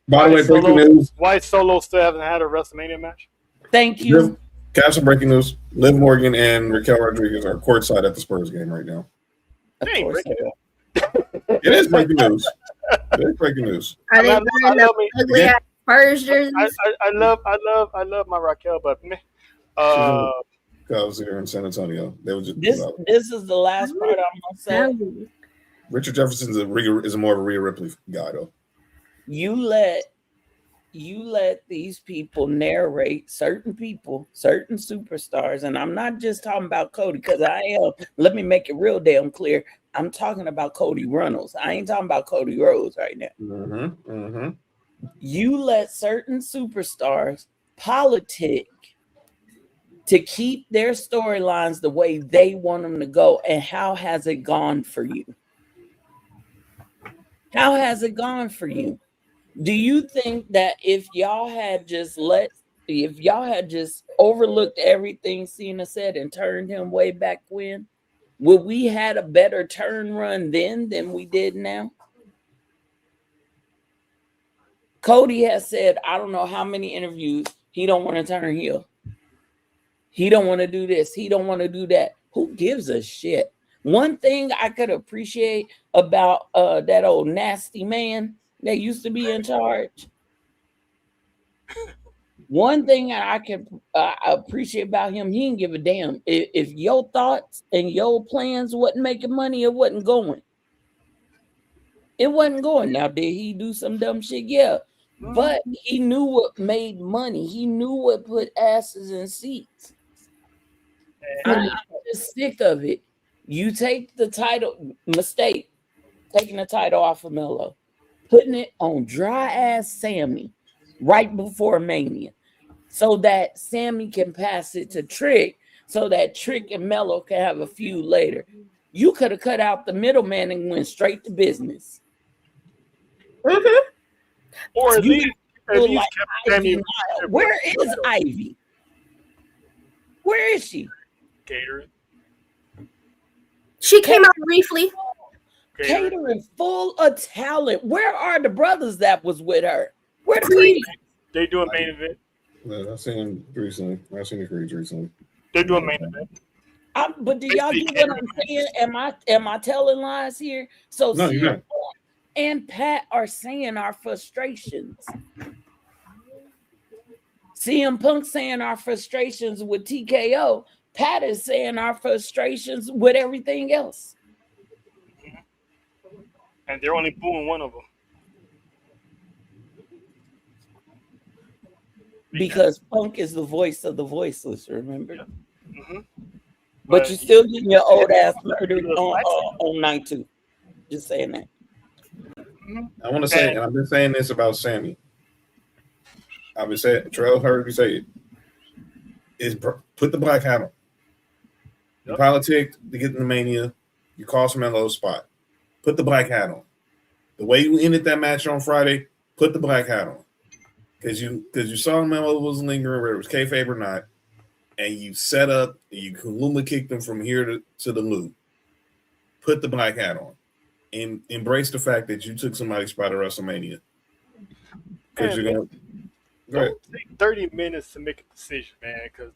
By the way, breaking news. Why Solo still haven't had a WrestleMania match? Thank you. Have some breaking news. Liv Morgan and Raquel Rodriguez are courtside at the Spurs game right now. Of course they are. It is breaking news. It is breaking news. Are they wearing the ugly ass Spurs jerseys? I love my Raquel, but meh. I was here in San Antonio. They were just this is the last part I'm gonna say. Richard Jefferson is more of a Rhea Ripley guy, though. You let these people narrate certain people, certain superstars, and I'm not just talking about Cody because I am. Let me make it real damn clear. I'm talking about Cody Runnels. I ain't talking about Cody Rhodes right now. You let certain superstars politic to keep their storylines the way they want them to go. And how has it gone for you? How has it gone for you? Do you think that if y'all had just overlooked everything Cena said and turned him way back when, Would we had a better turn run then than we did now? Cody has said, I don't know how many interviews, he don't want to turn heel. He don't want to do this. He don't want to do that. Who gives a shit? One thing I could appreciate about that old nasty man that used to be in charge. One thing I can appreciate about him, he didn't give a damn. If your thoughts and your plans wasn't making money, it wasn't going. It wasn't going. Now, did he do some dumb shit? Yeah. But he knew what made money. He knew what put asses in seats. I'm just sick of it. You take the title, mistake, taking the title off of Melo, putting it on dry ass Sammy right before Mania, so that Sammy can pass it to Trick, so that Trick and Melo can have a feud later. You could have cut out the middleman and went straight to business. Mm-hmm. Or at least Like kept Ivy. Where is Ivy? Where is she? catering. She came out briefly. Catering, full of talent. Where are the brothers that was with her? Where the Creed? They doing main event. Yeah, I've seen him recently. I've seen the Creeds recently. They're doing main event. But do y'all get what I'm saying? Am I telling lies here? So No, you're not. and Pat are saying our frustrations. CM Punk saying our frustrations with TKO. Pat is saying our frustrations with everything else. And they're only booing one of them. Because Punk is the voice of the voiceless, remember? Yeah. Mm-hmm. But you're still getting your old ass murdered on night 2. Just saying that. I want to say, and I've been saying this about Sammy. I've been saying, Terrell heard me say it. Is put the black hat on. You politic to get in the Mania. You cost Melo a spot. Put the black hat on. The way you ended that match on Friday, put the black hat on. Because you saw Melo was lingering, whether it was kayfabe or not, and you set up, you Kaluma kicked him from here to the loop. Put the black hat on. And embrace the fact that you took somebody's spot at WrestleMania. Because you're going to don't take 30 minutes to make a decision, man. Because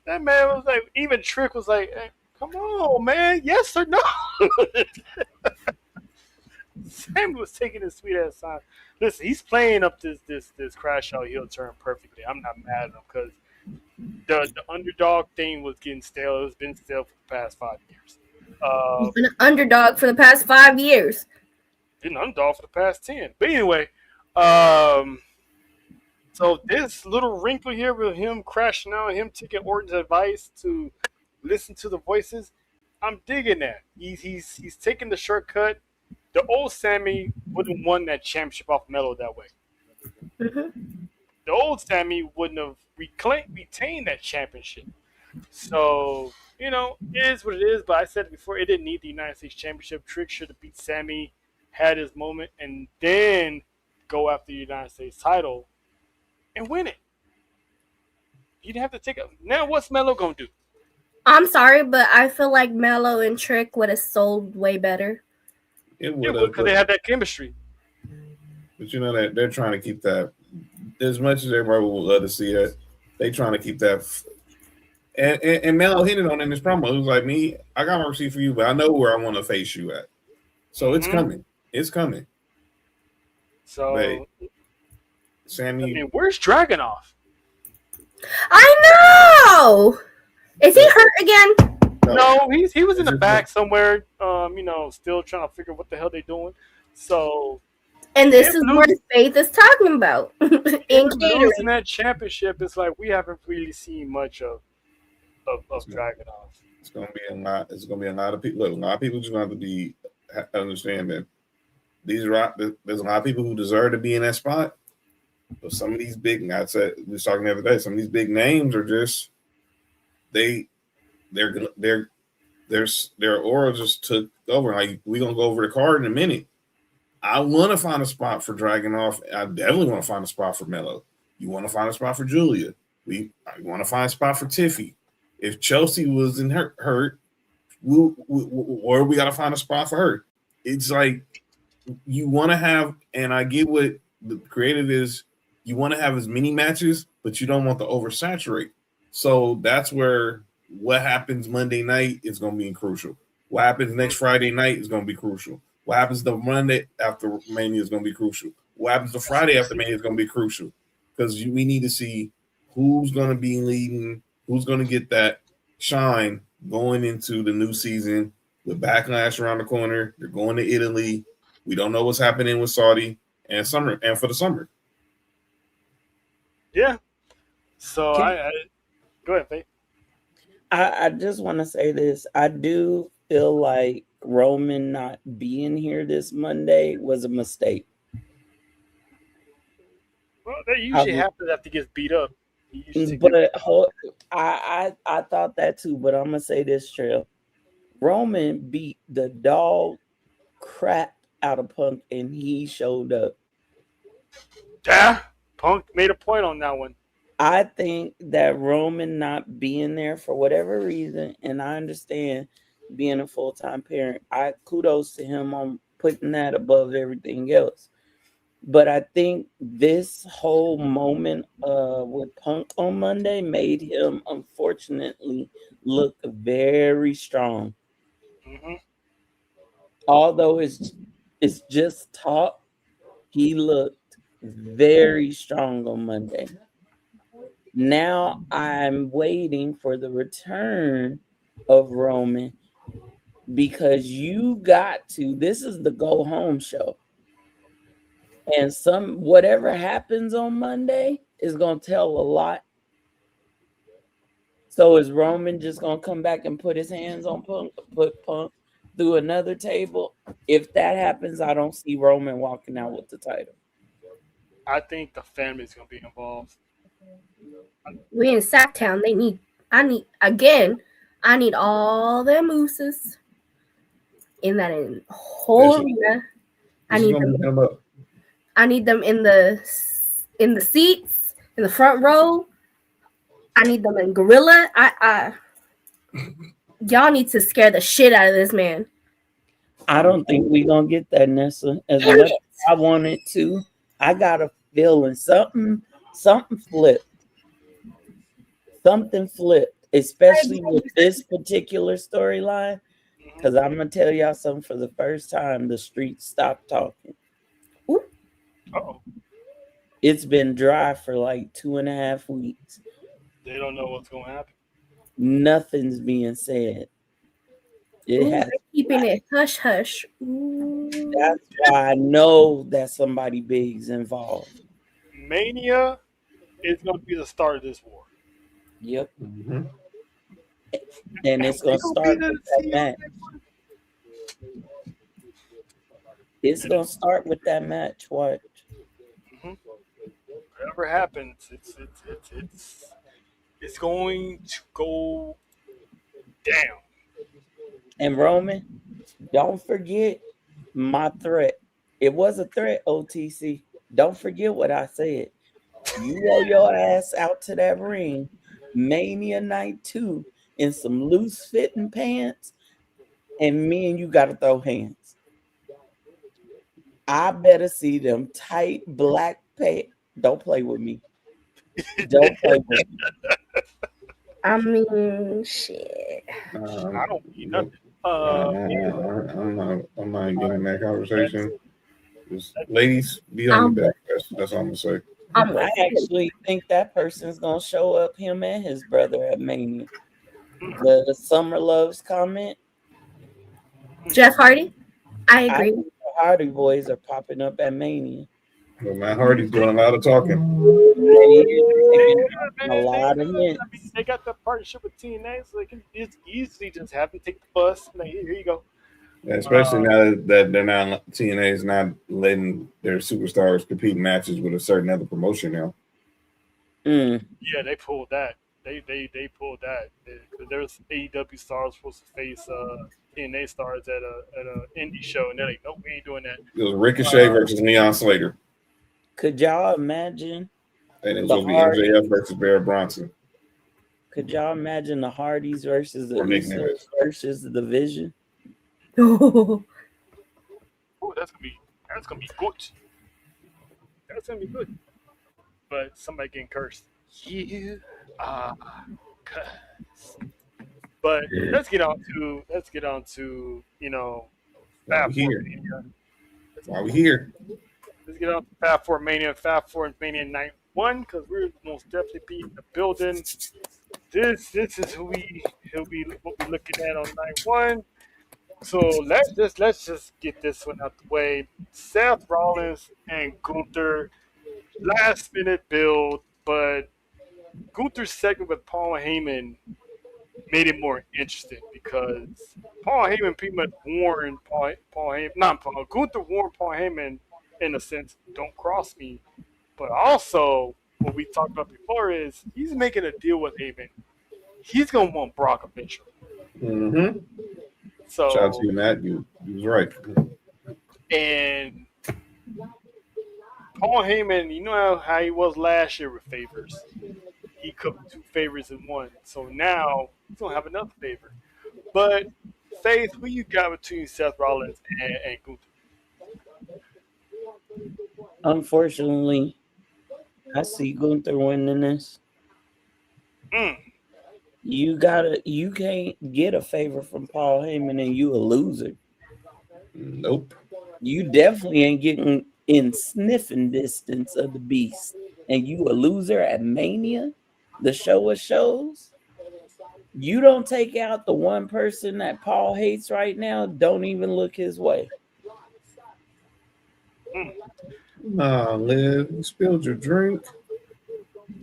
that man was like, even Trick was like, hey, come on, man. Yes or no? Sam was taking his sweet ass time. Listen, he's playing up this crash out heel turn perfectly. I'm not mad at him because the underdog thing was getting stale. It's been stale for the past 5 years. He's been an underdog for the past 5 years. Been an underdog for the past 10. But anyway, so this little wrinkle here with him crashing out, him taking Orton's advice to listen to the voices, I'm digging that. He's taking the shortcut. The old Sammy wouldn't have won that championship off Melo that way. Mm-hmm. The old Sammy wouldn't have retained that championship. So, it is what it is. But I said it before, it didn't need the United States Championship. Trick should have beat Sammy, had his moment, and then go after the United States title and win it. You'd have to take it. Now, what's Melo going to do? I'm sorry, but I feel like Melo and Trick would have sold way better. It would have. Because they had that chemistry. But you know that they're trying to keep that, as much as everybody would love to see it, they trying to keep that. And Melo hit it on in his promo. It was like, me, I got my receipt for you, but I know where I want to face you at. So it's coming. It's coming. So, but Sammy, where's Dragunov? I know. Is he hurt again? No, he was in the back somewhere. Still trying to figure what the hell they're doing. So, and this is what Faith is talking about in catering. In that championship, it's like we haven't really seen much of Dragunov. It's gonna be a lot. It's gonna be a lot of people. Look, a lot of people just have to understand that there's a lot of people who deserve to be in that spot. But some of these big, I said we was talking the other day. Some of these big names are just their aura just took over. Like, we're gonna go over the card in a minute. I want to find a spot for Dragunov. I definitely want to find a spot for Melo. You want to find a spot for Julia. I want to find a spot for Tiffy. If Chelsea wasn't hurt, or we got to find a spot for her. It's like you want to have, and I get what the creative is. You want to have as many matches, but you don't want to oversaturate. So that's where what happens Monday night is going to be crucial. What happens next Friday night is going to be crucial. What happens the Monday after Mania is going to be crucial. What happens the Friday after Mania is going to be crucial, because we need to see who's going to be leading, who's going to get that shine going into the new season with Backlash around the corner. They're going to Italy. We don't know what's happening with Saudi and summer and for the summer. Yeah. So I go ahead, Faith. I just want to say this. I do feel like Roman not being here this Monday was a mistake. Well, that usually happens after he gets beat up. But I thought that too. But I'm gonna say this, Trail. Roman beat the dog crap out of Punk, and he showed up. Yeah, Punk made a point on that one. I think that Roman not being there for whatever reason, and I understand being a full-time parent, I kudos to him on putting that above everything else. But I think this whole moment with Punk on Monday made him, unfortunately, look very strong. Mm-hmm. Although it's just talk, he looked very strong on Monday. Now I'm waiting for the return of Roman, because you got to, this is the go home show. And whatever happens on Monday is going to tell a lot. So is Roman just going to come back and put his hands on Punk, put Punk through another table? If that happens, I don't see Roman walking out with the title. I think the family's going to be involved. We in Sacktown. I need all them mooses in that whole arena. I need them in the seats, in the front row. I need them in gorilla. Y'all need to scare the shit out of this man. I don't think we're gonna get that, Nessa. As much as I wanted to, I got a feeling something flipped. Something flipped, especially with this particular storyline. Because I'm gonna tell y'all something. For the first time, the streets stopped talking. Uh-oh. It's been dry for like 2.5 weeks. They don't know what's going to happen. Nothing's being said. They're keeping it hush hush. That's why I know that somebody big's involved. Mania is going to be the start of this war. Yep. Mm-hmm. And it's going to start with that match. It's going to start with that match. Watch. Mm-hmm. Whatever happens, it's going to go down. And Roman, don't forget my threat. It was a threat, OTC. Don't forget what I said. You roll your ass out to that ring, Mania Night 2, in some loose fitting pants, and me and you got to throw hands. I better see them tight black pants. Don't play with me. Don't play with me. I mean, shit. I don't need nothing. I'm not getting that conversation. Just, ladies, be on your back. That's all I'm gonna say. I actually think that person's gonna show up, him and his brother, at Mania. The Summer Loves comment. Jeff Hardy. I agree. The Hardy boys are popping up at Mania. Well, Matt Hardy's doing a lot of talking. A lot of hints. They got the partnership with TNA, so they can just easily just have them take the bus. Like, here you go. Yeah, especially now that they're not, TNA is not letting their superstars compete in matches with a certain other promotion now. Yeah, they pulled that. They pulled that. There's AEW stars supposed to face TNA stars at a indie show, and they're like, nope, we ain't doing that. It was Ricochet versus Neon Slater. Could y'all imagine? And it was going to be MJF versus Barrett Bronson. Could y'all imagine the Hardys versus the Or Nick Usos Nash. versus the Division? Oh, that's gonna be good. That's gonna be good. But somebody getting cursed. You are cursed. But let's get on to Why Fab we 4 here? Mania. Why we here? Let's get on to Fab 4 Mania. Fab 4 Mania Night 1 because we're most definitely be in the building. This is what we looking at on Night 1. So let's just get this one out the way. Seth Rollins and Gunther, last minute build, but Gunther's segment with Paul Heyman made it more interesting because Paul Heyman pretty much warned Paul Heyman, not Paul Gunther warned Paul Heyman in a sense, don't cross me. But also, what we talked about before is he's making a deal with Heyman. He's gonna want Brock eventually. Mm-hmm. So Shout out to you, Matt. You was right. and Paul Heyman, you know how he was last year with favors. He cooked 2 favors in one. So now he's gonna have another favor. But Faith, who you got between Seth Rollins and Gunther? Unfortunately, I see Gunther winning this. Mm. You can't get a favor from Paul Heyman and you a loser. Nope. You definitely ain't getting in sniffing distance of the beast. And you a loser at Mania, the show of shows. You don't take out the one person that Paul hates right now, don't even look his way. Nah, Liv, you spilled your drink.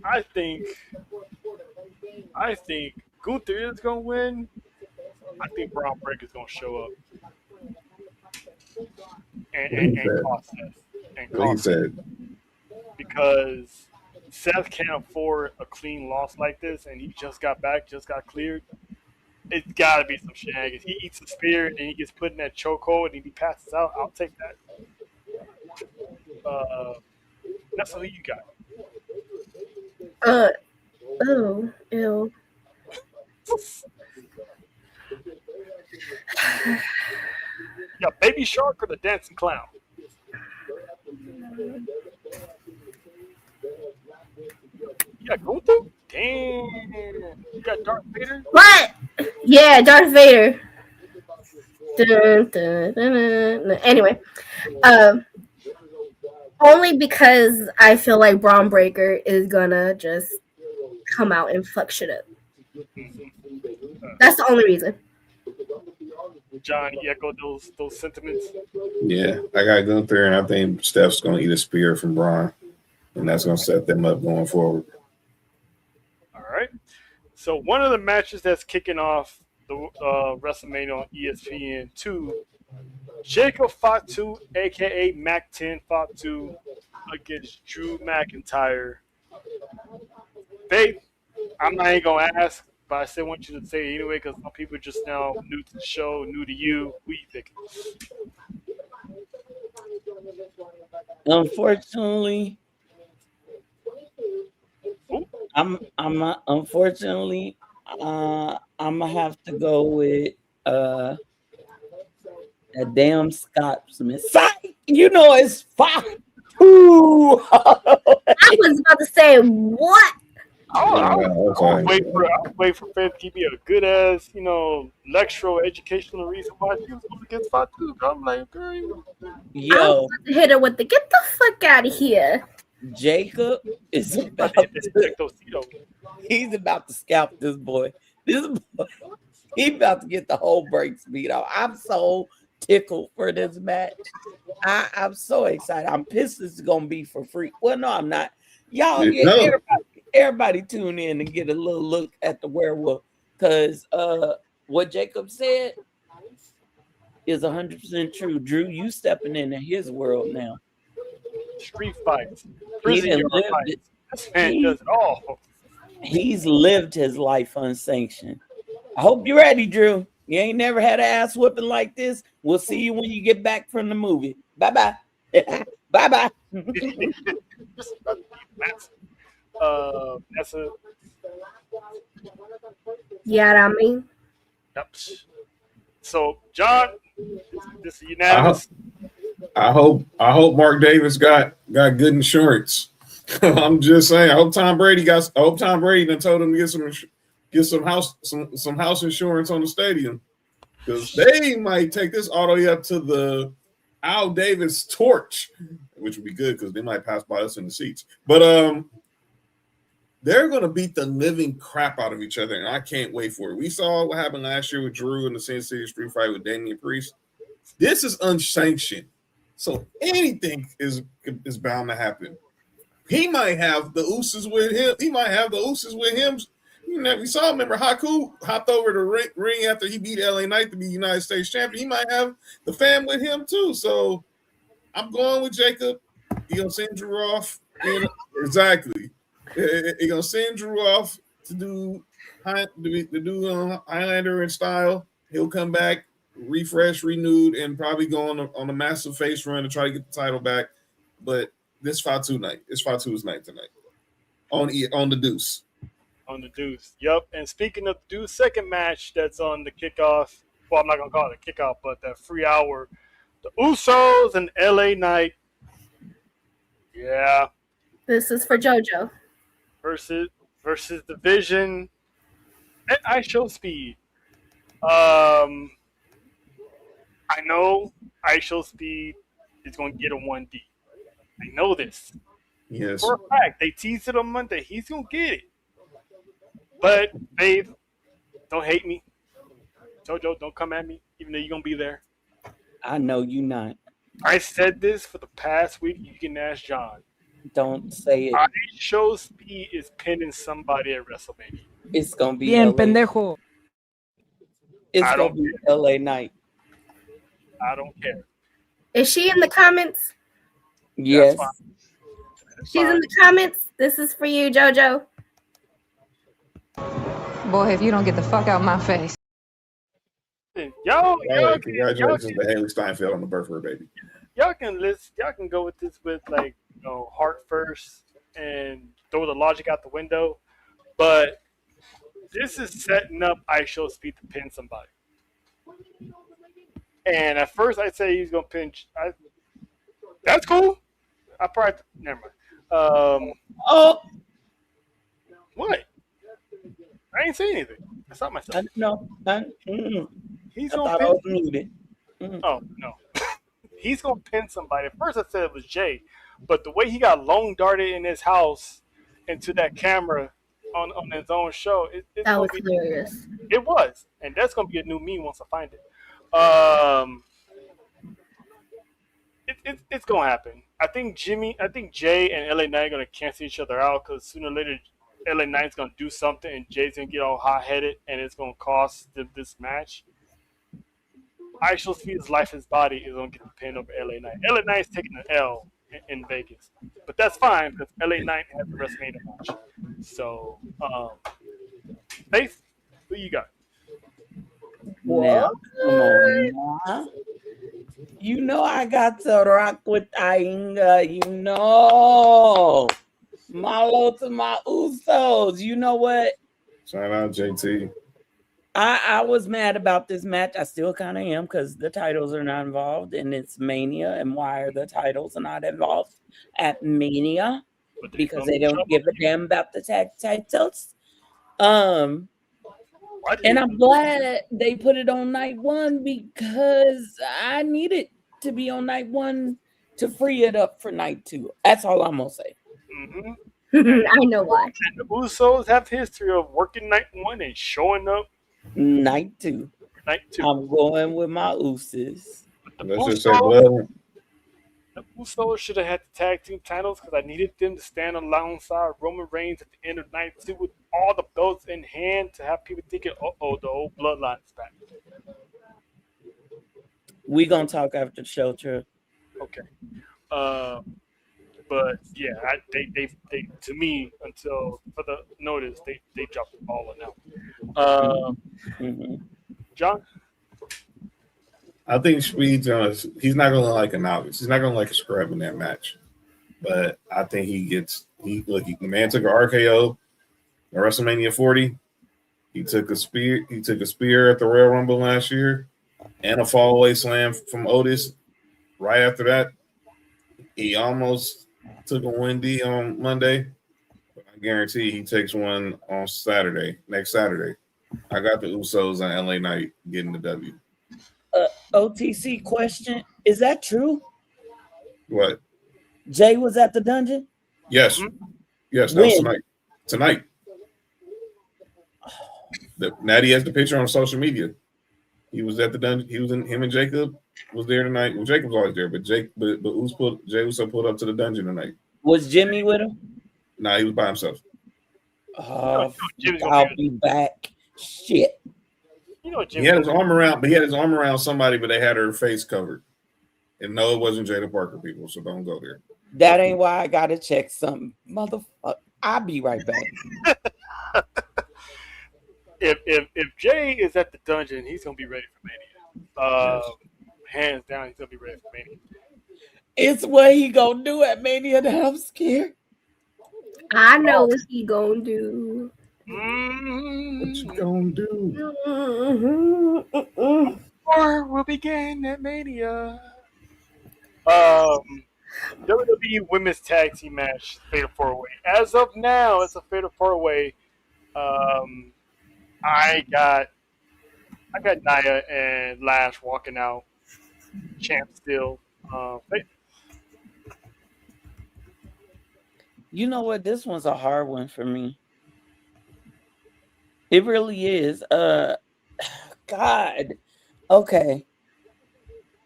I think Gunther is gonna win. I think Braun Breaker's gonna show up and cost Seth. What he said. Because Seth can't afford a clean loss like this, and he just got cleared. It's got to be some shenanigans. He eats a spear and he gets put in that chokehold and he passes out. I'll take that. That's what you got. Oh, ew. Yeah, Baby Shark or the Dancing Clown? Yeah, Gunther? Damn. You got Darth Vader? What? Yeah, Darth Vader. Dun, dun, dun, dun, dun. Anyway, only because I feel like Braun Breaker is gonna just come out and fuck shit up. That's the only reason. John, you echo those sentiments? Yeah, I got Gunther, and I think Steph's going to eat a spear from Braun, and that's going to set them up going forward. All right. So one of the matches that's kicking off the WrestleMania on ESPN 2, Jacob Fatu, a.k.a. Mac-10 Fatu, against Drew McIntyre. Babe, I'm not even going to ask, but I still want you to say it anyway because some people just now new to the show, new to you. Who you thinking? Unfortunately, I'm gonna have to go with a damn Scotsman. You know it's fine. Ooh. I was about to say what? I'll wait for Fred to give me a good ass, lectural educational reason why she was going against Fatu. I'm like, girl, I was about to hit her with the get the fuck out of here. Jacob is about he's about to scalp this boy. This boy, he about to get the whole brakes beat off. I'm so tickled for this match. I'm so excited. I'm pissed it's gonna be for free. Well, no, I'm not. Y'all, everybody tune in and get a little look at the werewolf because what Jacob said is 100% true. Drew, you stepping into his world now. Street fights. He didn't live it all. He's lived his life unsanctioned. I hope you're ready, Drew. You ain't never had an ass whipping like this. We'll see you when you get back from the movie. Bye-bye. Bye-bye. Yeah, I mean, Yep. So, John, this is I hope unanimous. I hope Mark Davis got good insurance. I'm just saying. I hope Tom Brady done told him to get some house insurance on the stadium, because they might take this all the way up to the Al Davis torch, which would be good because they might pass by us in the seats. But they're gonna beat the living crap out of each other, and I can't wait for it. We saw what happened last year with Drew in the Sin City Street Fight with Damian Priest. This is unsanctioned, so anything is bound to happen. He might have the Usos with him. He might have the Usos with him. You know, we saw. Remember, Haku hopped over the ring after he beat LA Knight to be United States champion. He might have the fam with him too. So I'm going with Jacob. He gonna send Drew off. Exactly. He gonna send Drew off to do Highlander in style. He'll come back, refresh, renewed, and probably go on a massive face run to try to get the title back. But this Fatu night. It's Fatu's night tonight. On the Deuce. On the Deuce. Yep. And speaking of the Deuce, second match that's on the kickoff. Well, I'm not gonna call it a kickoff, but that free hour. The Usos and LA Knight. Yeah. this is for JoJo. Versus Division and I Show Speed. I know I Show Speed is gonna get a 1D. I know this. Yes. For a fact, they teased it on Monday. He's gonna get it. But babe, don't hate me. JoJo, don't come at me, even though you're gonna be there. I know you not. I said this for the past week. You can ask John. Don't say it. I Show Speed is pinning somebody at WrestleMania. It's gonna be Bien, LA. pendejo. It's I gonna don't be LA Knight. I don't care. Is she in the comments? Yes. fine. She's in the comments. This is for you, JoJo. Boy, if you don't get the fuck out my face. Y'all Congratulations to Haley Steinfeld on the birth of her baby. Y'all can go with this with like, you know, heart first and throw the logic out the window. But this is setting up I Show Speed to pin somebody. And at first I'd say he's gonna pinch. That's cool. I probably never mind. Oh What? I ain't saying anything. I saw myself. no. He's I gonna thought I pin. was muted. Oh no. He's gonna pin somebody. At first I said it was Jay, but the way he got long darted in his house into that camera on his own show, it's That was gonna be, hilarious. it was, and that's gonna be a new meme once I find it. It's gonna happen. I think Jay and LA Knight are gonna cancel each other out because sooner or later LA Knight's gonna do something and Jay's gonna get all hot headed and it's gonna cost them this match. I Shall Speed's life, his body is gonna get the pin over LA Knight. LA Knight's taking an L in Vegas, but that's fine because LA Knight has the WrestleMania match. So, Faith, who you got? Now, come on now. You know I got to rock with Ainga. You know. Malo to my Usos. You know what? Shout out JT. I was mad about this match. I still kind of am because the titles are not involved and it's Mania. And why are the titles not involved at Mania? Because they don't give a damn about the tag titles. And I'm glad they put it on night one because I need it to be on night one to free it up for night two. That's all I'm gonna say. Mm-hmm. I know why. And the Usos have history of working night one and showing up Night two. night two. I'm going with my Usos. Let's just say blood. The Usos should have had the tag team titles because I needed them to stand alongside Roman Reigns at the end of night two with all the belts in hand to have people thinking, the old bloodline is back. We gonna talk after the show, Trip. Okay. But yeah, they to me until for the notice they dropped the ball on now. John, I think Speed's he's not gonna like a novice. He's not gonna like a scrub in that match. But I think the man took an RKO at WrestleMania 40. He took a spear. He took a spear at the Royal Rumble last year, and a fallaway slam from Otis. Right after that, he almost took a Wendy on Monday. I guarantee he takes one on Saturday, next Saturday. I got the Usos on LA Knight getting the W. OTC question: is that true? What? Jay was at the dungeon. Yes, yes, that was tonight. Tonight. Natty has the picture on social media. He was at the dungeon. He was in. Him and Jacob was there tonight. Well, Jacob's always there, but Jay Uso pulled up to the dungeon tonight. Was Jimmy with him? Nah, he was by himself. I'll be back. Shit. You know, He had his arm around, but he had his arm around somebody, but they had her face covered. And no, it wasn't Jada Parker, people. So don't go there. That ain't why I gotta check something, motherfucker. I'll be right back. If Jay is at the dungeon, he's gonna be ready for Mania. Hands down, he's gonna be ready for Mania. It's what he gonna do at Mania that I'm scared. I know what he gonna do. What you gonna do? War will begin at Mania. WWE Women's Tag Team match, Fatal 4-Way. As of now, it's a Fatal 4-Way. I got Nia and Lash walking out. Champ still. You know what? This one's a hard one for me. It really is. God. Okay.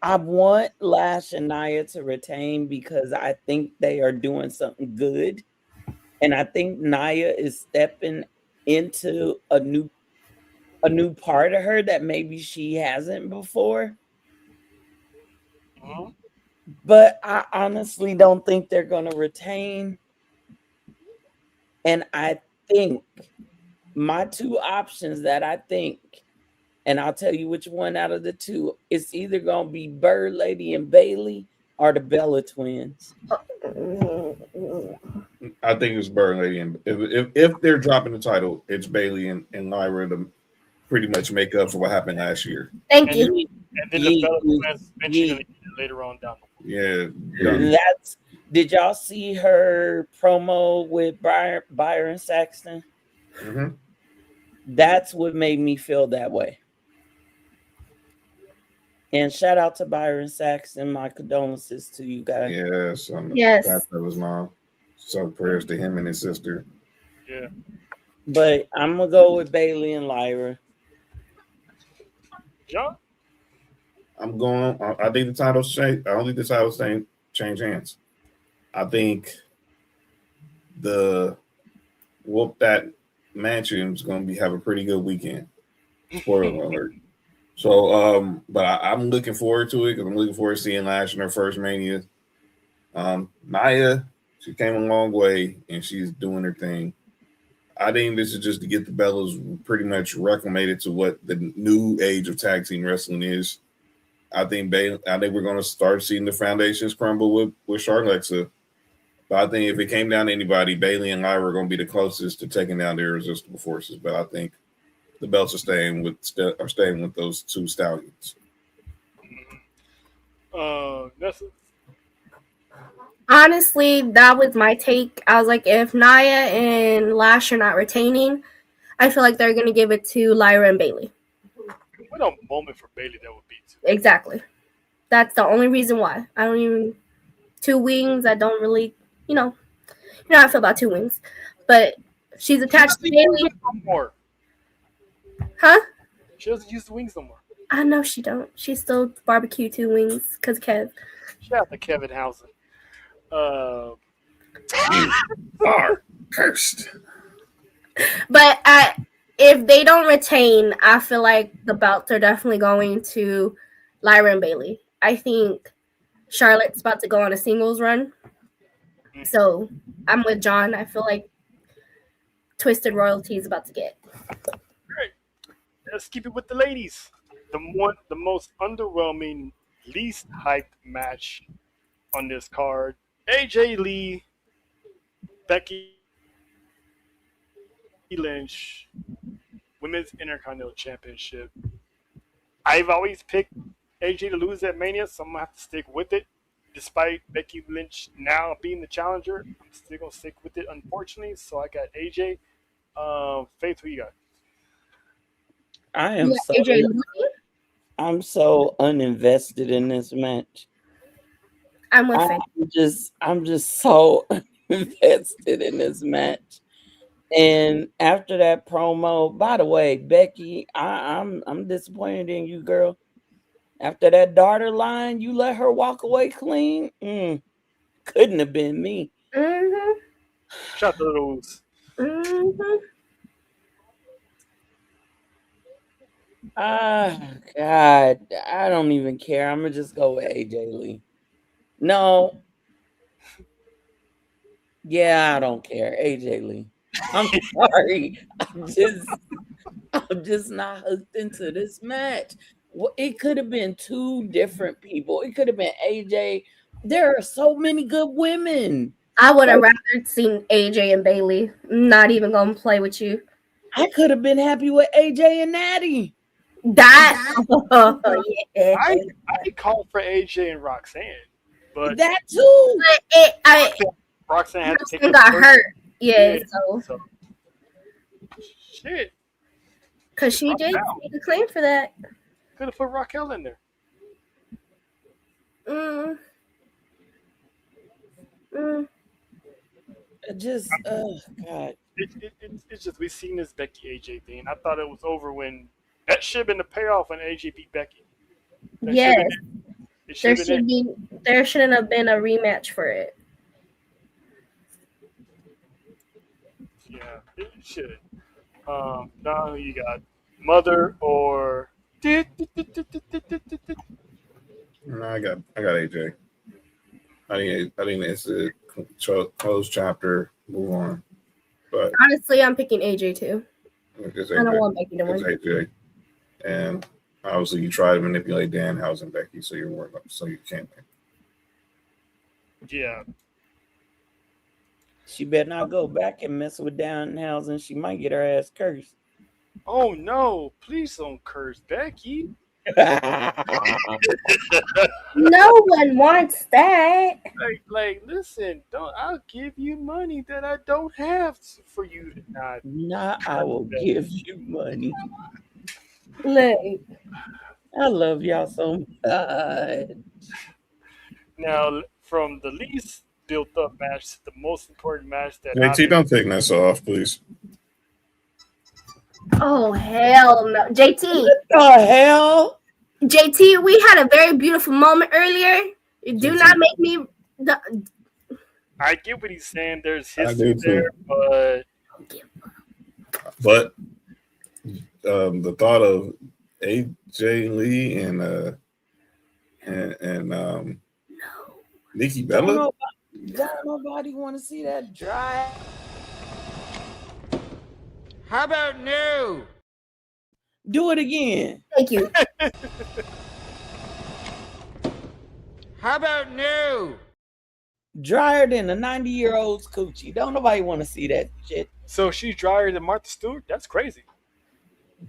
I want Lash and Nia to retain because I think they are doing something good. And I think Nia is stepping into a new part of her that maybe she hasn't before. Mm-hmm. But I honestly don't think they're going to retain. And I think my two options that I think, and I'll tell you which one out of the two, it's either going to be Bird Lady and Bailey or the Bella Twins. I think it's Bird Lady. And if they're dropping the title, it's Bailey and Lyra to pretty much make up for what happened last year. Thank you. And then the Bella Twins eventually later on down. Yeah. Did y'all see her promo with Byron Saxton? Mm-hmm. That's what made me feel that way. And shout out to Byron Saxton. My condolences to you guys. Yes. Yes. That was mom. So prayers to him and his sister. Yeah. But I'm gonna go with Bailey and Lyra. John? I'm going. I think the titles change. I don't think the titles change hands. I think the Whoop That Mansion is going to have a pretty good weekend. Spoiler alert. So, but I'm looking forward to it because I'm looking forward to seeing Lash in her first Mania. Nia, she came a long way and she's doing her thing. I think this is just to get the Bellas pretty much acclimated to what the new age of tag team wrestling is. I think we're going to start seeing the foundations crumble with Charlotte. But I think if it came down to anybody, Bailey and Lyra are going to be the closest to taking down the irresistible forces. But I think the belts are staying with those two stallions. Honestly, that was my take. I was like, if Nia and Lash are not retaining, I feel like they're going to give it to Lyra and Bailey. What a moment for Bailey that would be. Exactly. That's the only reason why. I don't even... Two Wings, I don't really... You know how I feel about Two Wings. But she's attached to Bailey. No more. Huh? She doesn't use the wings no more. I know she don't. She still barbecue Two Wings because Kev. Shout out to Kevin Housen. You are cursed. But if they don't retain, I feel like the belts are definitely going to Lyra and Bailey. I think Charlotte's about to go on a singles run. So I'm with John. I feel like Twisted Royalty is about to get. Great. Let's keep it with the ladies. The most underwhelming, least hyped match on this card. AJ Lee, Becky Lynch Women's Intercontinental Championship. I've always picked AJ to lose at Mania, so I'm going to have to stick with it. Despite Becky Lynch now being the challenger, I'm still going to stick with it, unfortunately. So I got AJ. Faith, who you got? I am I'm so uninvested in this match. I'm with Faith. I'm just so invested in this match. And after that promo, by the way, Becky, I'm disappointed in you, girl. After that daughter line, you let her walk away clean. Couldn't have been me. Mm-hmm. Shut the rules. Mm-hmm. God, I don't even care. I'm gonna just go with AJ Lee. No. Yeah, I don't care. AJ Lee. I'm sorry. I'm just not hooked into this match. It could have been two different people. It could have been AJ. There are so many good women. I would have rather seen AJ and Bailey. I'm not even gonna play with you. I could have been happy with AJ and Natty. Yeah. I called for AJ and Roxanne, but that too. Roxanne had to take got hurt. Yeah, so shit. Because she did make a claim for that. Could have put Raquel in there. Just, God. It's just, we've seen this Becky AJ thing. I thought it was over when that should have been the payoff when AJ beat Becky. Yes. There shouldn't have been a rematch for it. Yeah, it should. Now you got Mother or No, I got AJ. I think it's a closed chapter. Move on. But honestly, I'm picking AJ too. I don't want Becky to win. AJ, and obviously you try to manipulate Danhausen and Becky, so you can't win. Yeah. She better not go back and mess with Danhausen. She might get her ass cursed. Oh no! Please don't curse Becky. No one wants that. Like, listen, I'll give you money that I don't have for you to not. Nah, I will give you money. Look, I love y'all so much. Now, from the least built-up match to the most important match that. JT, don't take this off, please. Oh hell no, JT! What the hell? JT, we had a very beautiful moment earlier. Do not make me. I get what he's saying. There's history there, but the thought of AJ Lee and Nikki Bella. Don't nobody want to see that dry. How about no? Do it again. Thank you. How about no? Drier than a 90-year-old's coochie. Don't nobody want to see that shit. So she's drier than Martha Stewart? That's crazy.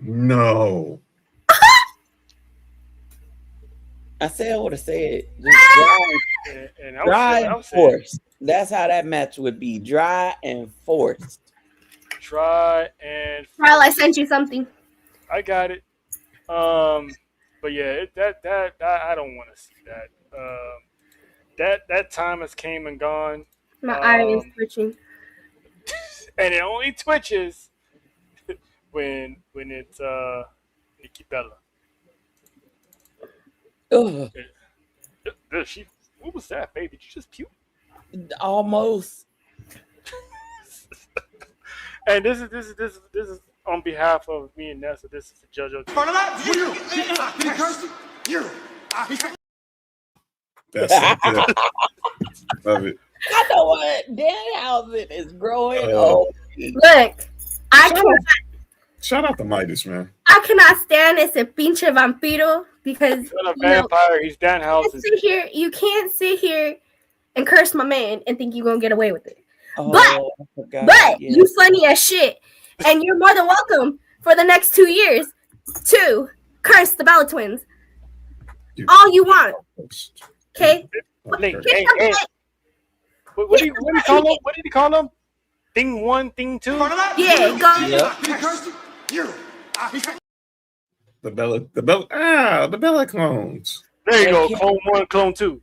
No. I said what I said. Just dry and forced. That's how that match would be. Dry and forced. Dry and forced. Carl, I sent you something. I got it. But yeah, that I don't want to see that. That time has came and gone. My eye is twitching. And it only twitches when it's Nikki Bella. Ugh. What was that, baby? Did you just puke? Almost. And this is on behalf of me and Nessa. This is the judge of That's it. Love it. I know what Danhausen is growing. Look, Shout out to Midas, man. I cannot stand this pinche vampiro because he's a vampire. He's Danhausen. You can't sit here and curse my man and think you're gonna get away with it. But you funny as shit, and you're more than welcome for the next 2 years to curse the Bella Twins. All you want. Okay? Hey. What did he call them? What did he call them? Thing 1, thing 2? Yeah, go. Yep. The Bella clones. There you go. Clone 1, clone 2.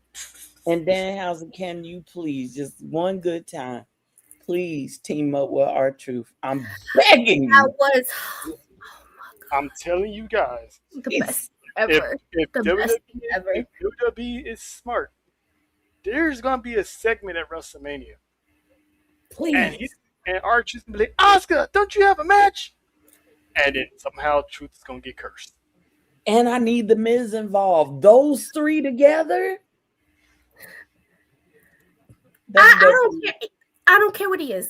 And Danhausen, can you please, just one good time, please team up with R-Truth? I'm begging you. That was I'm telling you guys. the best ever. If The best thing ever. If WWE is smart, there's gonna be a segment at WrestleMania, Please. and Archer's gonna be like, Asuka, don't you have a match? And then somehow Truth is gonna get cursed. And I need the Miz involved. Those three together. I don't care what he is.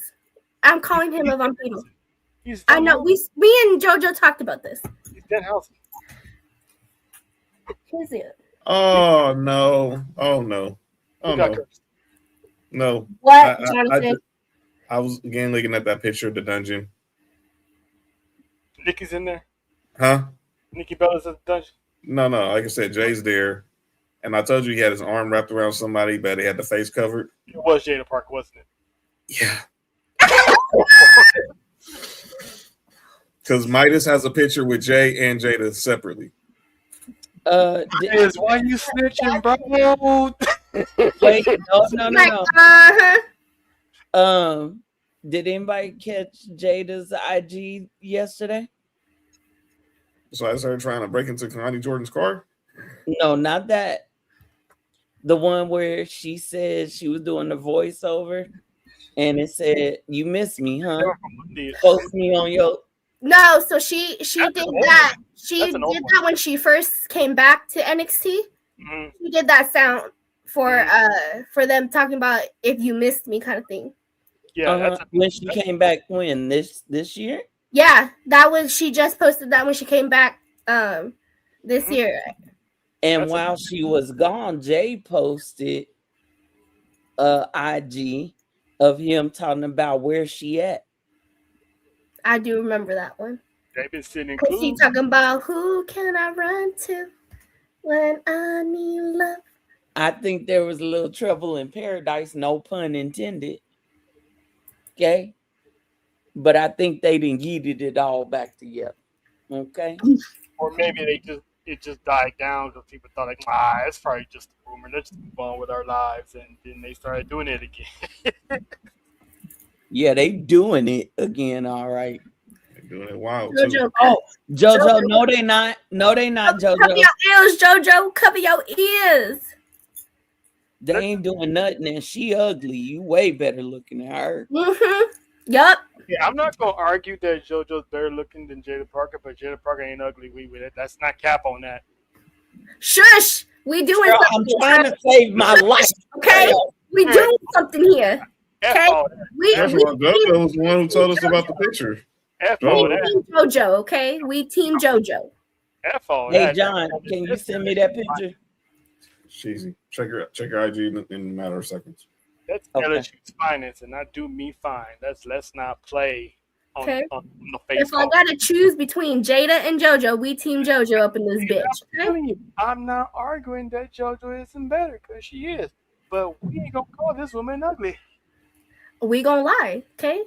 I'm calling him a vampiro. I know. Me and JoJo talked about this. He's Danhausen. Who's it? Oh no! Oh no! Oh got no! cursed? No. What, Jonathan? I was again looking at that picture of the dungeon. Nikki's in there. Huh? Nikki Bella's at the dungeon. No. Like I said, Jay's there, and I told you he had his arm wrapped around somebody, but he had the face covered. It was Jada Park, wasn't it? Yeah. Because Midas has a picture with Jay and Jada separately. Why you snitching, bro? Wait, no. Uh-huh. Did anybody catch Jada's IG yesterday? So I started trying to break into Connie Jordan's car. No, not that. The one where she said she was doing the voiceover, and it said, "You miss me, huh? Post me on your." No, so she did that. She did that when she first came back to NXT. Mm-hmm. She did that sound for them talking about if you missed me kind of thing. Yeah, when she came back when this year? Yeah, that was she just posted that when she came back this year. And while she was gone, Jay posted IG of him talking about where she at. I do remember that one. They've been sitting. Cause he talking about who can I run to when I need love. I think there was a little trouble in paradise, no pun intended. Okay, but I think they didn't yeeted it all back together. Okay, or maybe it just died down because people thought like, it's probably just a rumor. Let's just move on with our lives, and then they started doing it again. Yeah, they doing it again. All right. Doing it wild. JoJo. Oh, JoJo. No, they not. No, they not, JoJo. Cover your ears, JoJo. Cover your ears. They ain't doing nothing, and she ugly. You way better looking than her. Mm-hmm. Yup. Yeah, I'm not gonna argue that JoJo's better looking than Jada Parker, but Jada Parker ain't ugly. We with it. That's not cap on that. Shush. We doing Girl, something. I'm trying to save my life. Okay. We doing something here. Okay. JoJo was the one who told us about the picture. Team JoJo, okay? We team JoJo. Hey John, can you send me that picture? Cheesy. Check her IG in a matter of seconds. That's LSU's finest, and I do me fine. Let's not play on the face. If I gotta choose between Jada and JoJo, we team JoJo up in this bitch. Okay? I'm not arguing that JoJo isn't better because she is, but we ain't gonna call this woman ugly. We gonna lie, okay?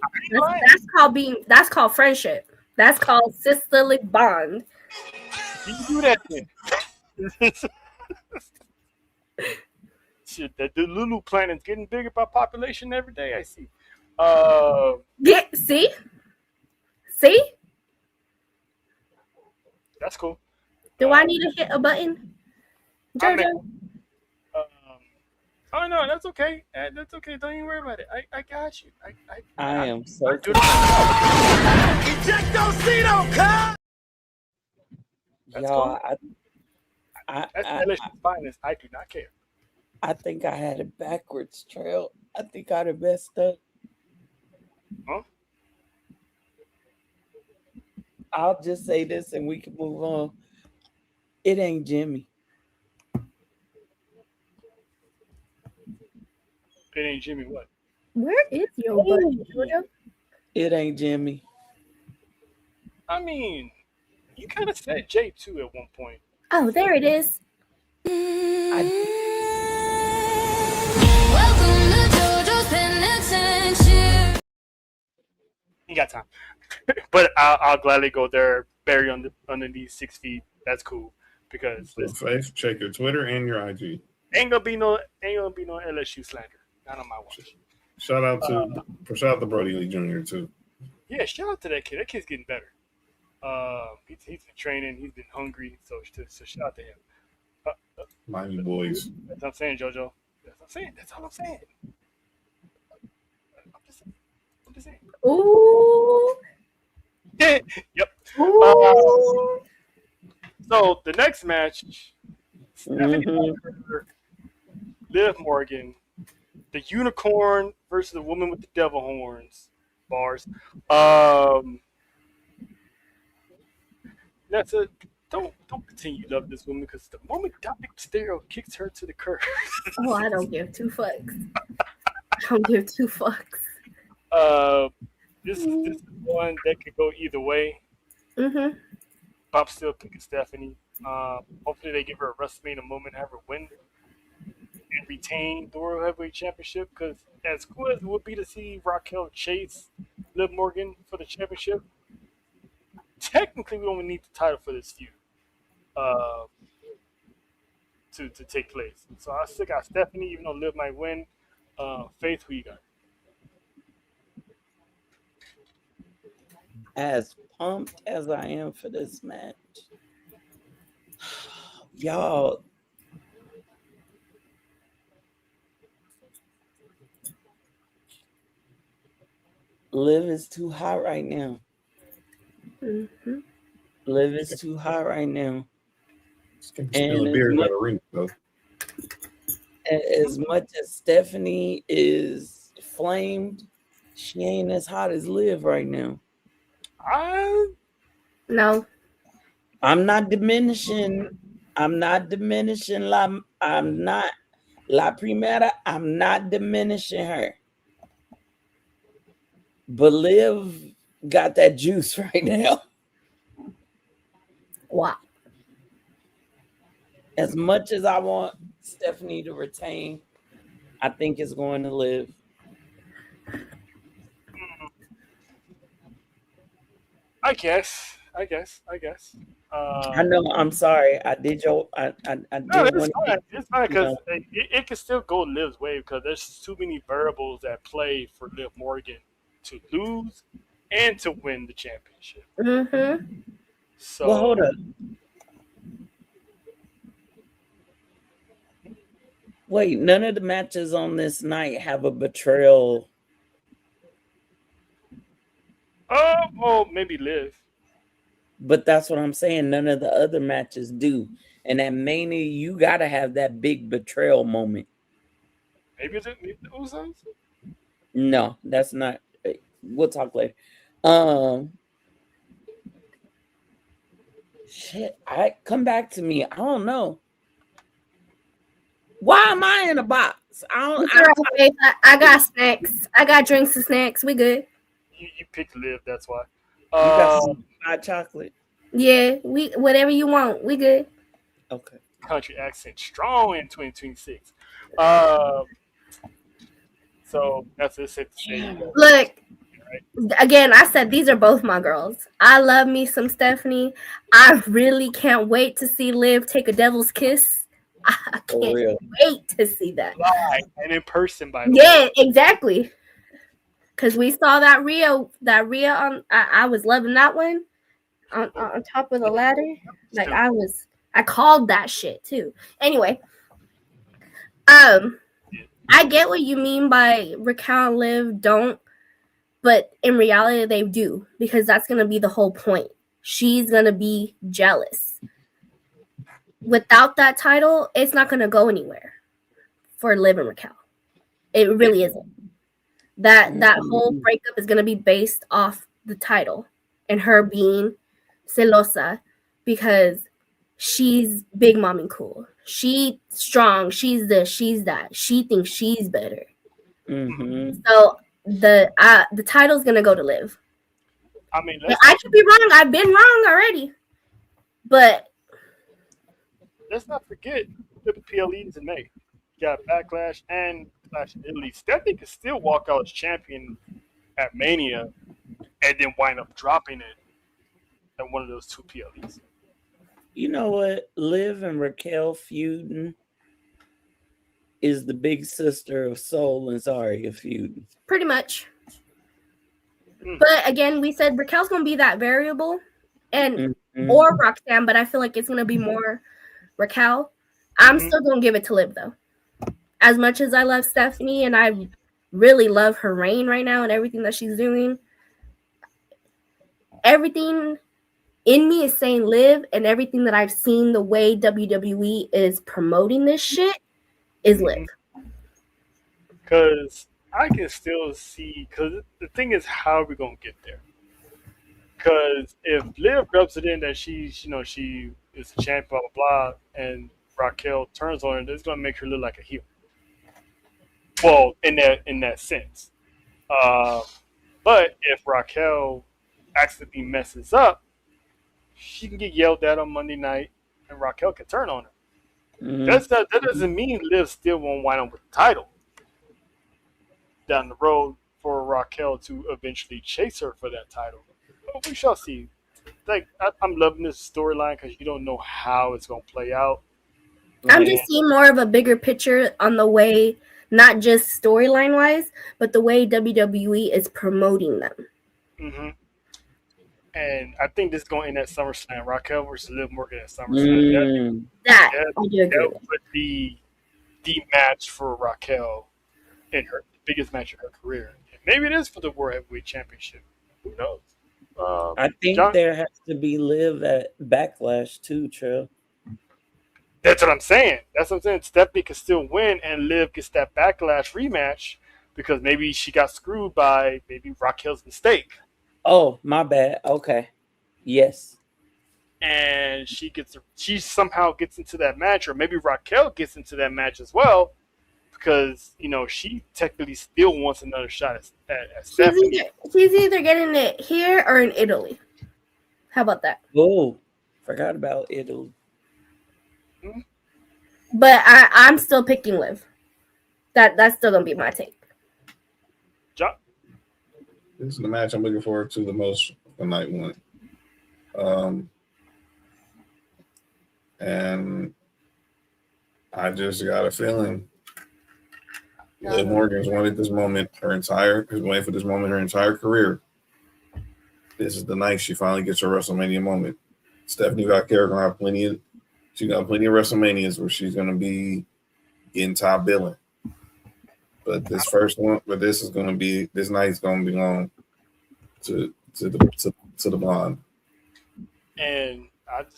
That's called friendship. That's called sisterly bond. You do that then. Shit, the Lulu planet's getting bigger by population every day. I see. See? That's cool. Do I need to hit a button, JoJo? Oh no, that's okay. That's okay. Don't even worry about it. I got you. I am so. Ejectocito, cut. Y'all, that's LSU's finest. I do not care. I think I had it backwards, Trail. I think I'd have messed up. Huh? I'll just say this and we can move on. It ain't Jimmy. It ain't Jimmy what? Where is your button, JoJo? It ain't Jimmy. I mean, you kind of said Jay too at one point. Oh, there it is. You got time, but I'll gladly go there. Bury underneath 6 feet. That's cool because Faith, check your Twitter and your IG. ain't gonna be no LSU slander. Not on my watch. Shout out to Brody Lee Jr. too. Yeah, shout out to that kid. That kid's getting better. He's been training. He's been hungry. So shout out to him. Miami boys. That's what I'm saying, JoJo. That's all I'm saying. I'm just saying. Ooh. Yep. Ooh. So the next match, Stephanie Walker, Liv Morgan, the Unicorn versus the woman with the devil horns. Bars. That's a don't pretend you love this woman because the moment Dominic Mysterio kicks her to the curb. Oh, I don't give two fucks. I don't give two fucks. This is one that could go either way. Mm-hmm. Bob's still picking Stephanie. Hopefully they give her a Wrestlemania moment, have her win and retain the World Heavyweight Championship. Because as cool as it would be to see Raquel chase Liv Morgan for the championship, technically we only need the title for this feud to take place. So I still got Stephanie, even though Liv might win. Faith, who you got? As pumped as I am for this match, y'all, Liv is too hot right now. Mm-hmm. Liv is too hot right now. And as much as Stephanie is flamed, she ain't as hot as Liv right now. No. I'm not diminishing La Primera. I'm not diminishing her. But Liv got that juice right now. Wow. As much as I want Stephanie to retain, I think it's going to Liv. I guess. I know. I'm sorry. I did your. I No, did it's fine. It's fine because know. it can still go Liv's way because there's too many variables at play for Liv Morgan to lose and to win the championship. Mm-hmm. So well, hold up. Wait, none of the matches on this night have a betrayal. Well, maybe Liv. But that's what I'm saying. None of the other matches do. And at Mania, you got to have that big betrayal moment. Maybe the Usos? No, that's not. We'll talk later. Shit, come back to me. I don't know. Why am I in a box? I got snacks. I got drinks and snacks. We good. You picked Liv, that's why. You got some hot chocolate. Yeah, we whatever you want. We good. Okay. Country accent strong in 2026. So that's it. Safe to say. Look, again, I said these are both my girls. I love me some Stephanie. I really can't wait to see Liv take a devil's kiss. I can't wait to see that. Live and in person, by the way. Yeah, exactly. Because we saw that Rhea on. I was loving that one on top of the ladder. Like I called that shit too. Anyway, I get what you mean by Raquel and Liv don't, but in reality they do because that's gonna be the whole point. She's gonna be jealous. Without that title, it's not gonna go anywhere for Liv and Raquel. It really isn't. That whole breakup is going to be based off the title and her being celosa because she's big mommy cool. She's strong. She's this. She's that. She thinks she's better. Mm-hmm. So the title's going to go to Liv. I mean, I could be wrong. I've been wrong already. But let's not forget the PLEs in May. You got Backlash and Clash in Italy. Stephanie could still walk out as champion at Mania and then wind up dropping it at one of those two PLEs. You know what? Liv and Raquel feuding is the big sister of Soul and Zarya feuding. pretty much. But again, we said Raquel's gonna be that variable, and or Roxanne, but I feel like it's gonna be more Raquel. I'm still gonna give it to Liv though. As much as I love Stephanie and I really love her reign right now and everything that she's doing, everything in me is saying Liv, and everything that I've seen the way WWE is promoting this shit is Liv. Because I can still see, because the thing is, how are we going to get there? Because if Liv rubs it in that she is a champ, blah, blah, blah, and Raquel turns on her, it's going to make her look like a heel. Well, in that sense. But if Raquel accidentally messes up, she can get yelled at on Monday night, and Raquel can turn on her. That doesn't mean Liv still won't wind up with the title down the road for Raquel to eventually chase her for that title. But we shall see. Like I'm loving this storyline because you don't know how it's going to play out. I'm just seeing more of a bigger picture on the way, not just storyline wise, but the way WWE is promoting them. Mm-hmm. And I think this is going in at SummerSlam. Raquel versus Liv Morgan at SummerSlam. That would be the match for Raquel in her biggest match of her career. And maybe it is for the World Heavyweight Championship. Who knows? I think there has to be Liv at Backlash too, Trill. That's what I'm saying. Stephanie can still win, and Liv gets that Backlash rematch because maybe she got screwed by maybe Raquel's mistake. Oh, my bad. Okay. Yes. And she somehow gets into that match, or maybe Raquel gets into that match as well, because she technically still wants another shot at Stephanie. She's either getting it here or in Italy. How about that? Oh, forgot about Italy. But I'm still picking Liv. That's still gonna be my take. John? This is the match I'm looking forward to the most for night one. And I just got a feeling Liv Morgan's wanted this moment has waited for this moment her entire career. This is the night she finally gets her WrestleMania moment. Stephanie Vaquero gonna have plenty of WrestleManias where she's gonna be getting top billing. But this night's gonna belong to the blonde. And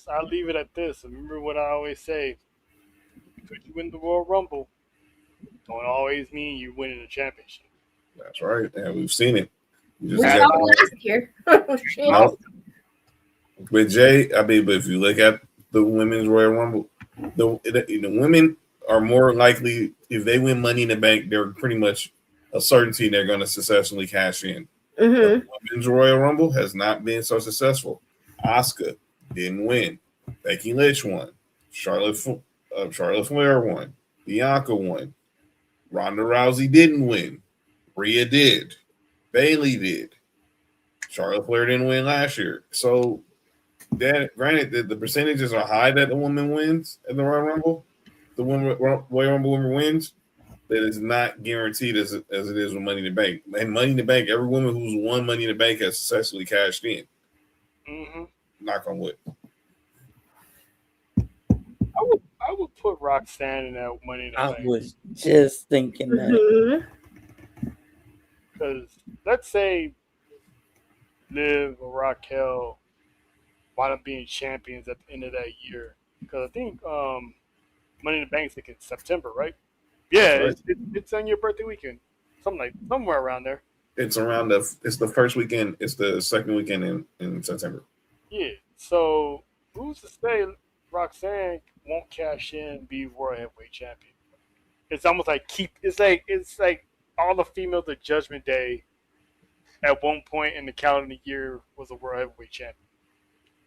I'll leave it at this. Remember what I always say: because you win the Royal Rumble, don't always mean you're winning a championship. That's right, and we've seen it. We saw it last year. With Jay, but if you look at the women's Royal Rumble, the women are more likely, if they win Money in the Bank, they're pretty much a certainty they're going to successfully cash in. The women's Royal Rumble has not been so successful. Asuka didn't win. Becky Lynch won. Charlotte Flair won. Bianca won. Ronda Rousey didn't win. Rhea did. Bayley did. Charlotte Flair didn't win last year. So, granted, the percentages are high that the woman wins at the Royal Rumble. The Royal Rumble woman wins. That is not guaranteed as it is with Money in the Bank. And Money in the Bank, every woman who's won Money in the Bank has successfully cashed in. Knock on wood. I would put Roxanne in that Money in the Bank. I was just thinking that. Because let's say Liv or Raquel wind up being champions at the end of that year. Because I think Money in the Bank is like in September, right? Yeah, right. It's on your birthday weekend. Somewhere around there. It's the first weekend. It's the second weekend in September. Yeah. So who's to say Roxanne won't cash in and be World Heavyweight Champion? It's almost like it's like all the females at Judgment Day at one point in the calendar year was a world heavyweight champion.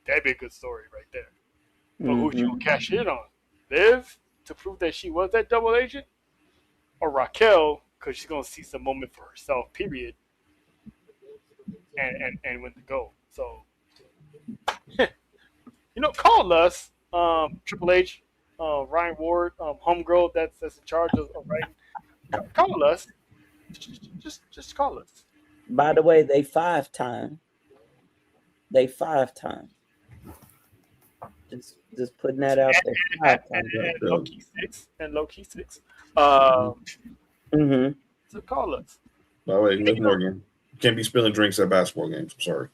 That'd be a good story right there. But who she would cash in on? Liv to prove that she was that double agent, or Raquel because she's gonna seize the moment for herself. Period. And win the gold. So call us, Triple H, Ryan Ward, homegirl that's in charge of writing. Call us. Just call us. By the way, they 5-time. Just putting that out there. 5 times. And low key 6. So call us. By the way, Miss Morgan, you can't be spilling drinks at basketball games. I'm sorry.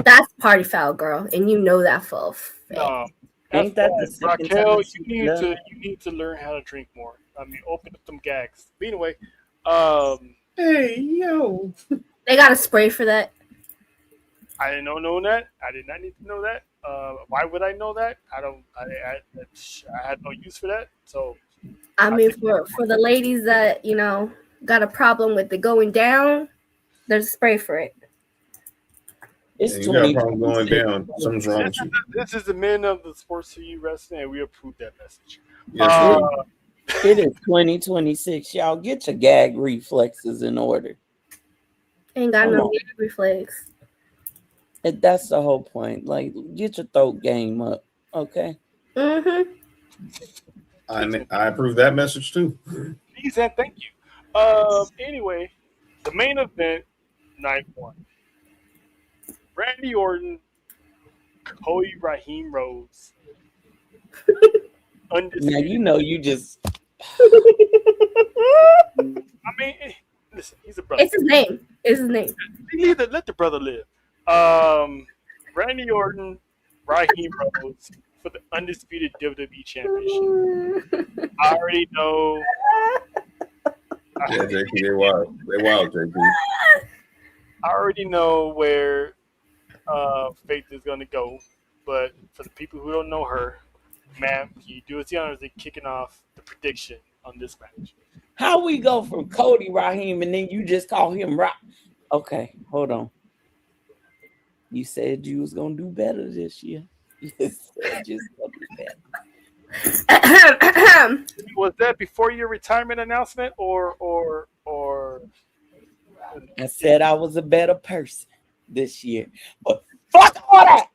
That's party foul, girl, and you know that for a fact. Ain't that the second Raquel? time You need to learn how to drink more. I mean, open up some gags. But anyway, hey yo, they got a spray for that. I didn't know that. I did not need to know that. Why would I know that? I had no use for that. So I mean, for the ladies that got a problem with it going down, there's a spray for it. It's you got a problem going down. Something's wrong with you. This is the men of the Sports4U Wrestling, and we approve that message. Yes, it is 2026. Y'all get your gag reflexes in order. Ain't got no gag reflex. And that's the whole point. Like, get your throat game up, okay? Mm-hmm. I approve that message too. Please and thank you. Anyway, the main event, night 1. Randy Orton, Cody Raheem Rose. Now you just. I mean, listen, he's a brother. It's his name. Let the brother live. Randy Orton, Raheem Rose for the undisputed WWE Championship. I already know. Yeah, JP, they wild, JP. I already know where Faith is going to go, but for the people who don't know her, ma'am, can you do us the honors of kicking off the prediction on this match? How we go from Cody Raheem and then you just call him Rock? Okay, hold on. You said you was gonna do better this year. You said you was gonna do better. Was that before your retirement announcement, or? I said I was a better person this year, but fuck all that.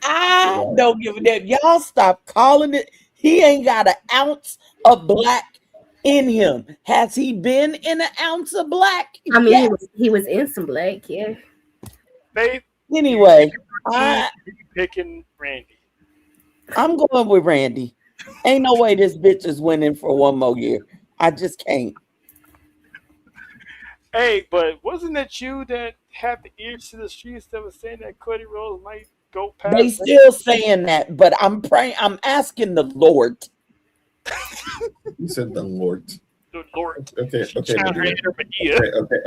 I don't give a damn. Y'all stop calling it. He ain't got an ounce of black in him. Has he been in an ounce of black? I mean, yes. he was in some black, yeah. Anyway, picking Randy. I'm going with Randy. Ain't no way this bitch is winning for one more year. I just can't. Hey, but wasn't it you that had the ears to the streets that was saying that Cody Rhodes might go past? They still saying that, but I'm praying. I'm asking the Lord. You said the Lord. The Lord.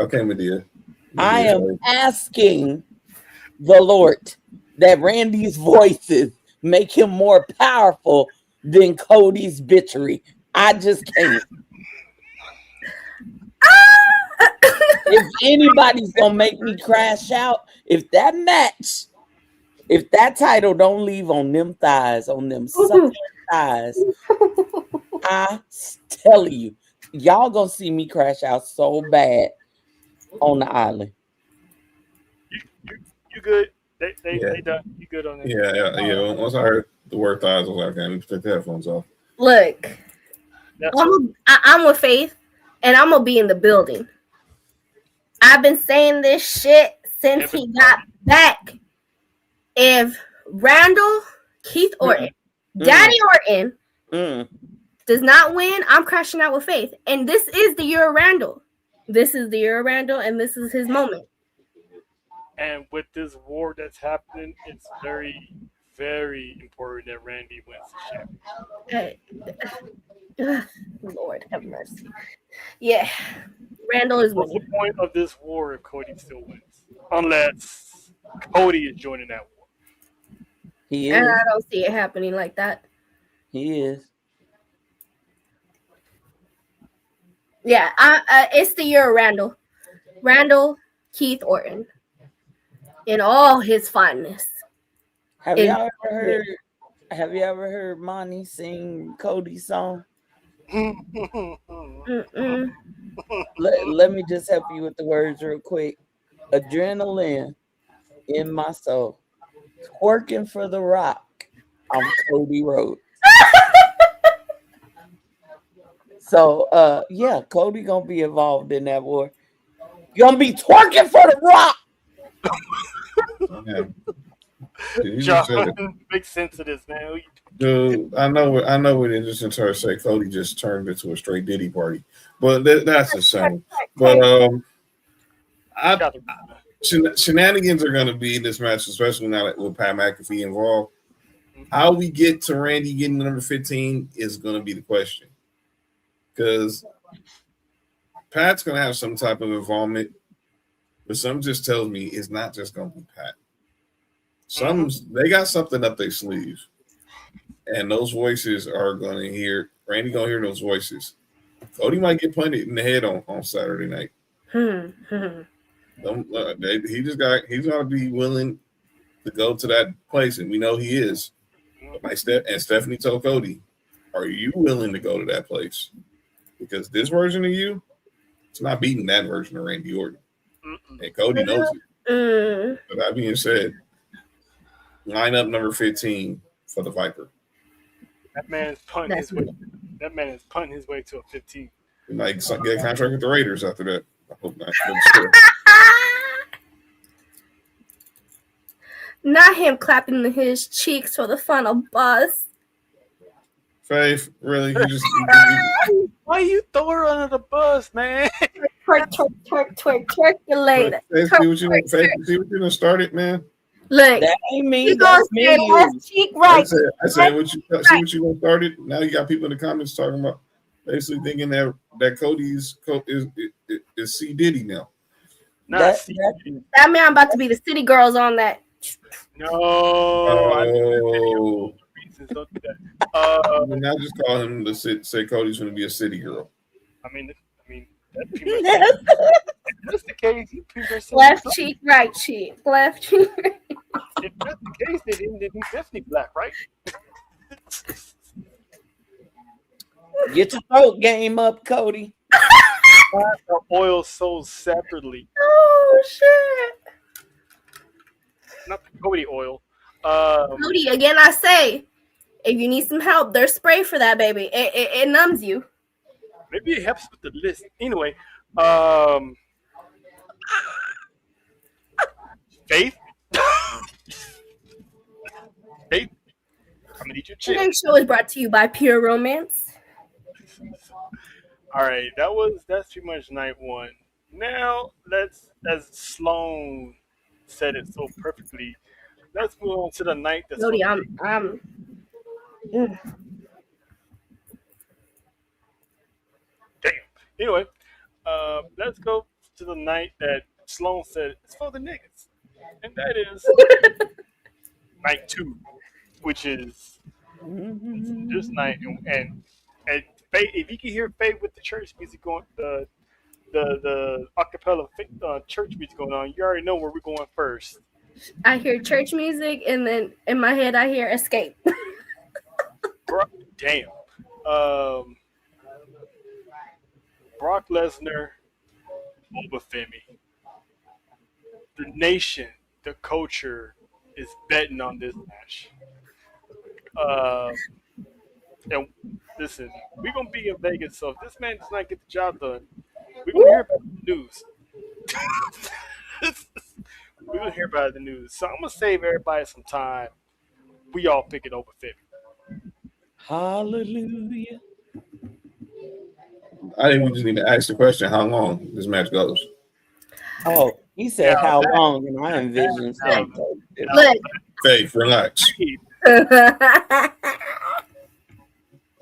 Okay, Medea. I am asking the Lord that Randy's voices make him more powerful than Cody's bitchery. I just can't. If anybody's gonna make me crash out, if that title don't leave on them thighs, on them sucking thighs, I tell you, y'all gonna see me crash out so bad on the island. You good? They done. You good on that? Yeah. Once I heard the word thighs, I was like, okay, I need to take the headphones off. Look, I'm with Faith, and I'm gonna be in the building. I've been saying this shit since he got back. If Randall, Keith Orton, Daddy Orton does not win, I'm crashing out with Faith. And this is the year of Randall. This is the year of Randall, and this is his moment. And with this war that's happening, it's very, very important that Randy wins the championship. Lord have mercy. Yeah, Randall is winning. What's the point of this war if Cody still wins? Unless Cody is joining that war. He is. And I don't see it happening like that. He is. Yeah, it's the year of Randall. Randall Keith Orton in all his fondness. Have y'all ever heard? Have you ever heard Monty sing Cody's song? Let me just help you with the words real quick. Adrenaline in my soul, twerking for the Rock. I'm Cody Rhodes. So, yeah, Cody gonna be involved in that war. You gonna be twerking for the Rock. John, makes sense of this, man. Dude, I know what it is to say. Cody just turned into a straight Diddy party, but that's insane. But shenanigans are going to be in this match, especially now with Pat McAfee involved. How we get to Randy getting number 15 is going to be the question, because Pat's going to have some type of involvement, but something just tells me it's not just going to be Pat. They got something up their sleeve. And those voices are going to hear. Randy going to hear those voices. Cody might get punted in the head on Saturday night. He's got to be willing to go to that place, and we know he is. And Stephanie told Cody, "Are you willing to go to that place? Because this version of you, it's not beating that version of Randy Orton." And Cody knows it. But that being said, line up number 15 for the Viper. That man is punting his way. That man is punting his way to a 15. He might get a contract with the Raiders after that. I hope not. Not him clapping his cheeks for the final buzz. Faith, really? Why you throw her under the bus, man? Twerk the later. Faith, see what you done started, man. Look, that ain't me. That's me. Left cheek right. I said what you gonna started. Now you got people in the comments talking about basically thinking that Cody's is C Diddy now. That man I'm about to be the city girls on that. No. Don't do that. Now just call him to say Cody's going to be a city girl. I mean, that's the case. Left cheek, right cheek, left cheek. If that's the case, then he's definitely black, right? Get your throat game up, Cody. The oil sold separately. Oh shit! Not the Cody oil. Cody, again, I say, if you need some help, there's spray for that, baby. It numbs you. Maybe it helps with the list. Anyway, Faith. Faith. I'm gonna need your chill. Today's show is brought to you by Pure Romance. All right, that's pretty much night one. Now as Sloan said it so perfectly, let's move on to the night that's. Cody, Damn. Anyway, let's go to the night that Sloan said it's for the niggas, and that is night 2, which is this night, and Faye, if you can hear Faye with the church music going, the acapella church music going on, you already know where we're going first. I hear church music, and then in my head I hear Escape. Damn. Brock Lesnar over Femi. The nation, the culture is betting on this match. And listen, we're gonna be in Vegas, so if this man does not get the job done, we're gonna hear about the news. We're gonna hear about the news. So I'm gonna save everybody some time. We all pick it over Femi. Hallelujah. I think we just need to ask the question how long this match goes. Oh, he said how long, and I envisioned something. Look. Faith, relax.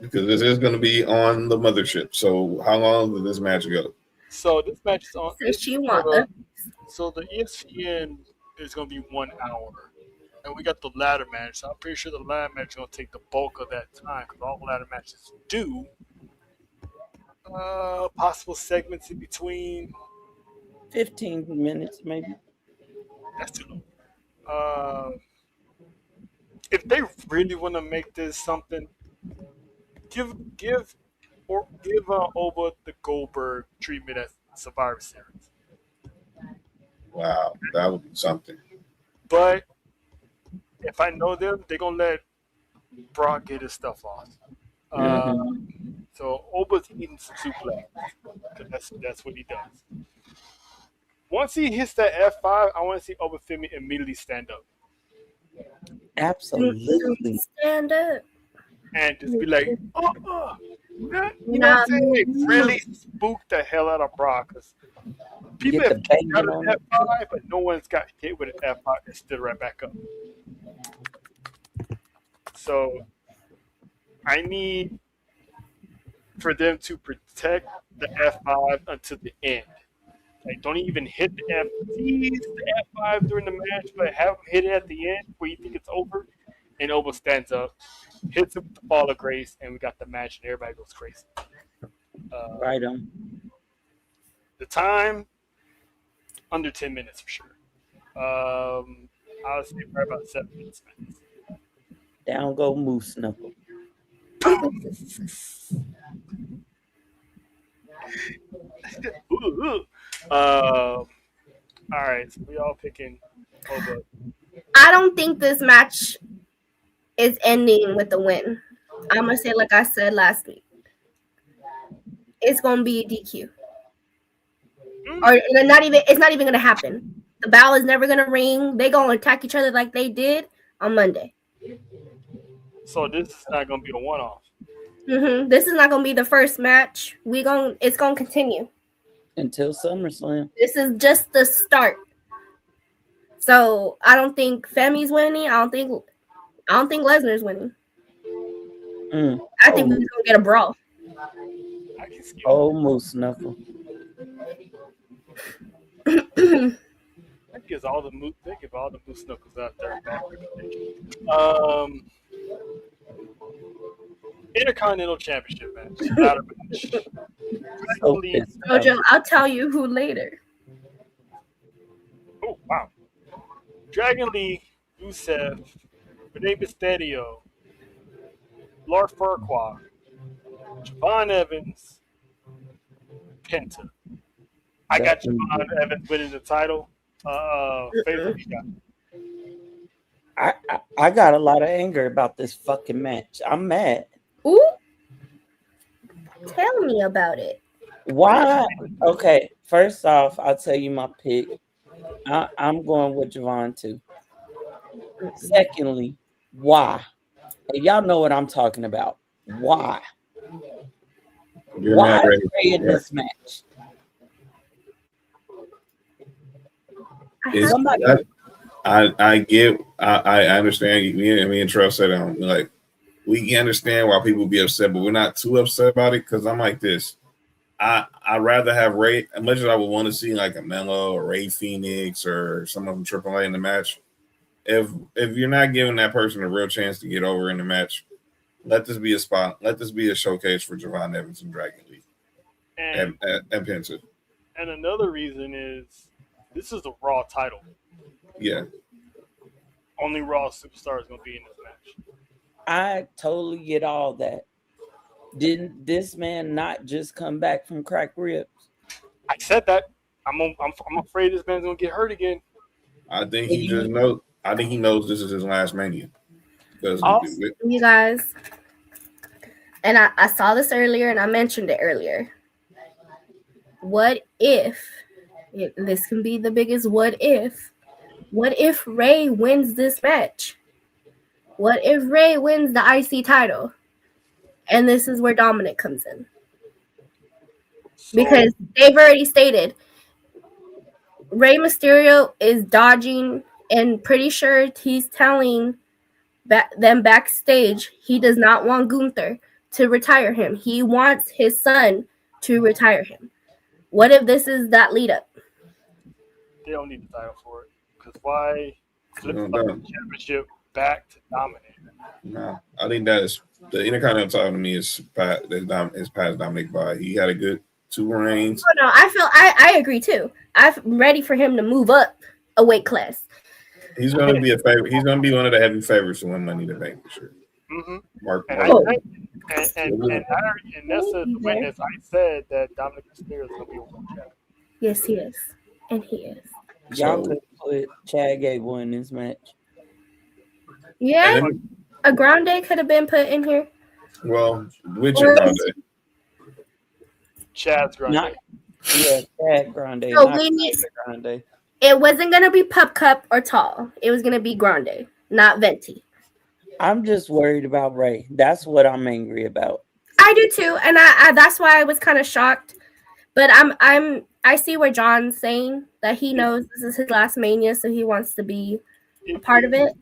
Because this is going to be on the mothership. So how long does this match go? So this match is on. So the ESPN is going to be 1 hour. And we got the ladder match. So I'm pretty sure the ladder match is going to take the bulk of that time because all ladder matches do Possible segments in between. 15 minutes, maybe. That's too long. If they really want to make this something, give over the Goldberg treatment at Survivor Series. Wow, that would be something. But if I know them, they're gonna let Brock get his stuff off. So Oba's eating some suplex because that's what he does. Once he hits that F5, I want to see Oba Femi immediately stand up. Absolutely. Stand up. And just be like, you know what I'm saying? Really spook the hell out of Brock. Cause people have got an F5, but no one's got hit with an F5 and stood right back up. So I need for them to protect the F5 until the end. Like, don't even hit the F5 during the match, but have him hit it at the end where you think it's over. And Oba stands up, hits him with the Fall of Grace, and we got the match, and everybody goes crazy. Right on. The time, under 10 minutes for sure. I would say probably about 7 minutes. Down go Moose Knuckle. All right, so we all picking Oba. I don't think this match is ending with the win. I'm gonna say like I said last week. It's gonna be a DQ. Or it's not even gonna happen. The bell is never gonna ring. They gonna attack each other like they did on Monday. So this is not gonna be a one-off. This is not gonna be the first match. It's gonna continue until SummerSlam. This is just the start. So I don't think Femi's winning. I don't think Lesnar's winning. I think we're gonna get a brawl. Oh, Moose Knuckle. Think of all the Moose Knuckles out there. Intercontinental Championship match. Ladder match. Jojo, I'll tell you who later. Oh wow! Dragon Lee, Rusev, Rey Mysterio, Lord Farquaad, Javon Evans, Penta. I got Javon Evans winning the title. I got a lot of anger about this fucking match. I'm mad. Ooh. Tell me about it. Why? Okay, first off, I'll tell you my pick. I'm going with Javon too. Secondly, why? And y'all know what I'm talking about. Why? Why are they in this match? I understand. Me and Trev said like we understand why people be upset, but we're not too upset about it because I'm like this. I'd rather have Ray, as much as I would want to see like a Melo or Ray Phoenix or someone from AAA in the match. If you're not giving that person a real chance to get over in the match, let this be a spot. Let this be a showcase for Javon Evans and Dragon Lee and Penta. And another reason is this is the Raw title. Yeah. Only Raw superstar is going to be in this match. I totally get all that. Didn't this man not just come back from cracked ribs? I said that. I'm afraid this man's going to get hurt again. I think he just knows. I think he knows this is his last Mania. You guys, and I saw this earlier and I mentioned it earlier. What if this can be the biggest what if? What if Ray wins this match? What if Ray wins the IC title? And this is where Dominic comes in. Because they've already stated Rey Mysterio is dodging and pretty sure he's telling them backstage he does not want Gunther to retire him. He wants his son to retire him. What if this is that lead up? They don't need the title for it. Because why flip the championship back to Dominic? No, I think that is The Intercontinental title to me is past Dominic by. He had a good 2 reigns. Oh, no, I agree too. I'm ready for him to move up a weight class. He's going to be a favorite. He's going to be one of the heavy favorites to win Money in the Bank for sure. Mm-hmm. Mark. And that's a witness. I said that Dominic Mysterio is going to be a world champion. Yes, he is, and he is. Y'all could put Chad Gable in this match. Yeah, a Grande could have been put in here. Well, which Grande? Chad's Grande. Chad Grande. So we need Grande. It wasn't gonna be Pup Cup or Tall. It was gonna be Grande, not Venti. I'm just worried about Ray. That's what I'm angry about. I do too, and I that's why I was kind of shocked. But I see where John's saying that he knows this is his last Mania, so he wants to be a part of it.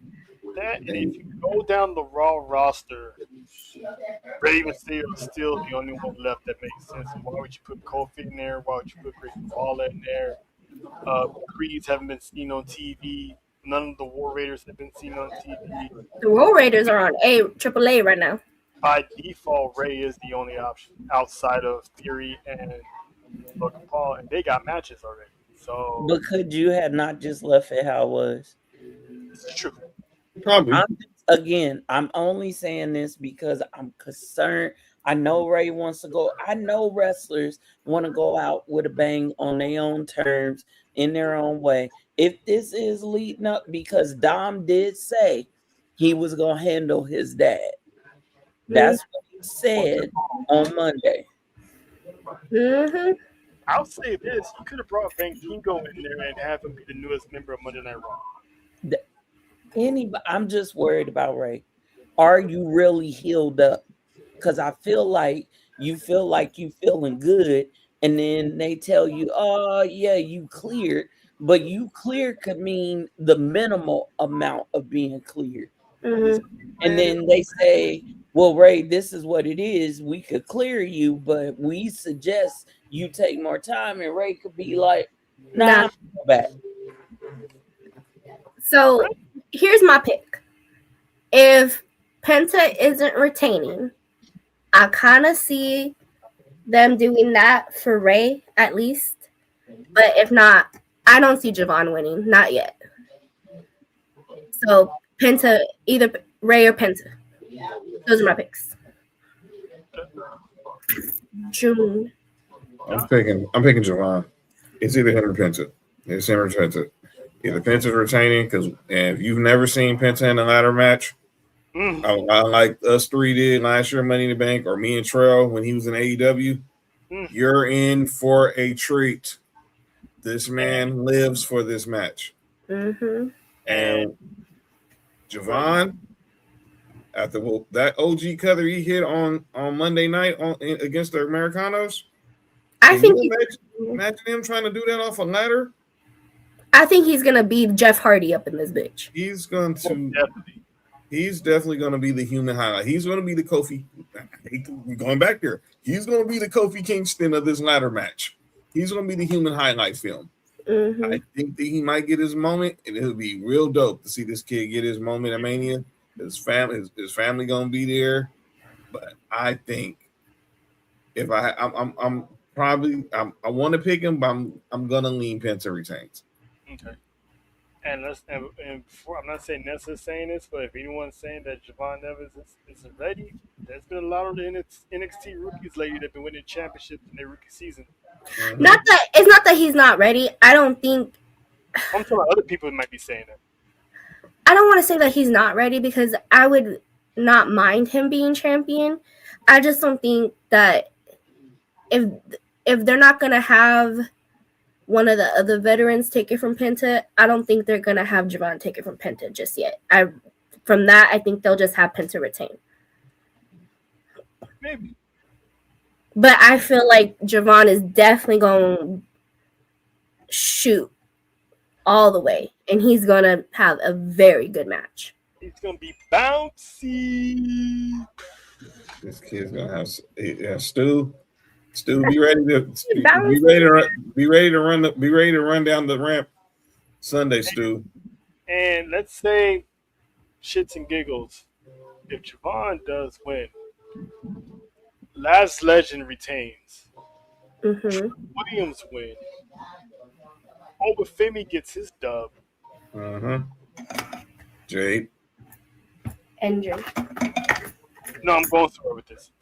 And if you go down the Raw roster, Rey Mysterio is still the only one left that makes sense. Why would you put Kofi in there? Why would you put Grayson Waller in there? Creeds haven't been seen on TV. None of the War Raiders have been seen on TV. The War Raiders are on AAA right now. By default, Ray is the only option outside of Theory and Logan Paul, and they got matches already. So, but could you have not just left it how it was? It's true. Probably. I'm only saying this because I'm concerned. I know Ray wants to go. I know wrestlers want to go out with a bang on their own terms, in their own way. If this is leading up, because Dom did say he was going to handle his dad. That's what he said on Monday. Mm-hmm. I'll say this: you could have brought Bankingo in there and have him be the newest member of Monday Night Raw. I'm just worried about Ray. Are you really healed up? Because I feel like you feeling good, and then they tell you, "Oh yeah, you cleared," but you cleared could mean the minimal amount of being cleared. Mm-hmm. And then they say, "Well, Ray, this is what it is. We could clear you, but we suggest you take more time." And Ray could be like, "Nah, I'm back." So here's my pick. If Penta isn't retaining, I kind of see them doing that for Ray at least. But if not, I don't see Javon winning. Not yet. So Penta, either Ray or Penta. Those are my picks. June. I'm picking Javon. It's either him or Penta. It's him or Penta. Either Penta's retaining, because if you've never seen Penta in a ladder match, like us three did last year, Money in the Bank, or me and Trell when he was in AEW, you're in for a treat. This man lives for this match. Mm-hmm. And Javon, after that OG cutter he hit on Monday night against the Americanos, I think imagine him trying to do that off a ladder. I think he's gonna be Jeff Hardy up in this bitch. He's definitely going to be the human highlight. He's going to be the Kofi. Going back there, he's going to be the Kofi Kingston of this ladder match. He's going to be the human highlight film. Mm-hmm. I think that he might get his moment, and it'll be real dope to see this kid get his moment at Mania. His family going to be there. But I think if I want to pick him, but I'm going to lean Penta retains. Okay. And before, I'm not saying Nessa's saying this, but if anyone's saying that Javon Evans isn't ready, there's been a lot of the NXT rookies lately that have been winning championships in their rookie season. Mm-hmm. It's not that he's not ready. I don't think. I'm talking about other people that might be saying that. I don't want to say that he's not ready because I would not mind him being champion. I just don't think that if they're not gonna have one of the other veterans take it from Penta, I don't think they're gonna have Javon take it from Penta just yet. I think they'll just have Penta retain. Maybe. But I feel like Javon is definitely gonna shoot all the way, and he's gonna have a very good match. He's gonna be bouncy. This kid's gonna have Stu. Stu, be ready to run down the ramp Sunday, Stu. And let's say shits and giggles. if Javon does win, Last Legend retains. Mm-hmm. Williams win. Obafemi gets his dub. Jade. Engine. No, I'm going through with this.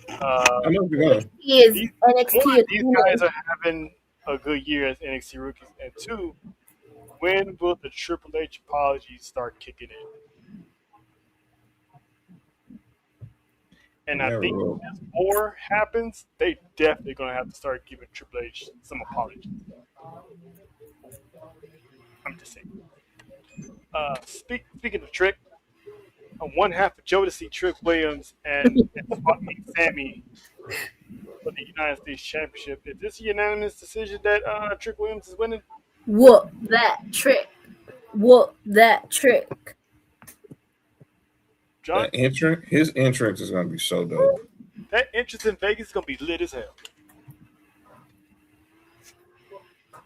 I know you're going. He is These, NXT. one, Is these cool. guys are having a good year as NXT rookies, and two, when will the Triple H apologies start kicking in? And I think as more happens, they definitely gonna have to start giving Triple H some apologies. I'm just saying. Speaking of Trick, on one half of Jodeci, Trick Williams and Swap Meet Sammy for the United States Championship. Is this a unanimous decision that Trick Williams is winning? Whoop that trick. Whoop that trick. John, His entrance is gonna be so dope. that entrance in Vegas is gonna be lit as hell.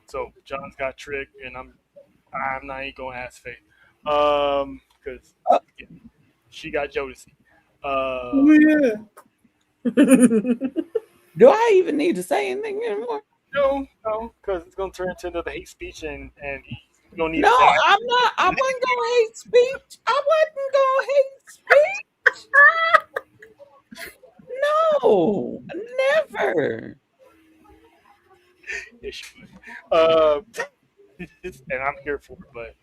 So John's got Trick, and I'm not even gonna ask Faith, because she got Jodeci. Do I even need to say anything anymore? No, because it's gonna turn into another hate speech, and you don't need. No, to say I'm not. I wasn't gonna hate speech. I wasn't gonna hate speech. No, never. Yes, you would. And I'm here for it, but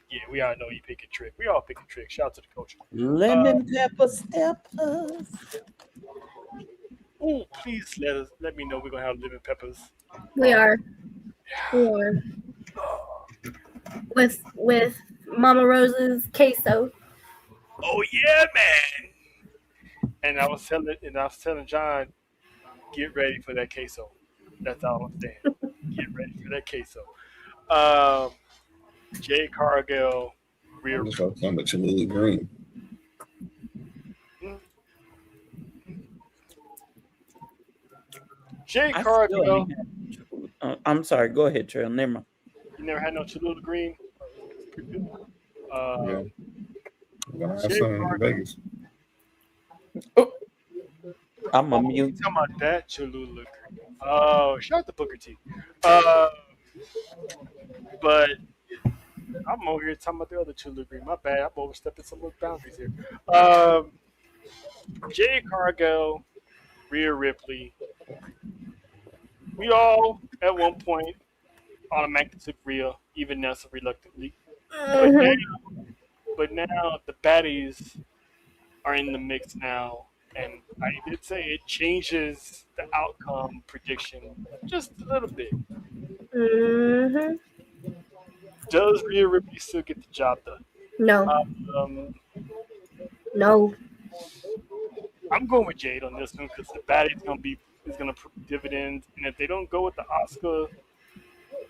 yeah, we all know you picking Trick. We all picking Trick. Shout out to the coach. Lemon pepper steppers. Oh, please let me know we're gonna have lemon peppers. We are. With Mama Rose's queso. Oh yeah, man. And I was telling John, get ready for that queso. That's all I'm saying. Get ready for that queso. Jay Cargill, I'm just talking about Cholula Green. Jay Cargill. I'm sorry. Go ahead, Trail. Never mind. You never had no Cholula Green? Yeah. Jay Cargill. Vegas. I'm a mute. Talking about that Cholula Green. Oh, shout out to Booker T. But I'm over here talking about the other Cholula Green. My bad. I'm overstepping some of the boundaries here. Jay Cargill, Rhea Ripley. We all, at one point, automatically took Rhea, even Nessa reluctantly. But now the baddies are in the mix now. And I did say it changes the outcome prediction just a little bit. Mm-hmm. Does Rhea Ripley still get the job done? No. No. I'm going with Jade on this one because the baddie is gonna prove dividends, and if they don't go with the Asuka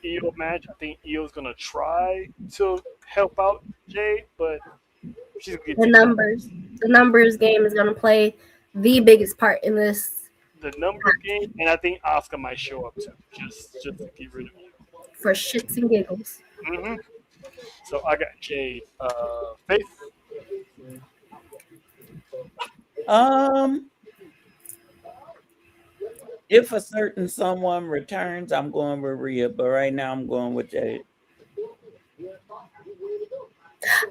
Io match, I think Io's gonna try to help out Jade, but she's gonna get the numbers game is gonna play the biggest part in this. The numbers game, and I think Asuka might show up too, just to get rid of you for shits and giggles. Mm-hmm. So I got Jade. Faith. If a certain someone returns, I'm going with Rhea, but right now I'm going with Jade.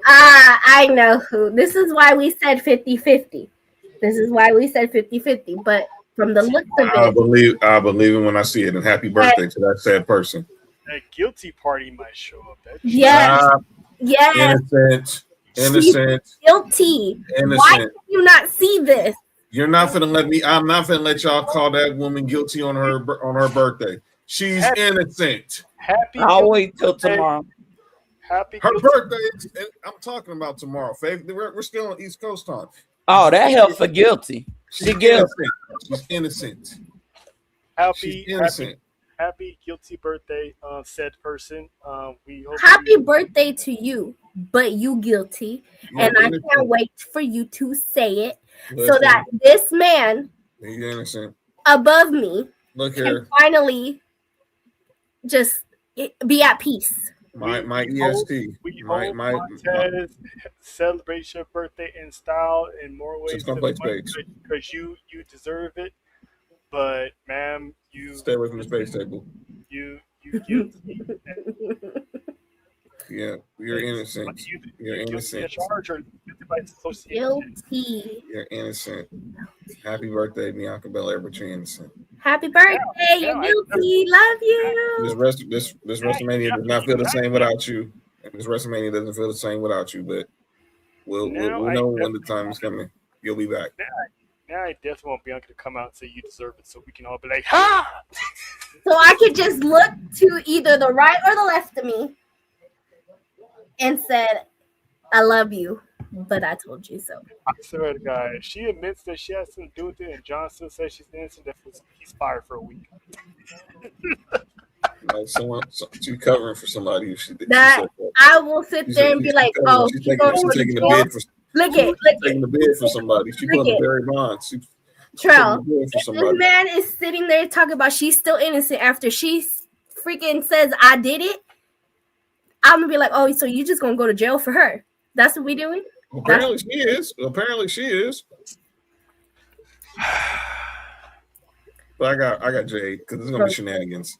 I know who. This is why we said 50-50. But from the look of it, I believe it when I see it. And happy birthday to that sad person. That guilty party might show up. Yes. Innocent. Guilty. Innocent. Why did you not see this? You're not gonna let me. I'm not gonna let y'all call that woman guilty on her birthday. She's innocent. I'll wait till tomorrow. Her birthday. I'm talking about tomorrow. Faith. We're still on East Coast time. Oh, that helped for guilty. She's guilty. She's innocent. Happy guilty birthday, said person. We hope happy birthday to you, but you guilty, and I can't wait for you to say it so that this man above me can finally just be at peace. My EST. We My hope my, my Montez celebrates your birthday in style in more ways just than gonna play one space. because you deserve it. But ma'am, Stay away from the space table. you guilty. Yeah, you're innocent. You're You guilty innocent. as charged or guilty by association. Guilty. You're innocent. Happy birthday, Bianca Belair, but you're innocent. Happy birthday. You're guilty. Love you. This WrestleMania does not feel the same without you. And this WrestleMania doesn't feel the same without you, but we'll know when the time is coming. You'll be back. Now I definitely want Bianca to come out and say you deserve it so we can all be like, ha! So I could just look to either the right or the left of me and said, I love you, but I told you so. I swear to God, if she admits that she has something to do with it and John still says she's innocent, he's fired for a week. Like she's covering for somebody. That I will sit there and be like, oh, she's taking the bid for. Look taking the bid for somebody. She put Barry Bonds. Trell, this man is sitting there talking about she's still innocent after she freaking says I did it. I'm gonna be like, oh, so you just gonna go to jail for her? That's what we doing? Apparently she is. Apparently she is. But I got Jade because it's gonna be shenanigans,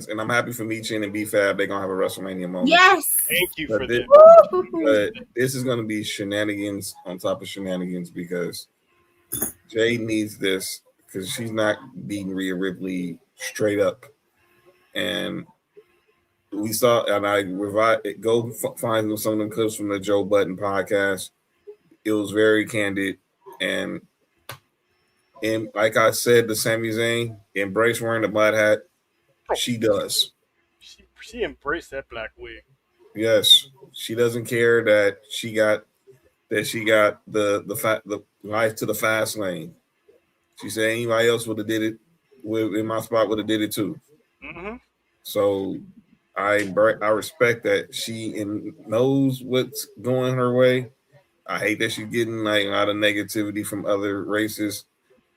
and I'm happy for Michin and B-Fab. They're gonna have a WrestleMania moment. Yes, thank you for this. But this is gonna be shenanigans on top of shenanigans because Jade needs this because she's not beating Rhea Ripley straight up, and we saw. And I find some of them clips from the Joe Budden podcast. It was very candid and. And like I said to Sami Zayn, embrace wearing the black hat. She does. She embraced that black wig. Yes, she doesn't care that she got the life to the fast lane. She said anybody else would have did it in my spot would have did it too. Mm-hmm. So I respect that she knows what's going her way. I hate that she's getting like a lot of negativity from other races.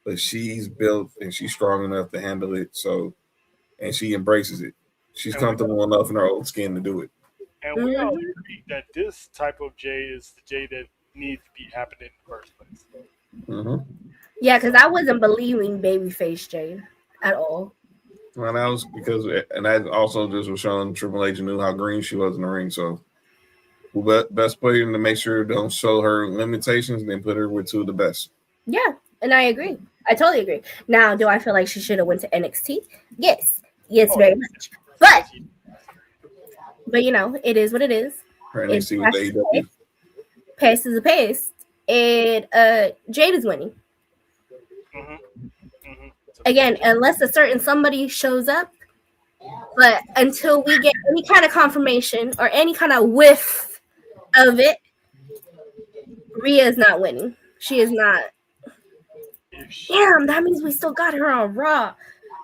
But she's built and she's strong enough to handle it. So, and she embraces it. She's comfortable enough in her old skin to do it. And we all agree that this type of Jay is the Jay that needs to be happening in the first place. Mm-hmm. Yeah, because I wasn't believing babyface Jade at all. Well, that was because, and that also just was showing Triple H knew how green she was in the ring. So, best player to make sure don't show her limitations, and then put her with two of the best. Yeah, and I agree. I totally agree. Now, do I feel like she should have went to NXT? Yes, very much. But you know, it is what it is. Her NXT with AEW. Pace is a pace, and Jade is winning. Mm-hmm. Mm-hmm. Again, unless a certain somebody shows up, but until we get any kind of confirmation or any kind of whiff of it, Rhea is not winning. She is not. Damn, that means we still got her on Raw.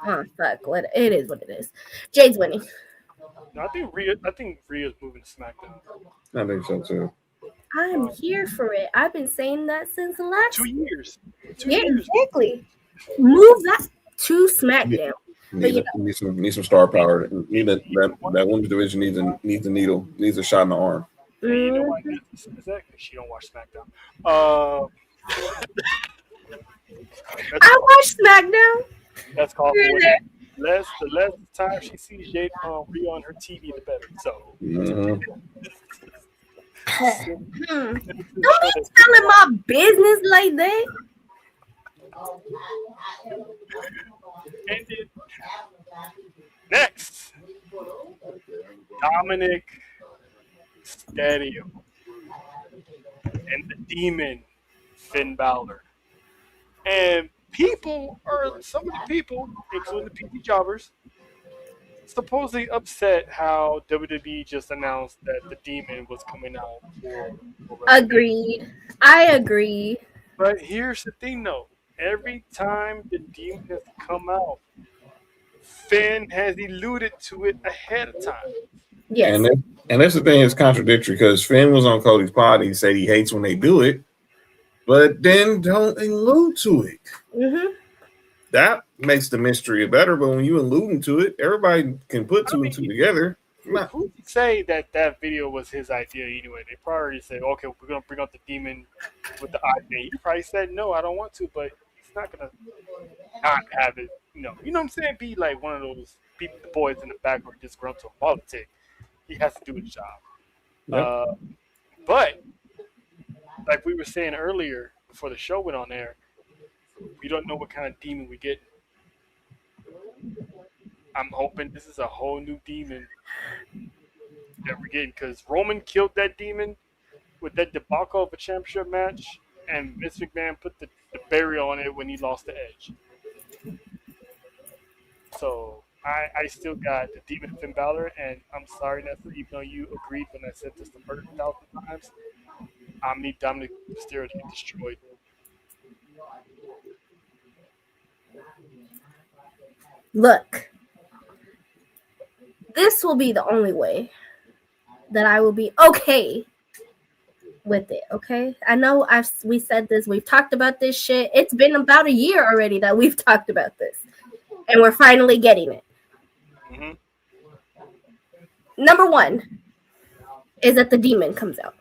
Oh fuck! It is what it is. Jade's winning. No, I think Rhea's moving to SmackDown. I think so too. I'm here for it. I've been saying that since the last 2 years. Exactly. Move that to SmackDown. Need some star power. That women's division needs a needle. Needs a shot in the arm. You know why exactly? She don't watch SmackDown. I watch SmackDown. That's called for it. The less time she sees Jade Rhea on her TV, the better. So. Mm-hmm. Don't be telling my business like that. Ended. Next, Dominic Mysterio and the Demon Finn Balor. And some of the people, including the PT Jobbers, supposedly upset how WWE just announced that the Demon was coming out. Agreed. I agree. But here's the thing, though. Every time the Demon has come out, Finn has alluded to it ahead of time. Yes. And that's the thing, it's contradictory because Finn was on Cody's pod. He said he hates when they do it, but then don't allude to it. Mm-hmm. That makes the mystery better, but when you alluding to it, everybody can put two and two together. Who would say that video was his idea anyway? They probably already said, okay, we're gonna bring out the demon with the eye thing. He probably said, no, I don't want to, but he's not gonna not have it. You know what I'm saying? Be like one of those people, the boys in the back who are just grown to a politic. He has to do his job. Yep. But like we were saying earlier before the show went on air, we don't know what kind of demon we get. I'm hoping this is a whole new demon that we're getting, because Roman killed that demon with that debacle of a championship match, and Vince McMahon put the burial on it when he lost the Edge. So I still got the demon Finn Balor, and I'm sorry, Nessa, even though you agreed when I said this the 1,000 times, I need Dominic Mysterio to get destroyed. Look, this will be the only way that I will be okay with it. Okay, I know we said this, we've talked about this shit. It's been about a year already that we've talked about this, and we're finally getting it. Mm-hmm. Number one is that the demon comes out.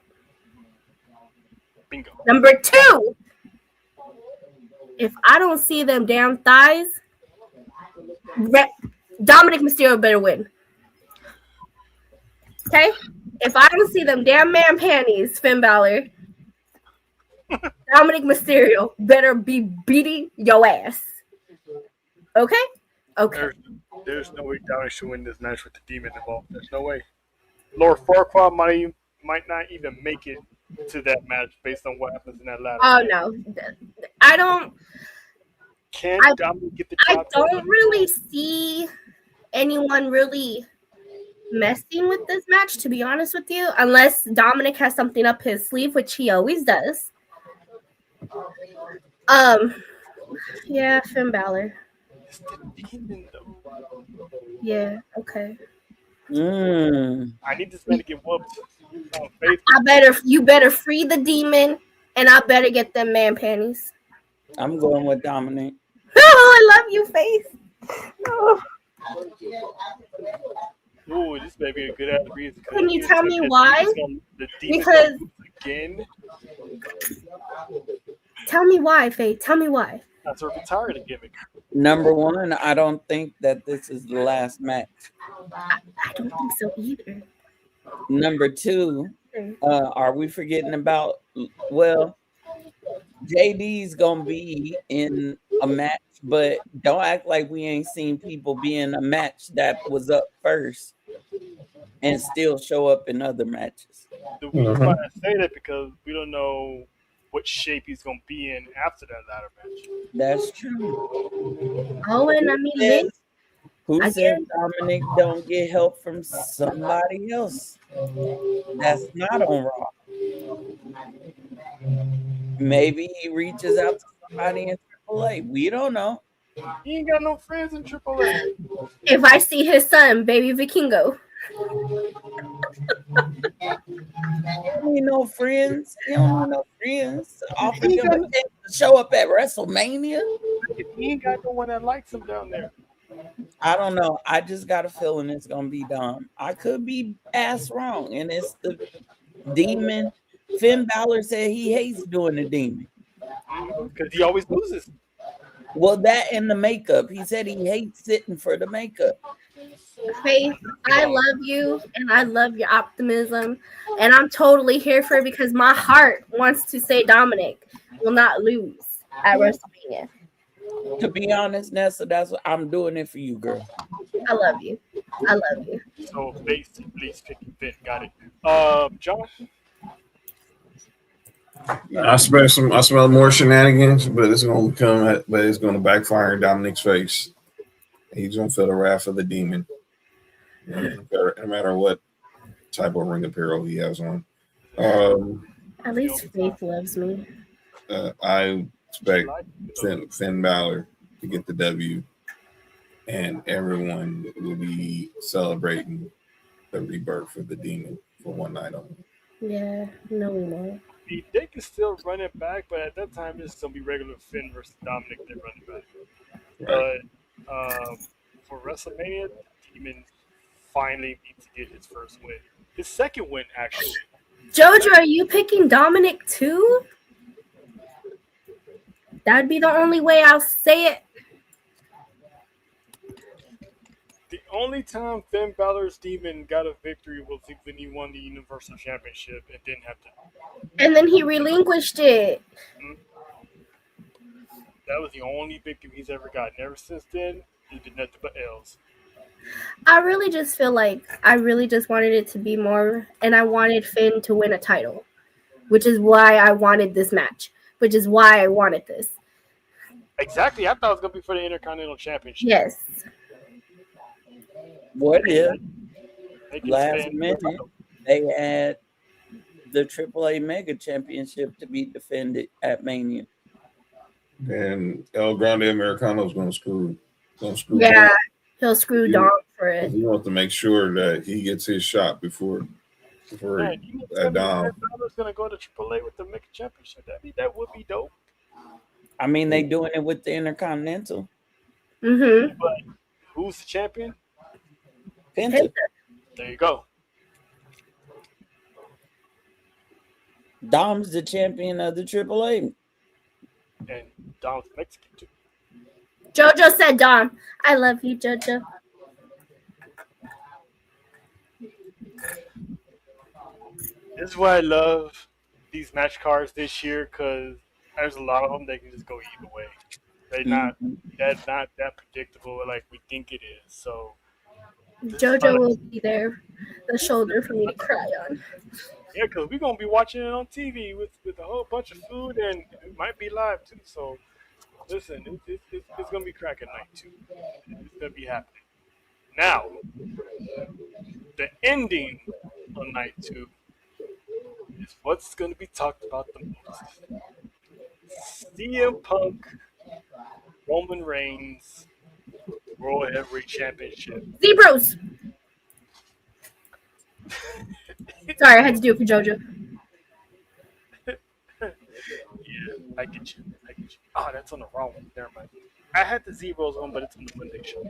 Bingo. Number two, if I don't see them damn thighs, Dominic Mysterio better win. Okay? If I don't see them damn man panties, Finn Balor, Dominic Mysterio better be beating your ass. Okay? Okay. There's no way Dominic should win this match with the demon involved. There's no way. Lord Farquaad might not even make it to that match based on what happens in that ladder. Oh, no. I don't... Can Dominic get the job? I don't really see anyone really messing with this match, to be honest with you, unless Dominic has something up his sleeve, which he always does. Yeah, Finn Balor. It's the demon, though. Yeah, okay. I need this man to get whooped. You better free the demon, and I better get them man panties. I'm going with Dominic. Oh, I love you, Faith. Oh. Ooh, this may be a good ass reason. Can you tell me why? Because again. Tell me why, Faith. Tell me why. That's a retired gimmick. Number one, I don't think that this is the last match. I don't think so either. Number two, are we forgetting about? Well, JD's gonna be in a match, but don't act like we ain't seen people be in a match that was up first and still show up in other matches. The reason why I say that because we don't know what shape he's gonna be in after that ladder match. That's true. Oh, and I mean, who said Dominic don't get help from somebody else that's not on Raw? Maybe he reaches out to somebody in AAA. We don't know. He ain't got no friends in AAA. If I see his son, baby Vikingo. He ain't no friends. He don't have no friends. Offer him a chance to show up at WrestleMania. He ain't got no one that likes him down there. I don't know. I just got a feeling it's gonna be Dom. I could be ass wrong, and it's the demon. Finn Balor said he hates doing the demon because he always loses. Well, that and the makeup. He said he hates sitting for the makeup. Faith, I love you and I love your optimism, and I'm totally here for it because my heart wants to say Dominic will not lose at WrestleMania. To be honest, Nessa, that's what I'm doing it for you, girl. I love you. I love you. So basically, picking Finn. Got it. Josh. I smell more shenanigans, but it's gonna backfire in Dominic's face. He's gonna feel the wrath of the demon, no matter what type of ring apparel he has on. At least Faith loves me. I expect Finn Balor to get the W, and everyone will be celebrating the rebirth of the demon for one night only. Yeah, no, we won't. They can still run it back, but at that time it's gonna be regular Finn versus Dominic. They run it back. Right. But for WrestleMania, the demon finally needs to get his first win. His second win, actually. Jojo, are you picking Dominic too? That'd be the only way I'll say it. The only time Finn Balor's demon got a victory was when he won the Universal Championship and didn't have to. And then he relinquished it. That was the only victory he's ever gotten. Ever since then, he did nothing but L's. I really just feel like I really just wanted it to be more, and I wanted Finn to win a title, which is why I wanted this match, which is why I wanted this. Exactly. I thought it was going to be for the Intercontinental Championship. Yes. What if They can last spend- minute they had the AAA Mega Championship to be defended at Mania? And El Grande Americano's gonna screw. Yeah, Dom. he'll screw Dom for it. He wants to make sure that he gets his shot before Man, you that Dom. Balor's going to go to AAA with the Mega Championship. That would be dope. I mean, they doing it with the Intercontinental. Mm-hmm. But who's the champion? Penta. There you go. Dom's the champion of the AAA. And Dom's Mexican too. Jojo said Dom. I love you, Jojo. This is why I love these match cards this year, because there's a lot of them that can just go either way. They're not that predictable like we think it is. So Jojo will be there, the shoulder for me to cry on. yeah, because we're gonna be watching it on TV with a whole bunch of food, and it might be live too. So listen, it's gonna be cracking night too. It's gonna be happening. Now, the ending on night 2 is what's gonna be talked about the most. CM Punk, Roman Reigns, World Heavyweight Championship. Zebros. Sorry, I had to do it for Jojo. Yeah, I get you. Oh, that's on the wrong one. Never mind. I had the Zeros on, but it's on the Monday show.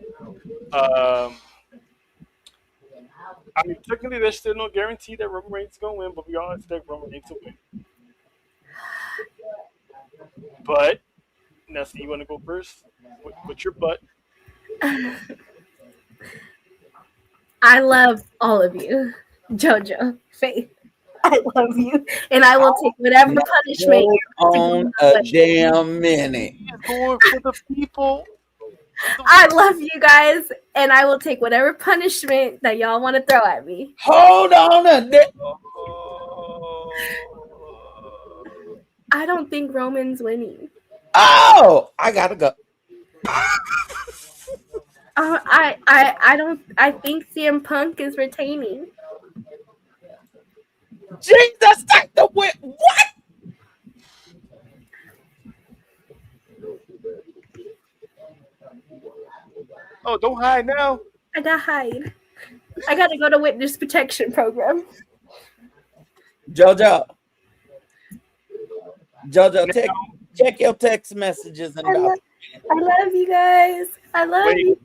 I mean, technically, there's still no guarantee that Roman Reigns is going to win, but we all expect Roman Reigns to win. But, Nessa, you want to go first? With your butt? I love all of you. Jojo, Faith, I love you. And I will take whatever punishment you on a damn minute. Going for the people. I love you guys, and I will take whatever punishment that y'all want to throw at me. Hold on I don't think Roman's winning. Oh, I gotta go. I don't. I think CM Punk is retaining. Jesus, take the win. What? Oh, don't hide now. I gotta hide. I gotta go to witness protection program. Jojo, check your text messages and I love you guys. I love you.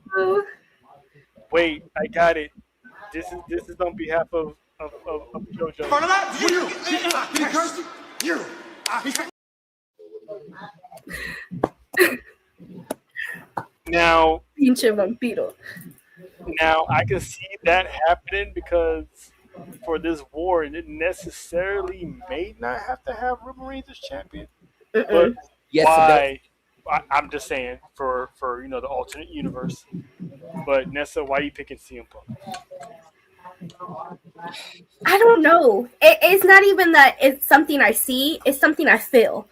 Wait, I got it. This is on behalf of JoJo. Now, I can see that happening because for this war, it necessarily may not have to have Roman Reigns as champion. But yes, why? I'm just saying for the alternate universe. But Nessa, why are you picking CM Punk? I don't know. It's not even that it's something I see. It's something I feel.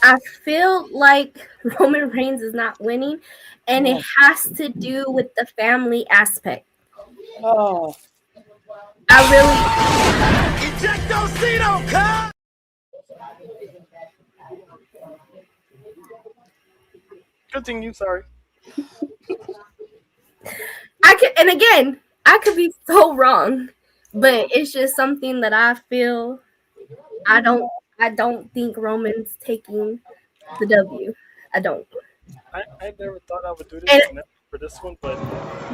I feel like Roman Reigns is not winning, and it has to do with the family aspect. Oh, I really. Ejectocito, cut! Continue. Sorry. I could be so wrong, but it's just something that I feel. I don't think Roman's taking the W. I don't. I never thought I would do this. for this one, but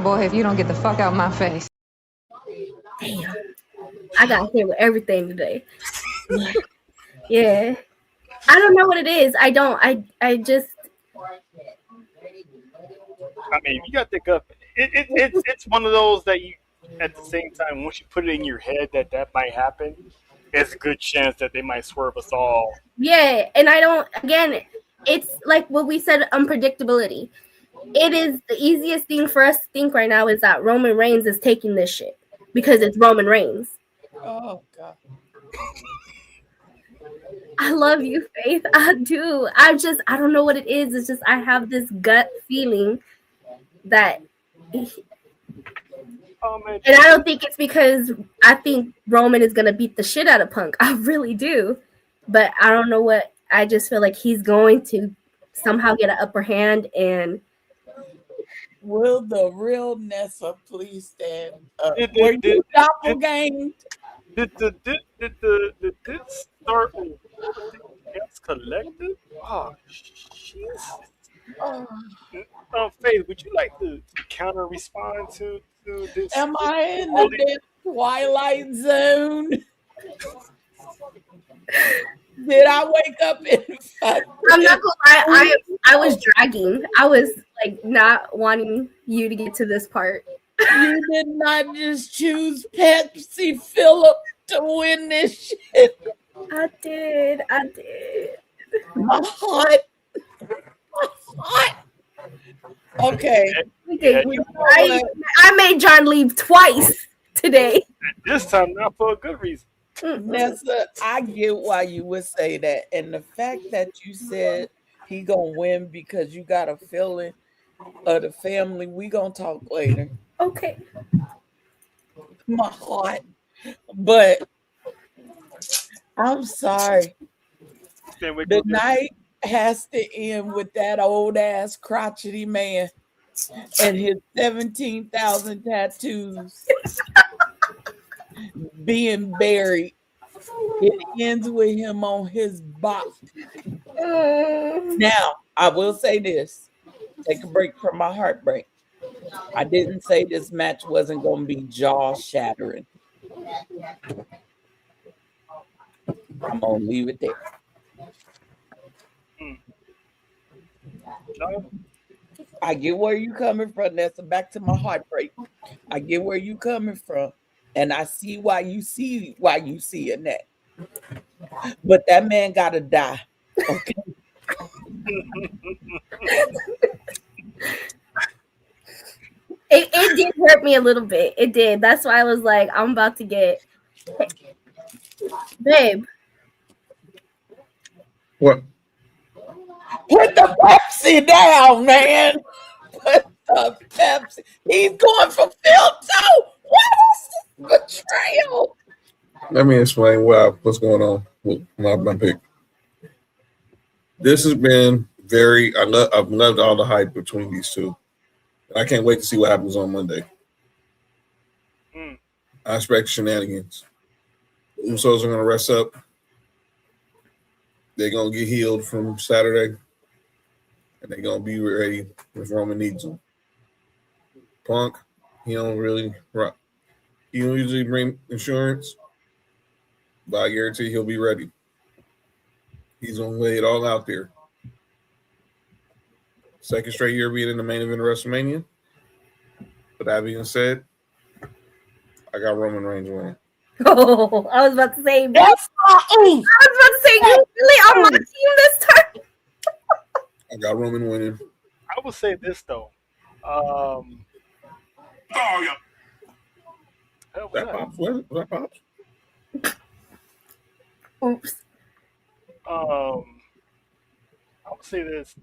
Boy, if you don't get the fuck out my face. Damn. I got hit with everything today. Yeah. I don't know what it is. I just I mean, you got to think of it's one of those that you at the same time once you put it in your head that might happen, it's a good chance that they might swerve us all. yeah, and I don't again, it's like what we said, unpredictability. It is the easiest thing for us to think right now is that Roman Reigns is taking this shit because it's Roman Reigns. Oh God. I love you, Faith. I do. I don't know what it is. It's just I have this gut feeling that, and I don't think it's because I think Roman is gonna beat the shit out of Punk. I really do, but I don't know what. I just feel like he's going to somehow get an upper hand. And will the real Nessa please stand up? Were you doppelganged? Did this start with Dance Collective? Oh, Jesus. Faith, would you like to counter respond to this? Am I in the dead twilight zone? Did I wake up in I'm not gonna lie, I was dragging. I was like not wanting you to get to this part. You did not just choose Pepsi Phillip to win this shit. I did. My heart. Okay. I made John leave twice today. This time not for a good reason. Nessa, I get why you would say that. And the fact that you said he gonna win because you got a feeling of the family, we gonna talk later. Okay. My heart. But I'm sorry. The night has to end with that old ass crotchety man and his 17,000 tattoos being buried. It ends with him on his body. Now, I will say this. Take a break from my heartbreak. I didn't say this match wasn't going to be jaw-shattering. I'm going to leave it there. I get where you coming from. That's back to my heartbreak. I get where you coming from. And I see why you see in that. But that man gotta die. Okay. It did hurt me a little bit. It did. That's why I was like, I'm about to get babe. What? Put the Pepsi down, man. Put the Pepsi. He's going for Phil too. What is this betrayal? Let me explain what's going on with my pick. This has been I've loved all the hype between these two. I can't wait to see what happens on Monday. I expect shenanigans. The Usos are going to rest up. They're going to get healed from Saturday. And they're going to be ready if Roman needs them. Punk, he don't usually bring insurance, but I guarantee he'll be ready. He's going to lay it all out there. Second straight year being in the main event of Wrestlemania. But that being said, I got Roman Reigns winning. Oh, I was about to say, I was about to say, you really on my team this time? I got Roman winning. I will say this though. That pops. Was that pops? Oops. I would say this.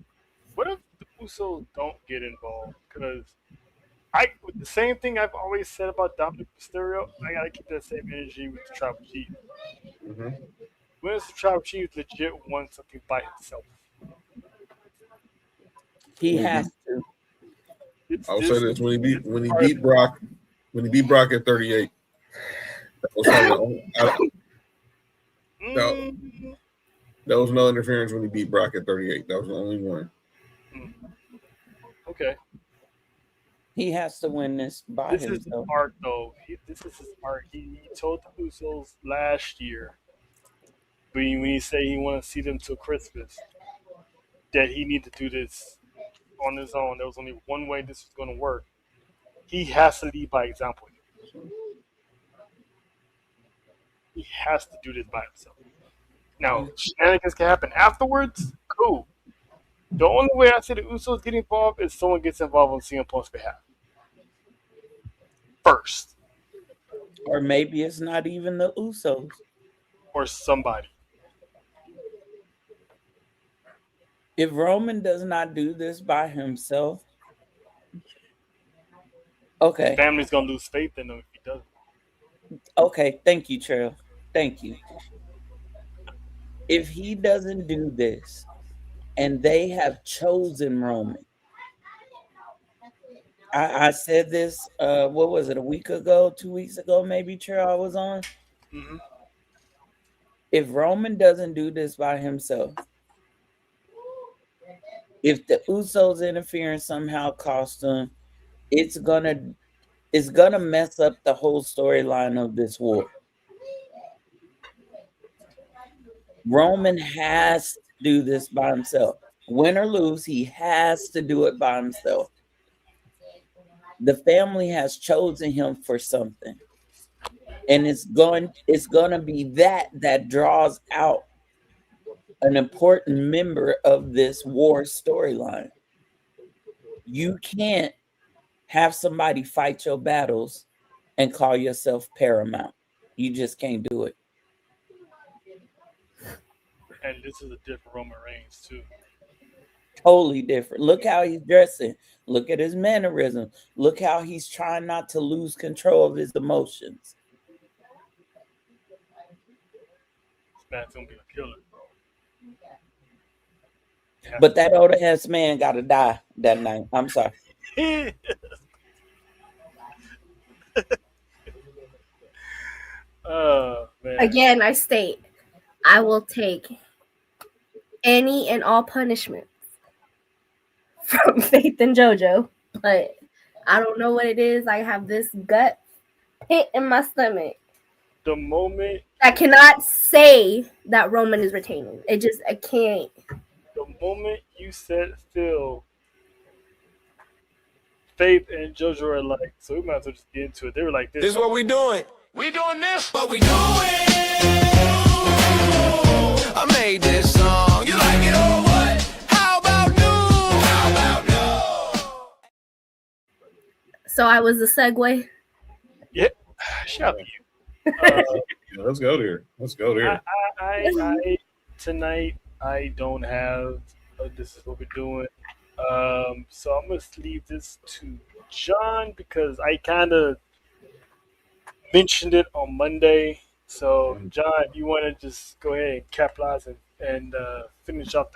What if the Usos don't get involved? Because the same thing I've always said about Dominic Mysterio, I gotta keep that same energy with the Tribal Chief. Mm-hmm. When does the Tribal Chief legit want something by himself? He has to. I'll say this: when he beat Brock at 38, there was no interference when he beat Brock at 38. That was the only one. Okay. He has to win this by This is his himself. arc, though. This is his arc. He told the Usos last year when he said he wanted to see them till Christmas that he needed to do this on his own. There was only one way this was going to work. He has to lead by example. He has to do this by himself. Now, shenanigans can happen afterwards. Cool. The only way I see the Usos get involved is someone gets involved on CM Punk's behalf first, Or maybe it's not even the Usos. or somebody. If Roman does not do this by himself, okay. Family's gonna lose faith in him if he doesn't. Okay, thank you, Trail. Thank you. If he doesn't do this and they have chosen Roman, I said this, what was it, a week ago, 2 weeks ago, maybe, Trail, I was on. Mm-hmm. If Roman doesn't do this by himself, if the Usos interference somehow cost him, it's gonna mess up the whole storyline of this war. Roman has to do this by himself. Win or lose, he has to do it by himself. The family has chosen him for something. And it's going to be that draws out an important member of this war storyline. You can't have somebody fight your battles and call yourself paramount. You just can't do it. And this is a different Roman Reigns too. Totally different. Look how he's dressing. Look at his mannerisms. Look how he's trying not to lose control of his emotions. This man's gonna be a killer. But that old ass man gotta die that night. I'm sorry. Oh man. Again, I state, I will take any and all punishments from Faith and JoJo, but I don't know what it is. I have this gut pit in my stomach. The moment I cannot say that Roman is retaining. I can't. The moment you said Phil, Faith and JoJo are like, so we might as well just get into it. They were like, This is what we doing. We doing this? What we doing? I made this song. You like it or what? How about new? How about no? So I was the segue. Yeah, shout out to you. Let's go there. I tonight I don't have. This is what we're doing. So I'm gonna leave this to John because I kind of mentioned it on Monday. So John, if you want to just go ahead and capitalize and finish off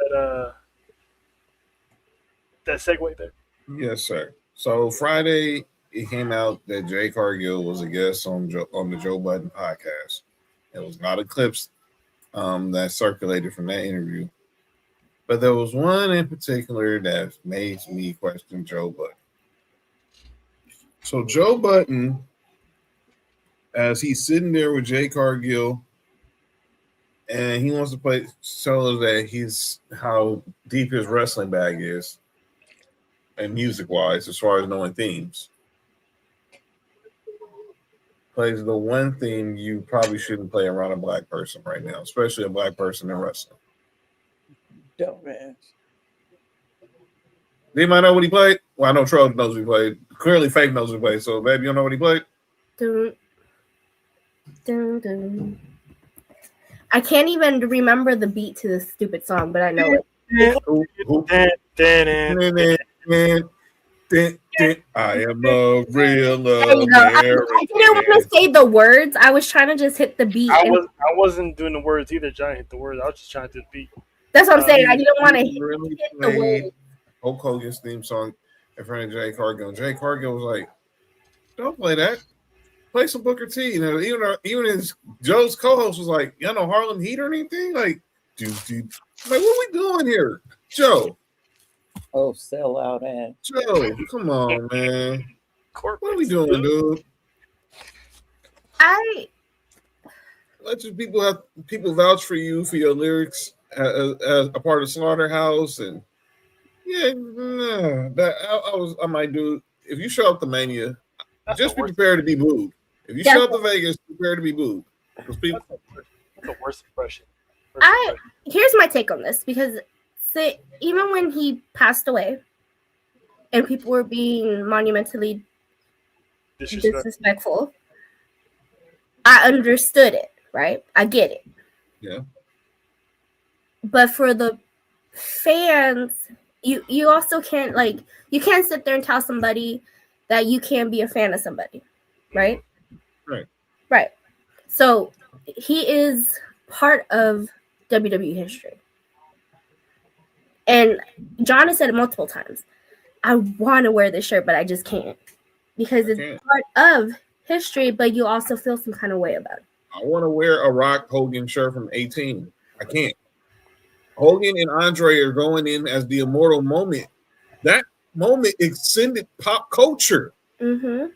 that segue there. Yes, sir. So Friday, it came out that Jay Cargill was a guest on the Joe Budden podcast. It was not a clips that circulated from that interview, but there was one in particular that made me question Joe Budden. So Joe Budden, as he's sitting there with Jay Cargill, and he wants to tell us that he's how deep his wrestling bag is, and music-wise, as far as knowing themes. Plays the one theme you probably shouldn't play around a black person right now, especially a black person in wrestling. Dumbass. Anybody know what he played? Well, I know Troll knows what he played. Clearly, Fake knows what he played. So, baby, you don't know what he played? Dun, dun, dun. I can't even remember the beat to this stupid song, but I know it. I am a real American. I didn't want to say the words. I was trying to just hit the beat. I wasn't doing the words either. John hit the words. I was just trying to do the beat. That's what I'm saying. I didn't want to hit the Played words. Hulk Hogan's theme song in front of Jay Cargill. And Jay Cargill was like, "Don't play that. Play some Booker T." You know, even his Joe's co-host was like, "You know Harlem Heat or anything?" Like, dude, like what are we doing here, Joe? Oh, sell out ass. Joe, come on, man. Corporate What are we doing, dude? Let your people vouch for you for your lyrics as a part of Slaughterhouse, and yeah, nah, that I might do. If you show up to Mania, just be prepared to be booed. If you show up to Vegas, prepare to be booed. That's the worst impression. Here's my take on this, because even when he passed away and people were being monumentally disrespectful, I understood it, right? I get it. Yeah. But for the fans, you also can't, like, you can't sit there and tell somebody that you can't be a fan of somebody, right? Right. So he is part of WWE history. And John has said it multiple times. I want to wear this shirt, but I just can't. Because it's part of history, but you also feel some kind of way about it. I want to wear a Rock Hogan shirt from 18. I can't. Hogan and Andre are going in as the immortal moment. That moment extended pop culture. Mm-hmm.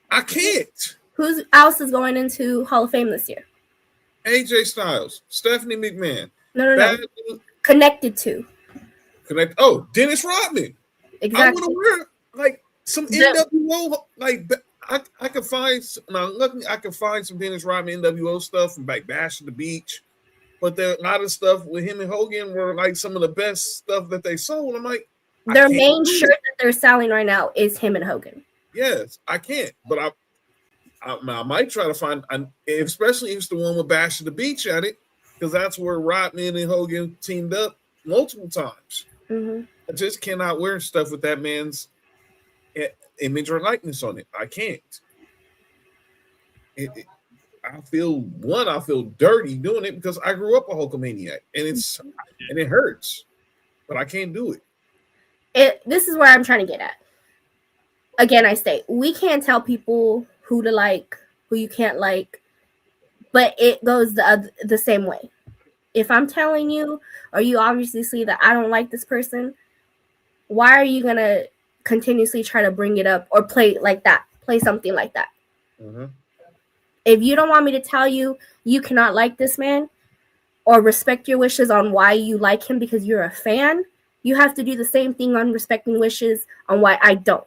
I can't. Who else is going into Hall of Fame this year? AJ Styles, Stephanie McMahon. No. Connected to. Oh, Dennis Rodman. Exactly. I want to wear like some NWO. Like I could find. Now, luckily, I could find some Dennis Rodman NWO stuff from like Bash at the Beach. But a lot of stuff with him and Hogan were like some of the best stuff that they sold. I'm like, their main shirt that they're selling right now is him and Hogan. Yes, I can't. But I might try to find, especially if it's the one with Bash at the Beach at it, because that's where Rodman and Hogan teamed up multiple times. Mm-hmm. I just cannot wear stuff with that man's image or likeness on it. I can't. I feel dirty doing it because I grew up a Hulkamaniac, and it hurts, but I can't do it. This is where I'm trying to get at. Again, I say we can't tell people who to like, who you can't like, but it goes the same way. If I'm telling you, or you obviously see that I don't like this person, why are you gonna continuously try to bring it up or play something like that? Mm-hmm. If you don't want me to tell you you cannot like this man or respect your wishes on why you like him because you're a fan, you have to do the same thing on respecting wishes on why I don't.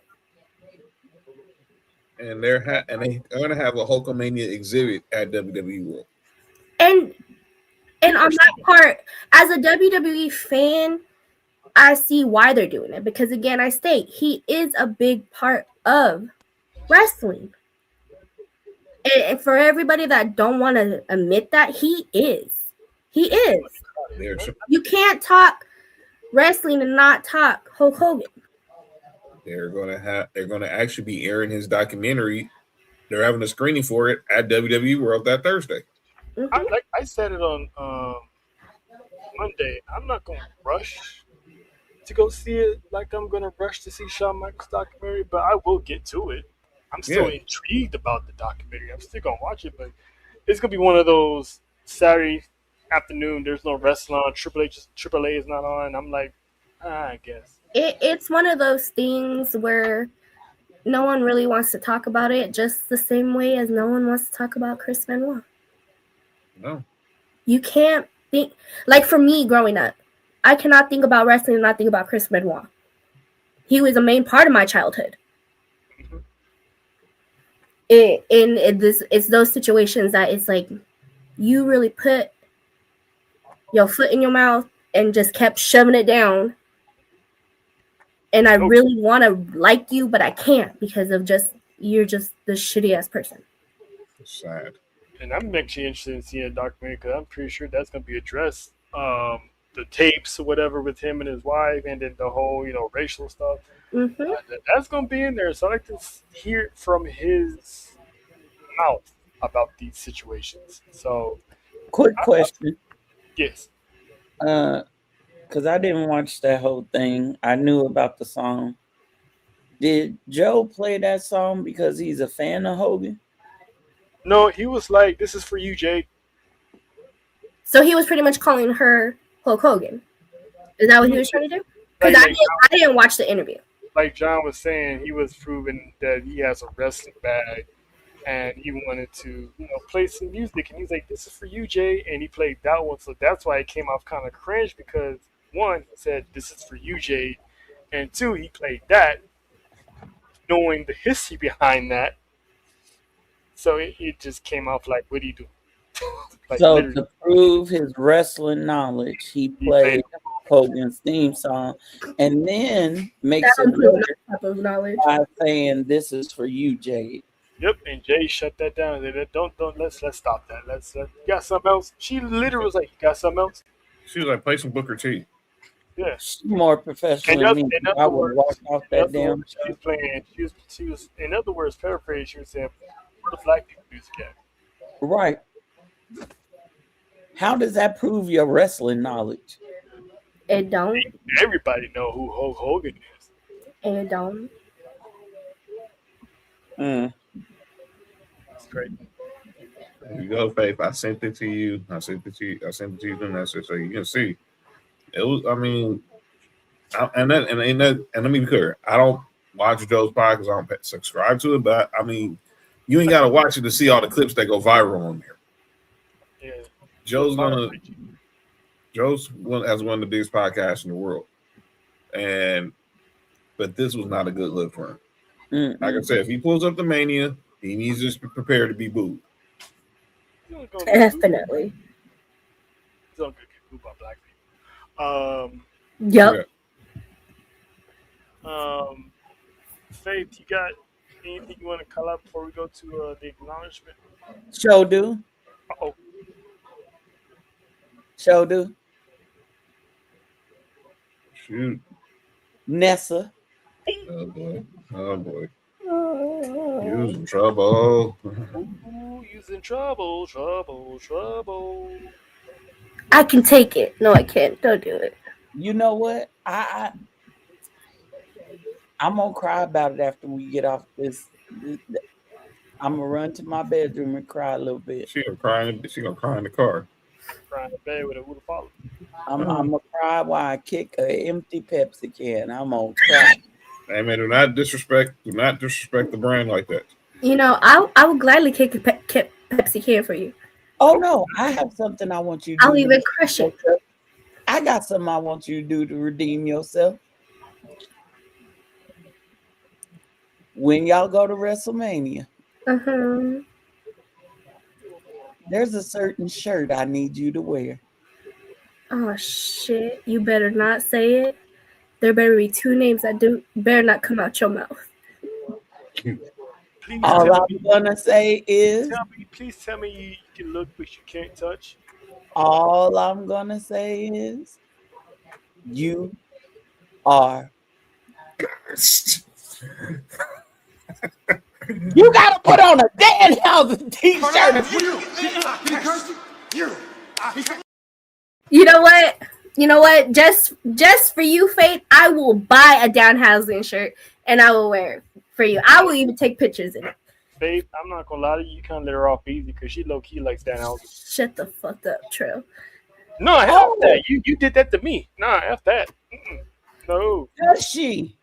And they're going to have a Hulkamania exhibit at WWE World. And on that part, as a WWE fan, I see why they're doing it. Because again, I state, he is a big part of wrestling. And for everybody that don't want to admit that, he is. He is. You can't talk wrestling and not talk Hulk Hogan. They're going to actually be airing his documentary. They're having a screening for it at WWE World that Thursday. Mm-hmm. I said it on Monday. I'm not going to rush to go see it like I'm going to rush to see Shawn Michaels' documentary, but I will get to it. I'm still intrigued about the documentary. I'm still going to watch it, but it's going to be one of those Saturday afternoon, there's no wrestling on, AAA is not on. I'm like, I guess. It's one of those things where no one really wants to talk about it, just the same way as no one wants to talk about Chris Benoit. No. You can't think, like for me growing up, I cannot think about wrestling and not think about Chris Benoit. He was a main part of my childhood. It's those situations that it's like you really put your foot in your mouth and just kept shoving it down. And I really want to like you, but I can't because of you're just the shitty ass person. Sad. And I'm actually interested in seeing a documentary because I'm pretty sure that's going to be addressed. The tapes or whatever with him and his wife, and then the whole, racial stuff. Mm-hmm. That's going to be in there. So I like to hear it from his mouth about these situations. So, quick question. Yes. Because I didn't watch that whole thing. I knew about the song. Did Joe play that song because he's a fan of Hogan? No, he was like, "This is for you, Jake." So he was pretty much calling her Hulk Hogan. Is that what he was trying to do? Because I didn't watch the interview. Like John was saying, he was proving that he has a wrestling bag, and he wanted to, play some music. And he's like, "This is for you, Jay," and he played that one. So that's why it came off kind of cringe because one, he said, "This is for you, Jay," and two, he played that, knowing the history behind that. So it just came off like, "What do you do?" Like, so literally. To prove his wrestling knowledge, he played Hogan's theme song, and then makes it knowledge by saying, "This is for you, Jade." Yep, and Jay shut that down. They said, don't let's stop that. You got something else? She literally was like, "You got something else?" She was like, "Play some Booker T." Yeah, she's more professional than me. I would walk off that damn. She was playing. She was. In other words, paraphrase. She was saying, "Where the black people music at?" Right. How does that prove your wrestling knowledge? It don't. Everybody know who Hulk Hogan is. It don't. That's great. There you go, Faith. I sent it to you. I sent it to you the message so you can see. It was. I mean, and let me be clear. I don't watch Joe's podcast. I don't subscribe to it, but I mean, you ain't got to watch it to see all the clips that go viral on there. Yeah. Joe's has one of the biggest podcasts in the world, but this was not a good look for him. Mm-hmm. Like I said, if he pulls up the Mania, he needs to be prepared to be booed. Definitely. He's not gonna get booed by black people. Yep. Yeah. Faith, you got anything you want to call out before we go to the acknowledgement? Show do. Uh-oh. Show do. Shoot. Nessa. Oh boy. Oh boy. You's in trouble. Ooh, you's in trouble. I can take it. No, I can't. Don't do it. You know what? I'm gonna cry about it after we get off this. I'm gonna run to my bedroom and cry a little bit. She gonna cry in the car. Crying in bed with a wood follow. I'm gonna cry while I kick an empty Pepsi can. I'm gonna cry. Hey man, do not disrespect the brand like that. I would gladly kick a Pepsi can for you. Oh no, I have something I want you to do. I'll even crush it. I got something I want you to do to redeem yourself. When y'all go to Wrestlemania, there's a certain shirt I need you to wear. Oh shit! You better not say it. There better be two names that better not come out your mouth. All I'm gonna say is, please tell me you can look but you can't touch. All I'm gonna say is, you are cursed. You gotta put on a Danhausen t-shirt. You know what? Just for you, Faith, I will buy a Danhausen shirt and I will wear it for you. I will even take pictures in it. Faith, I'm not gonna lie to you. You can't let her off easy because she low key likes Danhausen. Shut the fuck up, Trill. No, F that. You did that to me. Nah, F that. No. Does she?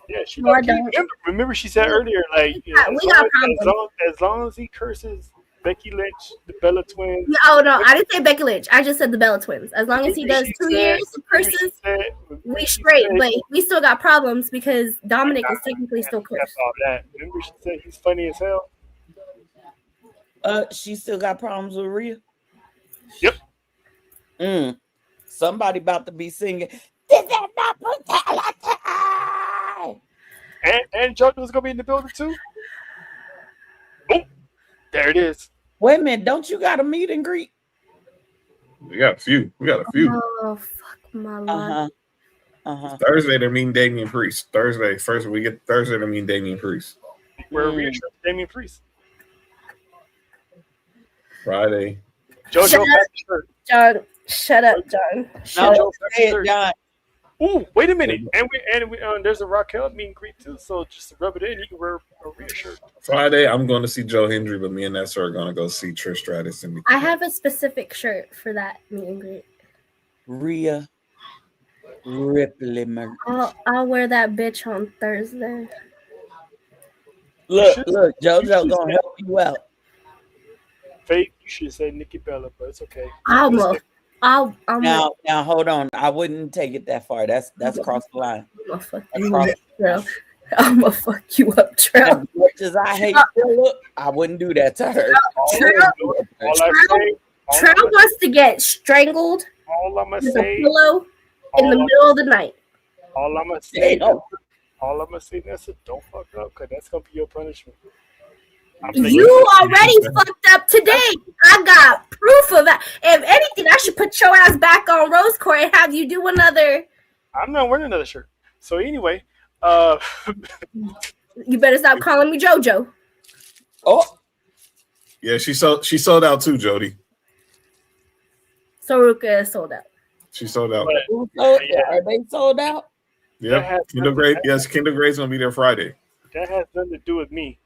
Yeah, she no, remember she said earlier, like, as long as he curses Becky Lynch, the Bella Twins. Oh no, I didn't say Becky Lynch. I just said the Bella Twins. As long as he does 2 years curses, we straight. But we still got problems because Dominic is technically still cursed. Remember she said he's funny as hell. She still got problems with Rhea. Yep. Somebody about to be singing. This is not brutality. And JoJo's gonna be in the building too. Oh, there it is. Wait a minute, don't you got a meet and greet? We got a few. Oh fuck my life. Thursday they're meeting Damian Priest. Thursday they're meeting Damian Priest. We're reassuring Damian Priest. Friday. JoJo John, shut up, John. Shut up. John. Ooh, wait a minute, and we there's a Raquel meet and greet too. So just to rub it in, you can wear a Rhea shirt. Friday, I'm going to see Joe Hendry, but me and Nessa are going to go see Trish Stratus. I have a specific shirt for that meet and greet. Rhea. Ripley merch. I'll wear that bitch on Thursday. Look, JoJo gonna help you out. Faith, you should say Nikki Bella, but it's okay. I'll Now hold on. I wouldn't take it that far. That's cross the line. I'm gonna fuck you up, Trell. As much as I hate Philip, I wouldn't do that to her. Trell wants to get strangled with a pillow in the middle of the night. All I'm gonna say, Nessa, don't fuck up, because that's gonna be your punishment. You already fucked up today. I got proof of that. If anything, I should put your ass back on Rose Court and have you do another. I'm not wearing another shirt. So anyway, you better stop calling me JoJo. Oh, yeah, she sold out too, Jody. Saruka is sold out. She sold out. Are they sold out? Yeah, Kendall Gray. Yes, Kendall Gray's gonna be there Friday. That has nothing to do with me.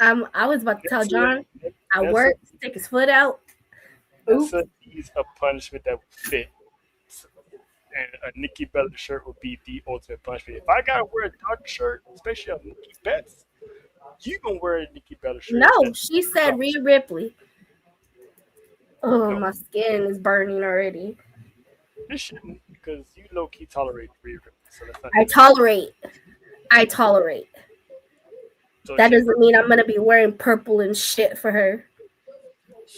I was about to tell John. I work, stick his foot out. That's a punishment that would fit. And a Nikki Bella shirt would be the ultimate punishment. If I gotta wear a dark shirt, especially a Nikki Betts, you gonna wear a Nikki Bella shirt. No, she said Rhea Ripley. Oh, my skin is burning already. It shouldn't, because you low key tolerate Rhea Ripley. So that's not I tolerate. So that doesn't mean I'm gonna be wearing purple and shit for her.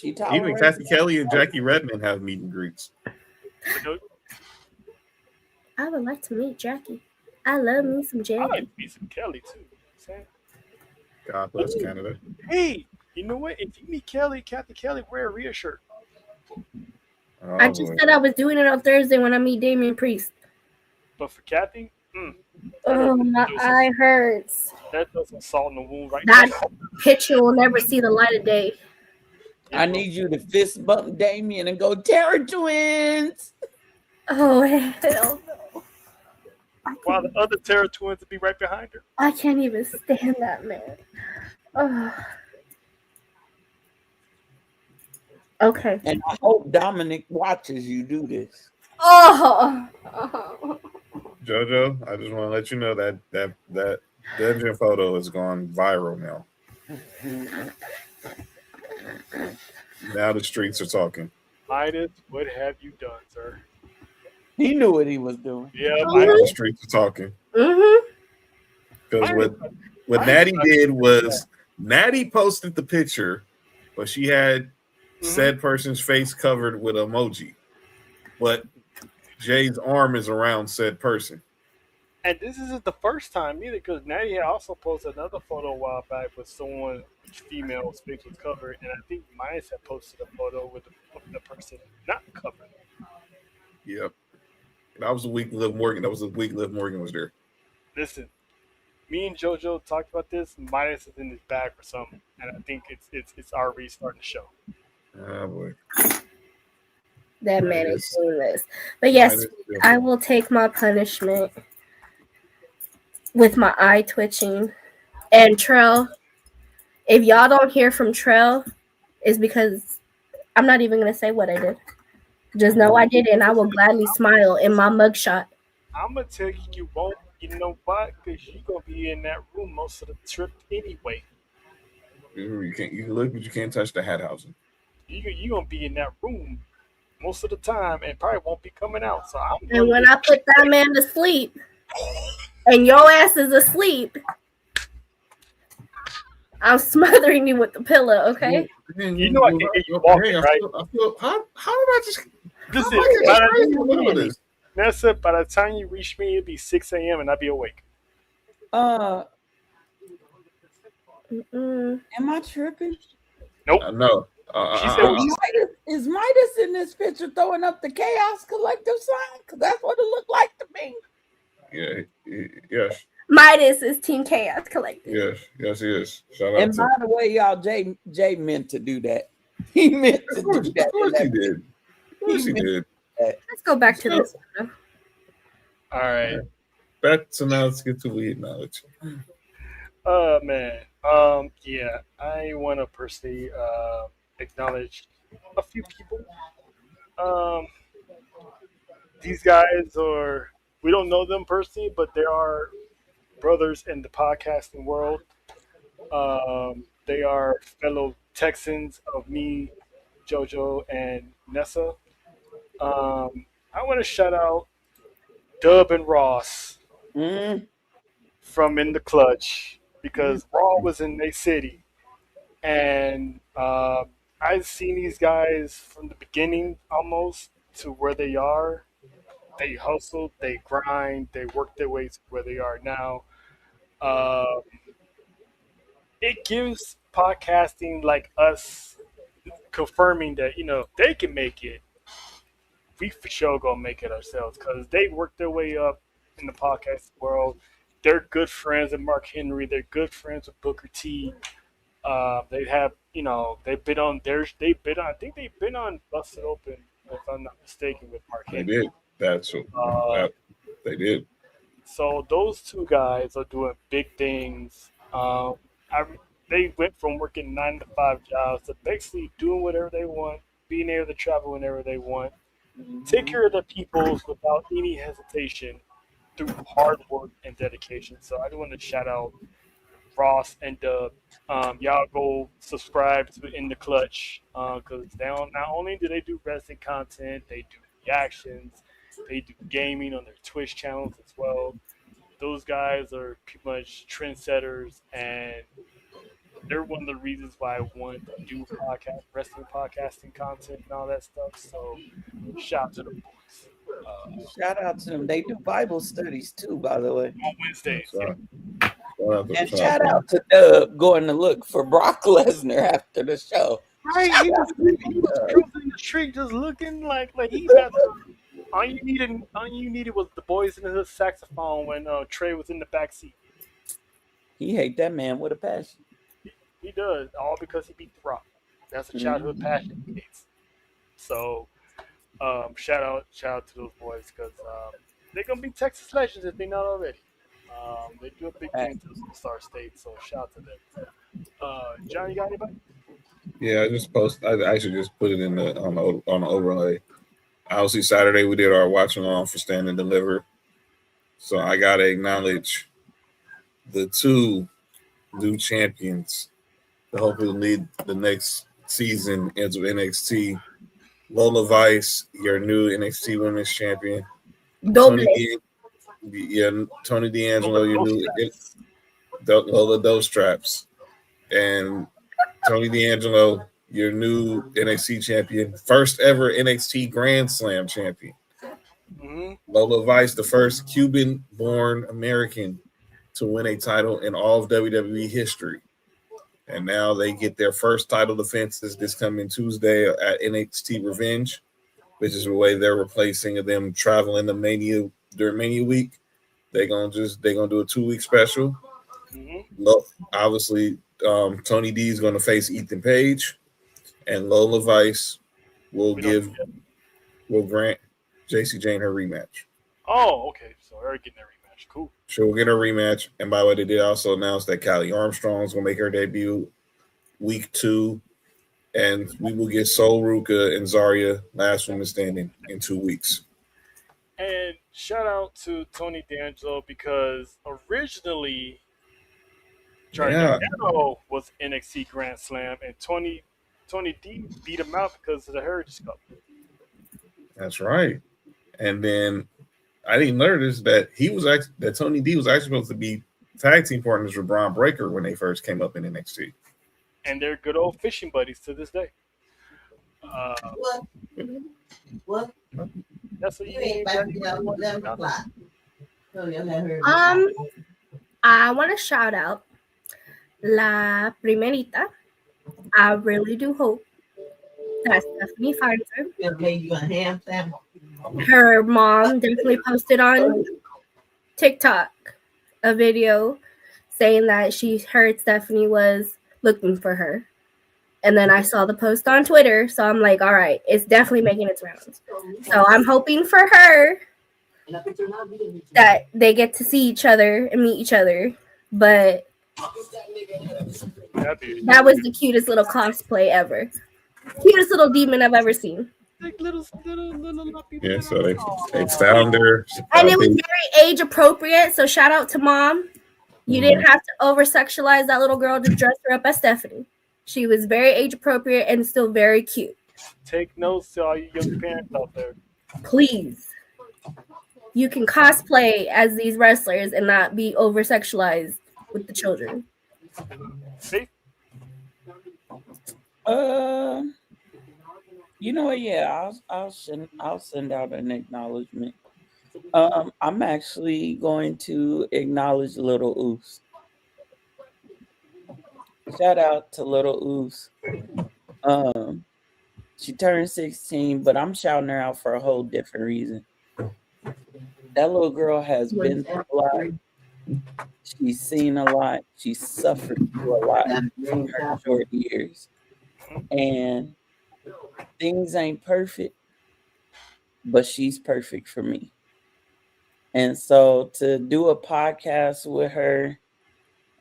Even Kathy Kelly and Jackie Redmond have meet and greets. I would like to meet Jackie. I love me some Jackie. I like to meet some Kelly too. God bless Canada. Hey, you know what? If you meet Kathy Kelly, wear a Rhea shirt. Oh, I just said I was doing it on Thursday when I meet Damian Priest. But for Kathy, oh, my eye hurts. That does some salt in the wound right now. That now. picture will never see the light of day. I need you to fist bump Damian and go Terror Twins. Oh, hell no. While the other Terror Twins would be right behind her. I can't even stand that man. Oh. Okay. And I hope Dominic watches you do this. Oh. JoJo, I just want to let you know that dungeon photo has gone viral now. Now the streets are talking. Midas, what have you done, sir? He knew what he was doing. Yeah, the streets are talking. Because what Natty did was Natty posted the picture, but she had said person's face covered with emoji. But Jay's arm is around said person. And this isn't the first time either, because Natty had also posted another photo a while back with someone female's face was covered, and I think Myers had posted a photo with the person not covered. Yep. That was the week Liv Morgan. Liv Morgan was there. Listen, me and JoJo talked about this. Midas is in his bag for something, and I think it's already starting to show. Oh boy. That man is doing this. But yes, I will take my punishment with my eye twitching. And Trell, if y'all don't hear from Trell, it's because I'm not even going to say what I did. Just know I did it, and I will gladly smile in my mugshot. I'm going to tell you won't. You know why? Because you're going to be in that room most of the trip anyway. You can look, but you can't touch the hat housing. You're going to be in that room most of the time and probably won't be coming out. So and when I put that man to sleep and your ass is asleep, I'm smothering you with the pillow, okay? You know I can get you walking, right? How am I just... Listen, Nessa, by the time you reach me, it'll be 6 a.m. and I'll be awake. Am I tripping? Nope. No. She said, is Midas in this picture throwing up the Chaos Collective sign? Because that's what it looked like to me. Yeah. Yes. Midas is Team Chaos Collective. Yes, he is. Shout out and by the way, y'all, Jay meant to do that. He meant to do that. Of course he did. Of course he did. Let's go back to this. All right. So now let's get to weed knowledge. Man. Yeah, I want to personally acknowledge a few people. These guys are We don't know them personally, but they are brothers in the podcasting world. They are fellow Texans of me, JoJo, and Nessa. I want to shout out Dub and Ross Mm. from In the Clutch because Raw was in their city, and I've seen these guys from the beginning almost to where they are. They hustled, they grind, they work their way to where they are now. Uh, it gives podcasting like us confirming that they can make it. We for sure gonna make it ourselves because they work their way up in the podcast world. They're good friends with Mark Henry. They're good friends with Booker T. They have, they've been on theirs. They've been on. I think they've been on Busted Open, if I'm not mistaken, with Mark They Henry. did. They did. So those two guys are doing big things. They went from working 9 to 5 jobs to basically doing whatever they want, being able to travel whenever they want, take care of their peoples without any hesitation through hard work and dedication. So I just want to shout out Ross and Dub. Y'all go subscribe to In the Clutch because not only do they do wrestling content, they do reactions, they do gaming on their Twitch channels as well. Those guys are pretty much trendsetters, and they're one of the reasons why I wanted to do wrestling podcasting content and all that stuff. So shout out to the boys. Shout out to them. They do Bible studies too, by the way. On Wednesdays. And shout out to Dub going to look for Brock Lesnar after the show. Right, he was cruising the street just looking like he had all you needed was the Boys in the Hood saxophone when Trey was in the back seat. He hate that man with a passion. He does, all because he beat The Rock. That's a childhood passion he hates. So shout out to those boys because they're gonna be Texas legends if they're not already. They do a big thing to the Star State, so shout out to them. John, you got anybody? Yeah, I should just put it in on the overlay. Obviously, Saturday we did our watch along for Stand and Deliver. So I gotta acknowledge the two new champions to hopefully lead the next season into NXT. Lola Vice, your new NXT Women's Champion. Tony D'Angelo, your new Lola Dose Traps, and Tony D'Angelo, your new NXT champion, first ever NXT Grand Slam champion. Mm-hmm. Lola Vice, the first Cuban-born American to win a title in all of WWE history. And now they get their first title defenses this coming Tuesday at NXT Revenge, which is the way they're replacing them traveling to Mania during Mania week. They're gonna do a 2-week special. Mm-hmm. Obviously, Tony D is going to face Ethan Page, and Lola Vice will grant JC Jane her rematch. Oh, okay. So they're getting their rematch. Cool. She'll get her rematch. And by the way, they did also announce that Callie Armstrong is going to make her debut week 2, and we will get Sol Ruka and Zarya last woman standing in 2 weeks. And shout out to Tony D'Angelo because originally Gargano was NXT Grand Slam, and Tony D beat him out because of the Heritage Cup. That's right. And then I didn't notice that Tony D was actually supposed to be tag team partners with Braun Breaker when they first came up in NXT. And they're good old fishing buddies to this day. What? That's what you ain't I want to shout out La Primerita. I really do hope that Stephanie finds her. Her mom definitely posted on TikTok a video saying that she heard Stephanie was looking for her. And then I saw the post on Twitter. So I'm like, all right, it's definitely making its rounds. So I'm hoping for her that they get to see each other and meet each other. But that was the cutest little cosplay ever. Cutest little demon I've ever seen. Like little people. Yeah, so they found her. And it was very age appropriate. So shout out to mom. You didn't have to over sexualize that little girl to dress her up as Stephanie. She was very age appropriate and still very cute. Take notes to all you young parents out there. Please. You can cosplay as these wrestlers and not be over sexualized with the children. See? You know what? Yeah, I'll send out an acknowledgement. I'm actually going to acknowledge Little Oos. Shout out to Little Oos. She turned 16, but I'm shouting her out for a whole different reason. That little girl has been through a lot. She's seen a lot. She's suffered through a lot in her short years. And things ain't perfect, but she's perfect for me. And so to do a podcast with her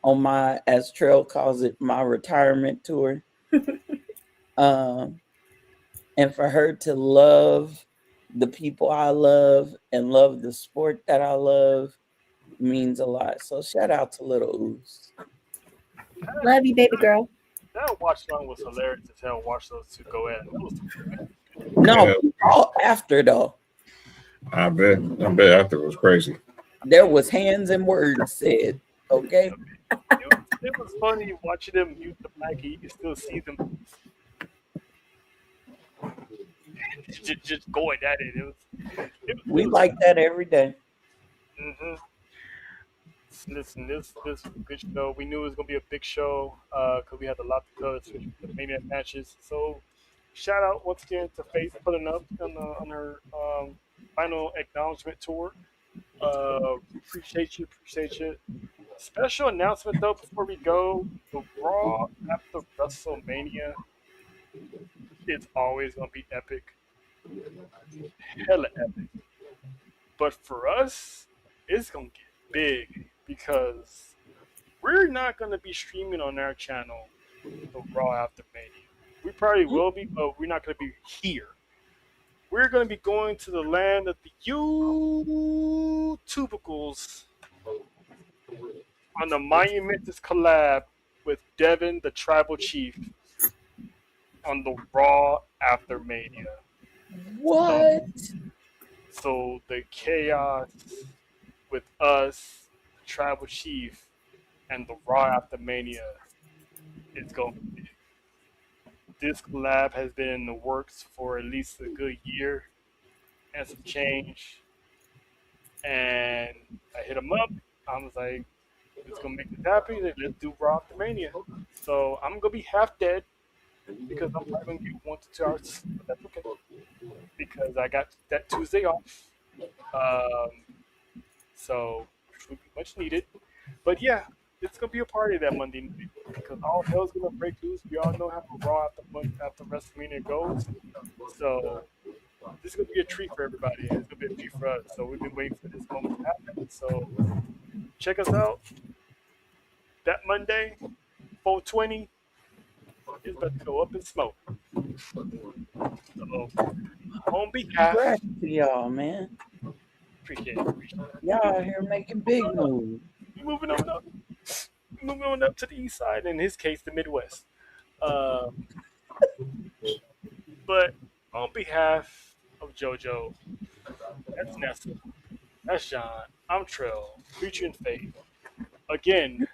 on my, as Trail calls it, my retirement tour, and for her to love the people I love and love the sport that I love means a lot. So shout out to Little Oos. Love you, baby girl. That watch along was hilarious as hell. Watch those two go at it. No, all after though. I bet after was crazy. There was hands and words said. Okay. It was funny watching them mute the mic. You can still see them just going at it. We like that every day. Mm-hmm. Listen, this was a good show. We knew it was gonna be a big show because we had a lot to cover, especially the Mania matches. So, shout out once again to Faith putting up on her final acknowledgement tour. Appreciate you. Special announcement though before we go: the Raw after WrestleMania is always gonna be epic, hella epic. But for us, it's gonna get big. Because we're not going to be streaming on our channel the Raw after Mania. We probably will be, but we're not going to be here. We're going to be going to the land of the YouTubicals on the monumentous collab with Devin, the Tribal Chief, on the Raw after Mania. What? So the chaos with us, Tribal Chief, and the Raw after Mania is going to be big. This collab has been in the works for at least a good year and some change. And I hit him up. I was like, it's going to make us happy. Let's do Raw after Mania. So I'm going to be half dead because I'm probably going to get 1 to 2 hours. But that's okay. Because I got that Tuesday off. So would be much needed. But yeah, it's gonna be a party that Monday night because all hell's gonna break loose. We all know how the Raw after WrestleMania goes. So this is gonna be a treat for everybody. It's gonna be a treat for us. So we've been waiting for this moment to happen. So check us out. That Monday, 420 is about to go up in smoke. So on behalf Congrats to y'all, man. Appreciate it. Y'all out here making big moves. Moving on up to the east side, in his case, the Midwest. But on behalf of JoJo, that's Nessa, that's John, I'm Trill, featuring Faith. Again,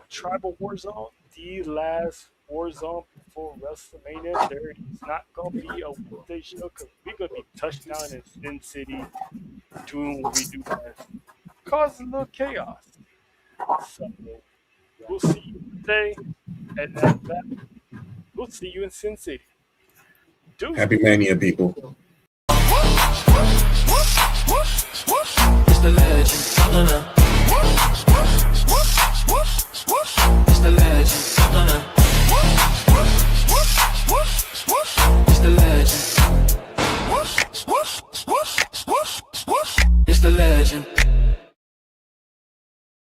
Tribal Warzone, the last Warzone before WrestleMania. There is not going to be a weekday show because we're going to be touching down in Sin City, doing what we do best, causing a little chaos. So we'll see you today, and after that, we'll see you in Sin City. Happy Mania, people. It's the legend.